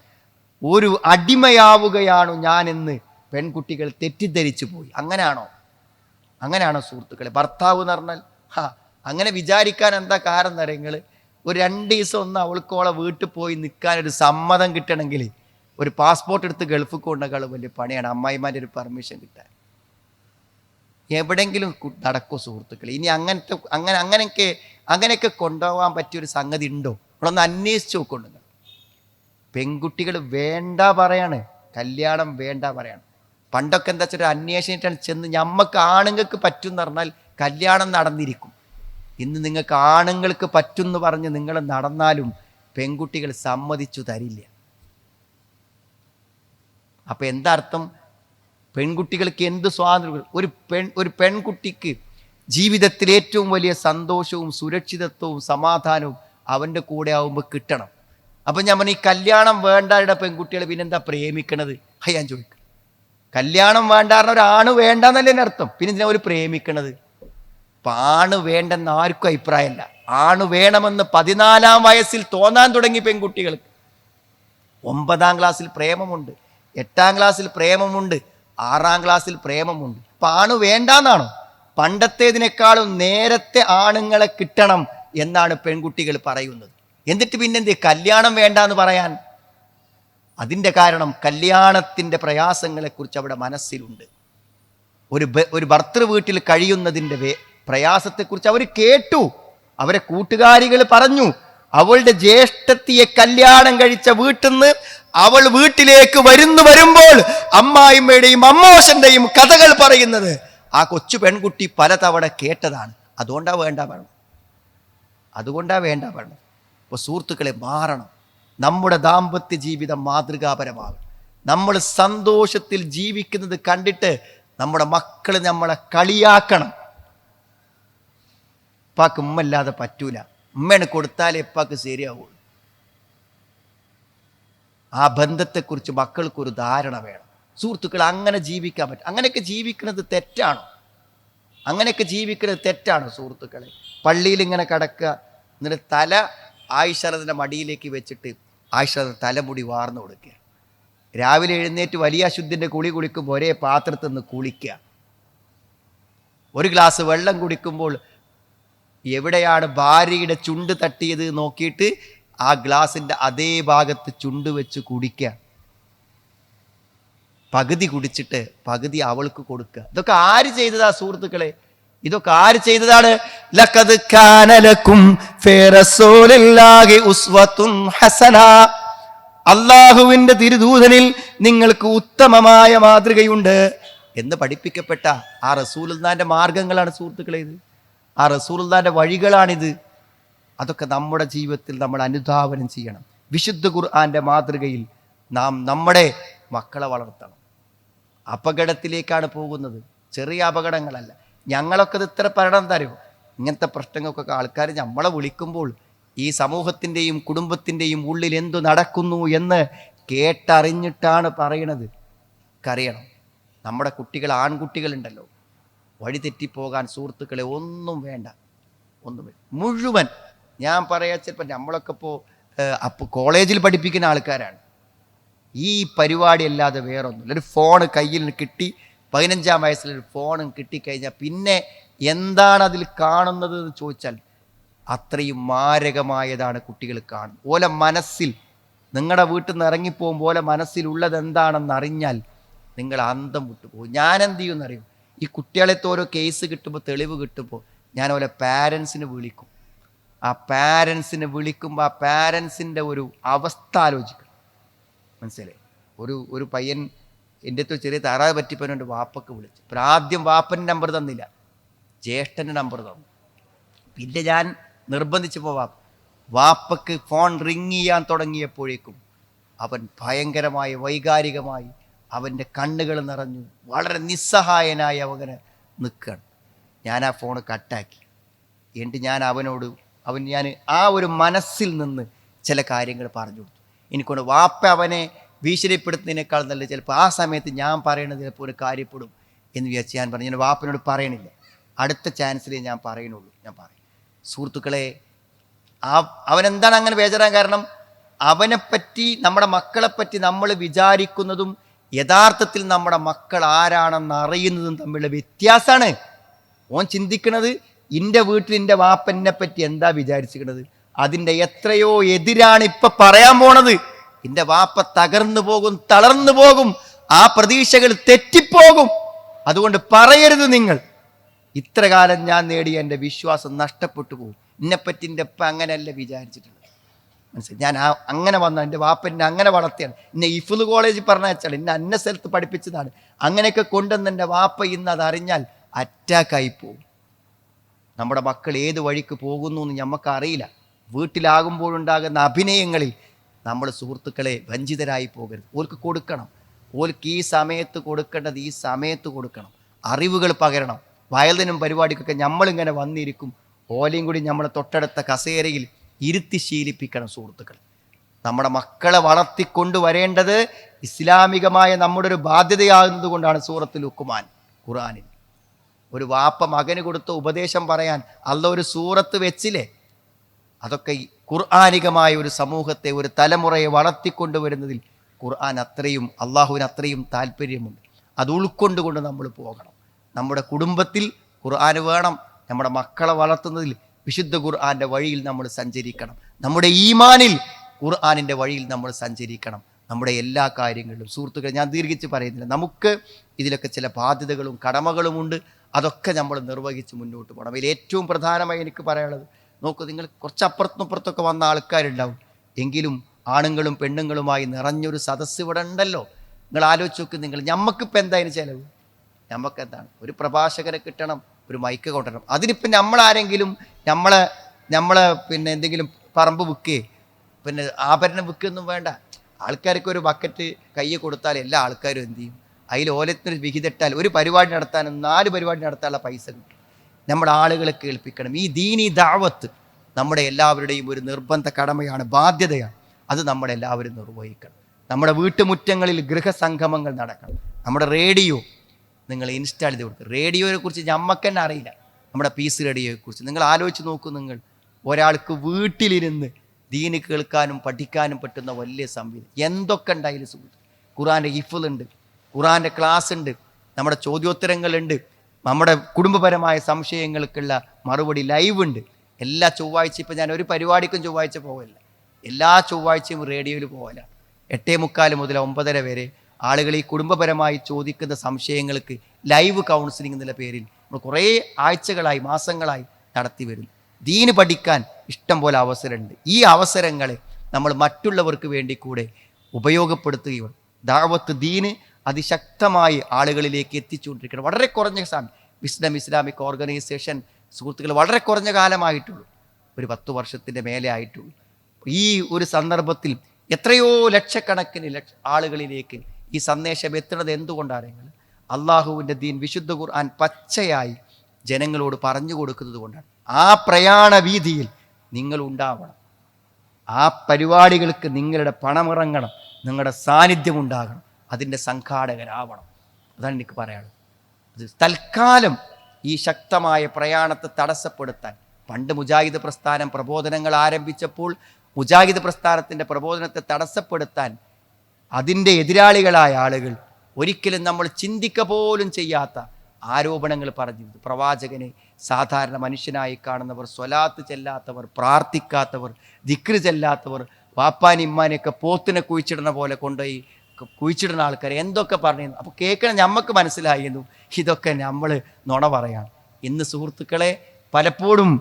ഒരു അടിമയാവുകയാണോ ഞാനെന്ന് പെൺകുട്ടികൾ തെറ്റിദ്ധരിച്ചു പോയി. അങ്ങനെയാണോ സുഹൃത്തുക്കളെ? ഭർത്താവ് എന്ന് പറഞ്ഞാൽ അങ്ങനെ വിചാരിക്കാൻ എന്താ കാരണം എന്നറിയങ്ങൾ? ഒരു 2 ദിവസം ഒന്ന് അവൾക്കോളെ വീട്ടിൽ പോയി നിൽക്കാനൊരു സമ്മതം കിട്ടണമെങ്കിൽ ഒരു പാസ്പോർട്ട് എടുത്ത് ഗൾഫിൽ കൊണ്ടേക്കാൾ വലിയ പണിയാണ് അമ്മായിമാരുടെ ഒരു പെർമിഷൻ കിട്ടാൻ. എവിടെയെങ്കിലും നടക്കോ സുഹൃത്തുക്കളെ? ഇനി അങ്ങനെയൊക്കെ കൊണ്ടുപോകാൻ പറ്റിയൊരു സംഗതി ഉണ്ടോ? നമ്മളൊന്ന് അന്വേഷിച്ച് നോക്കുന്നുണ്ട്. പെൺകുട്ടികൾ വേണ്ട പറയാണ്, കല്യാണം വേണ്ട പറയാണ്. പണ്ടൊക്കെ എന്താ വെച്ചാൽ അന്വേഷണിച്ചാണ് ചെന്ന് ഞമ്മക്ക് ആണുങ്ങൾക്ക് പറ്റും എന്ന് പറഞ്ഞാൽ കല്യാണം നടന്നിരിക്കും. ഇന്ന് നിങ്ങൾക്ക് ആണുങ്ങൾക്ക് പറ്റും എന്ന് പറഞ്ഞ് നിങ്ങൾ നടന്നാലും പെൺകുട്ടികൾ സമ്മതിച്ചു തരില്ല. അപ്പൊ എന്താ അർത്ഥം? പെൺകുട്ടികൾക്ക് എന്ത് സ്വാതന്ത്ര്യം? ഒരു പെൺകുട്ടിക്ക് ജീവിതത്തിൽ ഏറ്റവും വലിയ സന്തോഷവും സുരക്ഷിതത്വവും സമാധാനവും അവൻ്റെ കൂടെ ആവുമ്പോൾ കിട്ടണം. അപ്പം ഞാൻ പറഞ്ഞു, ഈ കല്യാണം വേണ്ടയുടെ പെൺകുട്ടികൾ പിന്നെന്താ പ്രേമിക്കണത്? ഞാൻ ചോദിക്കും. കല്യാണം വേണ്ട പറഞ്ഞ ഒരാണ് വേണ്ടെന്നല്ലേ അർത്ഥം? പിന്നെ എന്തിനാ ഒരു പ്രേമിക്കണത്? അപ്പം ആണ് വേണ്ടെന്ന് ആർക്കും അഭിപ്രായമല്ല. ആണ് വേണമെന്ന് 14-ാം വയസ്സിൽ തോന്നാൻ തുടങ്ങി പെൺകുട്ടികൾക്ക്. 9-ാം ക്ലാസ്സിൽ പ്രേമമുണ്ട്, 8-ാം ക്ലാസ്സിൽ പ്രേമമുണ്ട്, 6-ാം ക്ലാസ്സിൽ പ്രേമമുണ്ട്. അപ്പം ആണ് വേണ്ടെന്നാണോ? പണ്ടത്തേതിനേക്കാളും നേരത്തെ ആണുങ്ങളെ കിട്ടണം എന്നാണ് പെൺകുട്ടികൾ പറയുന്നത്. എന്നിട്ട് പിന്നെന്ത് കല്യാണം വേണ്ട എന്ന് പറയാൻ? അതിൻ്റെ കാരണം കല്യാണത്തിൻ്റെ പ്രയാസങ്ങളെക്കുറിച്ച് അവിടെ മനസ്സിലുണ്ട്. ഒരു ഭർത്തൃ വീട്ടിൽ കഴിയുന്നതിൻ്റെ പ്രയാസത്തെക്കുറിച്ച് അവർ കേട്ടു. അവരെ കൂട്ടുകാരികൾ പറഞ്ഞു. അവളുടെ ജ്യേഷ്ഠത്തിയെ കല്യാണം കഴിച്ച വീട്ടിൽ നിന്ന് അവൾ വീട്ടിലേക്ക് വരുമ്പോൾ അമ്മായിമ്മയുടെയും അമ്മോശന്റെയും കഥകൾ പറയുന്നത് ആ കൊച്ചു പെൺകുട്ടി പലതവണ കേട്ടതാണ്. അതുകൊണ്ടാ വേണ്ട പറഞ്ഞു. അപ്പോൾ സുഹൃത്തുക്കളെ, മാറണം. നമ്മുടെ ദാമ്പത്യ ജീവിതം മാതൃകാപരമാകും. നമ്മൾ സന്തോഷത്തിൽ ജീവിക്കുന്നത് കണ്ടിട്ട് നമ്മുടെ മക്കൾ നമ്മളെ കളിയാക്കണം. ഉപ്പാക്ക് ഉമ്മല്ലാതെ പറ്റൂല, ഉമ്മയാണ് കൊടുത്താലേ ഉപ്പാക്ക് ശരിയാവുള്ളൂ. ആ ബന്ധത്തെക്കുറിച്ച് മക്കൾക്കൊരു ധാരണ വേണം. സുഹൃത്തുക്കൾ, അങ്ങനെ ജീവിക്കാൻ പറ്റും? അങ്ങനെയൊക്കെ ജീവിക്കുന്നത് തെറ്റാണോ സുഹൃത്തുക്കളെ? പള്ളിയിൽ ഇങ്ങനെ കിടക്കുക, എന്നിട്ട് തല ആയിഷറതിൻ്റെ മടിയിലേക്ക് വെച്ചിട്ട് ആയിഷറ തലമുടി വാർന്നു കൊടുക്കുക. രാവിലെ എഴുന്നേറ്റ് വലിയ അശുദ്ധിൻ്റെ കുളിക്കുമ്പോൾ ഒരേ പാത്രത്തിൽ നിന്ന് കുളിക്കുക. ഒരു ഗ്ലാസ് വെള്ളം കുടിക്കുമ്പോൾ എവിടെയാണ് ഭാര്യയുടെ ചുണ്ട് തട്ടിയത് നോക്കിയിട്ട് ആ ഗ്ലാസിൻ്റെ അതേ ഭാഗത്ത് ചുണ്ട് വെച്ച് കുടിക്കുക. പകുതി കുടിച്ചിട്ട് പകുതി അവൾക്ക് കൊടുക്കുക. ഇതൊക്കെ ആര് ചെയ്തതാ സുഹൃത്തുക്കളെ? ഇതൊക്കെ ആര് ചെയ്തതാണ്? ലഖദ് കാന ലക്കും ഫീ റസൂലില്ലാഹി ഉസ്വത്തുൻ ഹസന. അള്ളാഹുവിന്റെ തിരുദൂതനിൽ നിങ്ങൾക്ക് ഉത്തമമായ മാതൃകയുണ്ട് എന്ന് പഠിപ്പിക്കപ്പെട്ട ആ റസൂലുള്ളാഹിന്റെ മാർഗങ്ങളാണ് സുഹൃത്തുക്കളെ ഇത്. ആ റസൂലുള്ളാഹിന്റെ വഴികളാണിത്. അതൊക്കെ നമ്മുടെ ജീവിതത്തിൽ നമ്മൾ അനുധാവനം ചെയ്യണം. വിശുദ്ധ ഖുർആന്റെ മാതൃകയിൽ നാം നമ്മുടെ മക്കളെ വളർത്തണം. അപകടത്തിലേക്കാണ് പോകുന്നത്, ചെറിയ അപകടങ്ങളല്ല. ഞങ്ങളൊക്കെ ഇത് ഇത്ര പറയണം തരും. ഇങ്ങനത്തെ പ്രശ്നങ്ങൾക്കൊക്കെ ആൾക്കാർ നമ്മളെ വിളിക്കുമ്പോൾ ഈ സമൂഹത്തിൻ്റെയും കുടുംബത്തിൻ്റെയും ഉള്ളിൽ എന്തു നടക്കുന്നു എന്ന് കേട്ടറിഞ്ഞിട്ടാണ് പറയണത്. കരയണം. നമ്മുടെ കുട്ടികൾ, ആൺകുട്ടികളുണ്ടല്ലോ, വഴി തെറ്റിപ്പോകാൻ സുഹൃത്തുക്കളെ ഒന്നും വേണ്ട. മുഴുവൻ ഞാൻ പറയാ, ചിലപ്പോൾ നമ്മളൊക്കെ അപ്പോൾ കോളേജിൽ പഠിപ്പിക്കുന്ന ആൾക്കാരാണ്. ഈ പരിപാടി അല്ലാതെ വേറൊന്നുമില്ല. ഒരു ഫോൺ കയ്യിൽ കിട്ടി, 15-ാം വയസ്സിലൊരു ഫോണും കിട്ടിക്കഴിഞ്ഞാൽ പിന്നെ എന്താണ് അതിൽ കാണുന്നത് എന്ന് ചോദിച്ചാൽ അത്രയും മാരകമായതാണ് കുട്ടികൾ കാണുന്നത്. ഓല മനസ്സിൽ, നിങ്ങളുടെ വീട്ടിൽ നിന്ന് ഇറങ്ങിപ്പോകുമ്പോൾ ഓല മനസ്സിലുള്ളത് എന്താണെന്ന് അറിഞ്ഞാൽ നിങ്ങൾ അന്തം വിട്ടുപോകും. ഞാൻ എന്ത് ചെയ്യുമെന്നറിയും, ഈ കുട്ടികളത്തെ ഓരോ കേസ് കിട്ടുമ്പോൾ, തെളിവ് കിട്ടുമ്പോൾ ഞാൻ ഓലെ പാരൻസിനെ വിളിക്കും. ആ പാരൻസിനെ വിളിക്കുമ്പോൾ ആ പാരൻസിൻ്റെ ഒരു അവസ്ഥ ആലോചിക്കണം. മനസ്സിലായി? ഒരു പയ്യൻ എൻ്റെ അടുത്ത് ചെറിയ താറാവ് പറ്റിപ്പോനുണ്ട്, വാപ്പക്ക് വിളിച്ചു. അപ്പോൾ ആദ്യം വാപ്പൻ്റെ നമ്പർ തന്നില്ല, ജ്യേഷ്ഠൻ്റെ നമ്പർ തന്നു. പിന്നെ ഞാൻ നിർബന്ധിച്ചപ്പോൾ വാപ്പക്ക് ഫോൺ റിങ് ചെയ്യാൻ തുടങ്ങിയപ്പോഴേക്കും അവൻ ഭയങ്കരമായി വൈകാരികമായി അവൻ്റെ കണ്ണുകൾ നിറഞ്ഞു, വളരെ നിസ്സഹായനായി അവനെ നിൽക്കുകയാണ്. ഞാൻ ആ ഫോൺ കട്ടാക്കി. എന്നിട്ട് ഞാൻ ഞാൻ ആ ഒരു മനസ്സിൽ നിന്ന് ചില കാര്യങ്ങൾ പറഞ്ഞു കൊടുത്തു. എനിക്കൊണ്ട് വാപ്പ അവനെ ഭീഷണിപ്പെടുത്തുന്നതിനേക്കാൾ നല്ല ചിലപ്പോൾ ആ സമയത്ത് ഞാൻ പറയണത് ചിലപ്പോൾ ഒരു കാര്യപ്പെടും എന്ന് വിചാരിച്ച് ഞാൻ പറഞ്ഞു. ഞാൻ വാപ്പനോട് പറയണില്ല, അടുത്ത ചാൻസിലേ ഞാൻ പറയണുള്ളൂ. ഞാൻ പറയും സുഹൃത്തുക്കളെ, അവനെന്താണ് അങ്ങനെ ബേജാറാൻ കാരണം? അവനെപ്പറ്റി, നമ്മുടെ മക്കളെപ്പറ്റി നമ്മൾ വിചാരിക്കുന്നതും യഥാർത്ഥത്തിൽ നമ്മുടെ മക്കൾ ആരാണെന്ന് അറിയുന്നതും തമ്മിലുള്ള വ്യത്യാസമാണ്. ഓൻ ചിന്തിക്കുന്നത് എൻ്റെ വീട്ടിൽ എൻ്റെ വാപ്പനെ പറ്റി എന്താ വിചാരിച്ചിരിക്കുന്നത്, അതിൻ്റെ എത്രയോ എതിരാണ് ഇപ്പൊ പറയാൻ പോണത്. എൻ്റെ വാപ്പ തകർന്നു പോകും, തളർന്നു പോകും, ആ പ്രതീക്ഷകൾ തെറ്റിപ്പോകും. അതുകൊണ്ട് പറയരുത് നിങ്ങൾ, ഇത്ര കാലം ഞാൻ നേടിയ എൻ്റെ വിശ്വാസം നഷ്ടപ്പെട്ടു പോകും, എന്നെപ്പറ്റി എൻ്റെ അപ്പ അങ്ങനെയല്ല വിചാരിച്ചിട്ടുള്ളത്. മനസ്സിലായി? ഞാൻ അങ്ങനെ വന്ന എൻ്റെ വാപ്പനെ അങ്ങനെ വളർത്തിയാണ്, എന്നെ ഇഫ്ള് കോളേജിൽ പറഞ്ഞാൽ, എന്നെ അന്ന സ്ഥലത്ത് പഠിപ്പിച്ചതാണ്, അങ്ങനെയൊക്കെ കൊണ്ടുവന്ന് എൻ്റെ വാപ്പ ഇന്ന് അതറിഞ്ഞാൽ അറ്റാക്കായി പോകും. നമ്മുടെ മക്കൾ ഏത് വഴിക്ക് പോകുന്നു എന്ന് നമുക്കറിയില്ല. വീട്ടിലാകുമ്പോഴുണ്ടാകുന്ന അഭിനയങ്ങളിൽ നമ്മൾ സുഹൃത്തുക്കളെ വഞ്ചിതരായി പോകരുത്. ഓർക്ക് കൊടുക്കണം, ഓർക്ക് ഈ സമയത്ത് കൊടുക്കേണ്ടത് ഈ സമയത്ത് കൊടുക്കണം. അറിവുകൾ പകരണം. വയലിനും പരിപാടിക്കൊക്കെ നമ്മളിങ്ങനെ വന്നിരിക്കും, ഓലയും കൂടി നമ്മളെ തൊട്ടടുത്ത കസേരയിൽ ഇരുത്തി ശീലിപ്പിക്കണം. സുഹൃത്തുക്കൾ, നമ്മുടെ മക്കളെ വളർത്തിക്കൊണ്ടുവരേണ്ടത് ഇസ്ലാമികമായ നമ്മുടെ ഒരു ബാധ്യതയാകുന്നത് കൊണ്ടാണ്. സൂറത്തുൽ ലുഖ്മാൻ ഖുർആനിൽ ഒരു വാപ്പ മകന് കൊടുത്ത ഉപദേശം പറയാൻ അല്ലാഹു ഒരു സൂറത്ത് വെച്ചില്ലേ? അതൊക്കെ ഖുർആനികമായ ഒരു സമൂഹത്തെ, ഒരു തലമുറയെ വളർത്തിക്കൊണ്ടുവരുന്നതിൽ ഖുർആൻ അത്രയും, അള്ളാഹുവിന് അത്രയും താല്പര്യമുണ്ട്. അത് ഉൾക്കൊണ്ടുകൊണ്ട് നമ്മൾ പോകണം. നമ്മുടെ കുടുംബത്തിൽ ഖുർആൻ വേണം. നമ്മുടെ മക്കളെ വളർത്തുന്നതിൽ വിശുദ്ധ ഖുർആന്റെ വഴിയിൽ നമ്മൾ സഞ്ചരിക്കണം. നമ്മുടെ ഈമാനിൽ ഖുർആനിൻ്റെ വഴിയിൽ നമ്മൾ സഞ്ചരിക്കണം. നമ്മുടെ എല്ലാ കാര്യങ്ങളിലും. സുഹൃത്തുക്കളെ, ഞാൻ ദീർഘിച്ച് പറയുന്നില്ല, നമുക്ക് ഇതിലൊക്കെ ചില ബാധ്യതകളും കടമകളുമുണ്ട്. അതൊക്കെ നമ്മൾ നിർവഹിച്ച് മുന്നോട്ട് പോകണം. അതിൽ ഏറ്റവും പ്രധാനമായി എനിക്ക് പറയാനുള്ളത്, നോക്കൂ, നിങ്ങൾ കുറച്ച് അപ്പുറത്തുനിന്നപ്പുറത്തൊക്കെ വന്ന ആൾക്കാരുണ്ടാവും, എങ്കിലും ആണുങ്ങളും പെണ്ണുങ്ങളുമായി നിറഞ്ഞൊരു സദസ്സ് ഇവിടെ ഉണ്ടല്ലോ. നിങ്ങൾ ആലോചിച്ച് നോക്ക്, ഞമ്മക്കിപ്പോൾ എന്തായാലും ചിലവ്? നമുക്കെന്താണ്, ഒരു പ്രഭാഷകരെ കിട്ടണം, ഒരു മൈക്ക് കൊണ്ടുവരണം. അതിനിപ്പം നമ്മളാരെങ്കിലും നമ്മളെ പിന്നെ എന്തെങ്കിലും പറമ്പ് വിൽക്കുകയെ പിന്നെ ആഭരണം വിൽക്കുകയൊന്നും വേണ്ട. ആൾക്കാർക്ക് ഒരു ബക്കറ്റ് കയ്യിൽ കൊടുത്താൽ എല്ലാ ആൾക്കാരും എന്ത് ചെയ്യും? അതിൽ ഓലത്തിനൊരു വിഹിതിട്ടാൽ ഒരു പരിപാടി നടത്താനും 4 പരിപാടി നടത്താനുള്ള പൈസ കിട്ടും. നമ്മുടെ ആളുകളെ കേൾപ്പിക്കണം. ഈ ദീനി ദഅവത്ത് നമ്മുടെ എല്ലാവരുടെയും ഒരു നിർബന്ധ കടമയാണ്, ബാധ്യതയാണ്. അത് നമ്മളെല്ലാവരും നിർവഹിക്കണം. നമ്മുടെ വീട്ടുമുറ്റങ്ങളിൽ ഗൃഹസംഗമങ്ങൾ നടക്കണം. നമ്മുടെ റേഡിയോ നിങ്ങൾ ഇൻസ്റ്റാൾ ചെയ്ത് കൊടുക്കുക. റേഡിയോയെ കുറിച്ച് നമുക്ക് തന്നെ അറിയില്ല, നമ്മുടെ പീസ് റേഡിയോയെക്കുറിച്ച് നിങ്ങൾ ആലോചിച്ച് നോക്കൂ. നിങ്ങൾ ഒരാൾക്ക് വീട്ടിലിരുന്ന് ദീന് കേൾക്കാനും പഠിക്കാനും പറ്റുന്ന വലിയ സംവിധാനം എന്തൊക്കെ ഉണ്ടായാലും സുഹൃത്ത്. ഖുർആൻ്റെ ഹിഫ്ളുണ്ട്, ഖുർആൻ്റെ ക്ലാസ് ഉണ്ട്, നമ്മുടെ ചോദ്യോത്തരങ്ങളുണ്ട്, നമ്മുടെ കുടുംബപരമായ സംശയങ്ങൾക്കുള്ള മറുപടി ലൈവ് ഉണ്ട്. എല്ലാ ചൊവ്വാഴ്ച ഇപ്പം ഞാൻ ഒരു പരിപാടിക്കും ചൊവ്വാഴ്ച പോകല്ല, എല്ലാ ചൊവ്വാഴ്ചയും റേഡിയോയിൽ പോകല. 8:45 മുതൽ 9:30 വരെ ആളുകൾ ഈ കുടുംബപരമായി ചോദിക്കുന്ന സംശയങ്ങൾക്ക് ലൈവ് കൗൺസിലിംഗ് എന്നുള്ള പേരിൽ നമ്മൾ കുറേ ആഴ്ചകളായി, മാസങ്ങളായി നടത്തി വരുന്നു. ദീന് പഠിക്കാൻ ഇഷ്ടം പോലെ അവസരമുണ്ട്. ഈ അവസരങ്ങളെ നമ്മൾ മറ്റുള്ളവർക്ക് വേണ്ടി കൂടെ ഉപയോഗപ്പെടുത്തുകയും ദഅവത്ത് ദീന് അതിശക്തമായി ആളുകളിലേക്ക് എത്തിച്ചുകൊണ്ടിരിക്കണം. വളരെ കുറഞ്ഞ സമയം വിസ്ഡം ഇസ്ലാമിക് ഓർഗനൈസേഷൻ സുഹൃത്തുക്കൾ വളരെ കുറഞ്ഞ കാലമായിട്ടുള്ളൂ, ഒരു 10 വർഷത്തിൻ്റെ മേലെ ആയിട്ടുള്ളൂ. ഈ ഒരു സന്ദർഭത്തിൽ എത്രയോ ലക്ഷക്കണക്കിന് ആളുകളിലേക്ക് ഈ സന്ദേശം എത്തുന്നത് എന്തുകൊണ്ടാണ്? അള്ളാഹുവിൻ്റെ ദീൻ വിശുദ്ധ ഖുർആൻ പച്ചയായി ജനങ്ങളോട് പറഞ്ഞു കൊടുക്കുന്നത് കൊണ്ടാണ്. ആ പ്രയാണ വീതിയിൽ നിങ്ങൾ ഉണ്ടാവണം, ആ പരിപാടികൾക്ക് നിങ്ങളുടെ പണമിറങ്ങണം, നിങ്ങളുടെ സാന്നിധ്യം ഉണ്ടാകണം, അതിൻ്റെ സംഘാടകരാവണം. അതാണ് എനിക്ക് പറയാനുള്ളത്. അത് തൽക്കാലം ഈ ശക്തമായ പ്രയാണത്തെ തടസ്സപ്പെടുത്താൻ, പണ്ട് മുജാഹിദ് പ്രസ്ഥാനം പ്രബോധനങ്ങൾ ആരംഭിച്ചപ്പോൾ മുജാഹിദ് പ്രസ്ഥാനത്തിൻ്റെ പ്രബോധനത്തെ തടസ്സപ്പെടുത്താൻ അതിൻ്റെ എതിരാളികളായ ആളുകൾ ഒരിക്കലും നമ്മൾ ചിന്തിക്ക പോലും ചെയ്യാത്ത ആരോപണങ്ങൾ പറഞ്ഞിരുന്നു. പ്രവാചകനെ സാധാരണ മനുഷ്യനായി കാണുന്നവർ, സ്വലാത്ത് ചെല്ലാത്തവർ, പ്രാർത്ഥിക്കാത്തവർ, ദിക്റ് ചെല്ലാത്തവർ, വാപ്പാനി ഇമ്മാനെയൊക്കെ പോത്തിനെ കുഴിച്ചിടുന്ന പോലെ കൊണ്ടുപോയി കുഴിച്ചിടുന്ന ആൾക്കാർ എന്തൊക്കെ പറഞ്ഞു. അപ്പോൾ കേൾക്കണം, നമുക്ക് മനസ്സിലായിരുന്നു ഇതൊക്കെ നമ്മൾ നുണ പറയാണ്. ഇന്ന് സുഹൃത്തുക്കളെ, പലപ്പോഴും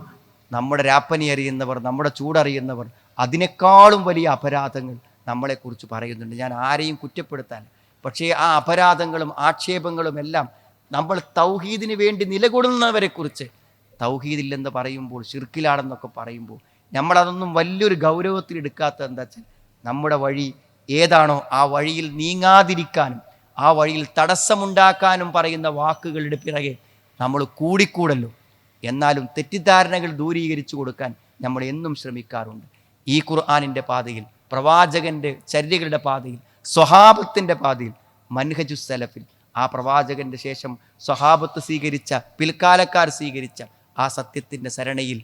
നമ്മുടെ രാപ്പനി അറിയുന്നവർ, നമ്മുടെ ചൂടറിയുന്നവർ അതിനേക്കാളും വലിയ അപരാധങ്ങൾ നമ്മളെക്കുറിച്ച് പറയുന്നുണ്ട്. ഞാൻ ആരെയും കുറ്റപ്പെടുത്താൻ, പക്ഷേ ആ അപരാധങ്ങളും ആക്ഷേപങ്ങളും എല്ലാം നമ്മൾ തൗഹീദിന് വേണ്ടി നിലകൊള്ളുന്നവരെക്കുറിച്ച്, തൗഹീദില്ലെന്ന് പറയുമ്പോൾ, ശിർക്കിലാണെന്നൊക്കെ പറയുമ്പോൾ നമ്മളതൊന്നും വലിയൊരു ഗൗരവത്തിൽ എടുക്കാത്ത എന്താ വെച്ചാൽ, നമ്മുടെ വഴി ഏതാണോ ആ വഴിയിൽ നീങ്ങാതിരിക്കാനും ആ വഴിയിൽ തടസ്സമുണ്ടാക്കാനും പറയുന്ന വാക്കുകളുടെ പിറകെ നമ്മൾ കൂടിക്കൂടല്ലോ. എന്നാലും തെറ്റിദ്ധാരണകൾ ദൂരീകരിച്ചു കൊടുക്കാൻ നമ്മൾ എന്നും ശ്രമിക്കാറുണ്ട്. ഈ ഖുർആനിൻ്റെ പാതയിൽ, പ്രവാചകൻ്റെ ചര്യകളുടെ പാതയിൽ, സ്വഹാബത്തിൻ്റെ പാതയിൽ, മൻഹജു സലഫിൽ, ആ പ്രവാചകൻ്റെ ശേഷം സ്വഹാബത്ത് സ്വീകരിച്ച, പിൽക്കാലക്കാർ സ്വീകരിച്ച ആ സത്യത്തിൻ്റെ സരണയിൽ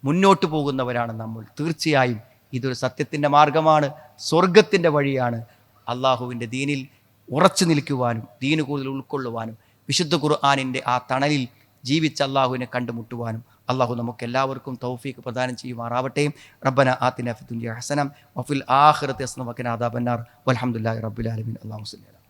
മുന്നോട്ട് പോകുന്നവരാണ് നമ്മൾ. തീർച്ചയായും ഇതൊരു സത്യത്തിൻ്റെ മാർഗമാണ്, സ്വർഗത്തിൻ്റെ വഴിയാണ്. അള്ളാഹുവിൻ്റെ ദീനിൽ ഉറച്ചു നിൽക്കുവാനും ദീന് കൂടുതൽ ഉൾക്കൊള്ളുവാനും വിശുദ്ധ ഖുർആനിൻ്റെ ആ തണലിൽ ജീവിച്ച അള്ളാഹുവിനെ കണ്ടുമുട്ടുവാനും അള്ളാഹു നമുക്ക് എല്ലാവർക്കും തൗഫീഖ് പ്രദാനം ചെയ്യുമാറാവട്ടെ. റബ്ബന ആതിന ഫിദ് ദുനിയ ഹസന വഫിൽ ആഖിറതി ഹസന വഖിന അദാബന്നാർ വൽഹംദുലില്ലാഹി റബ്ബിൽ ആലമീൻ. അല്ലാഹു സ്വല്ലി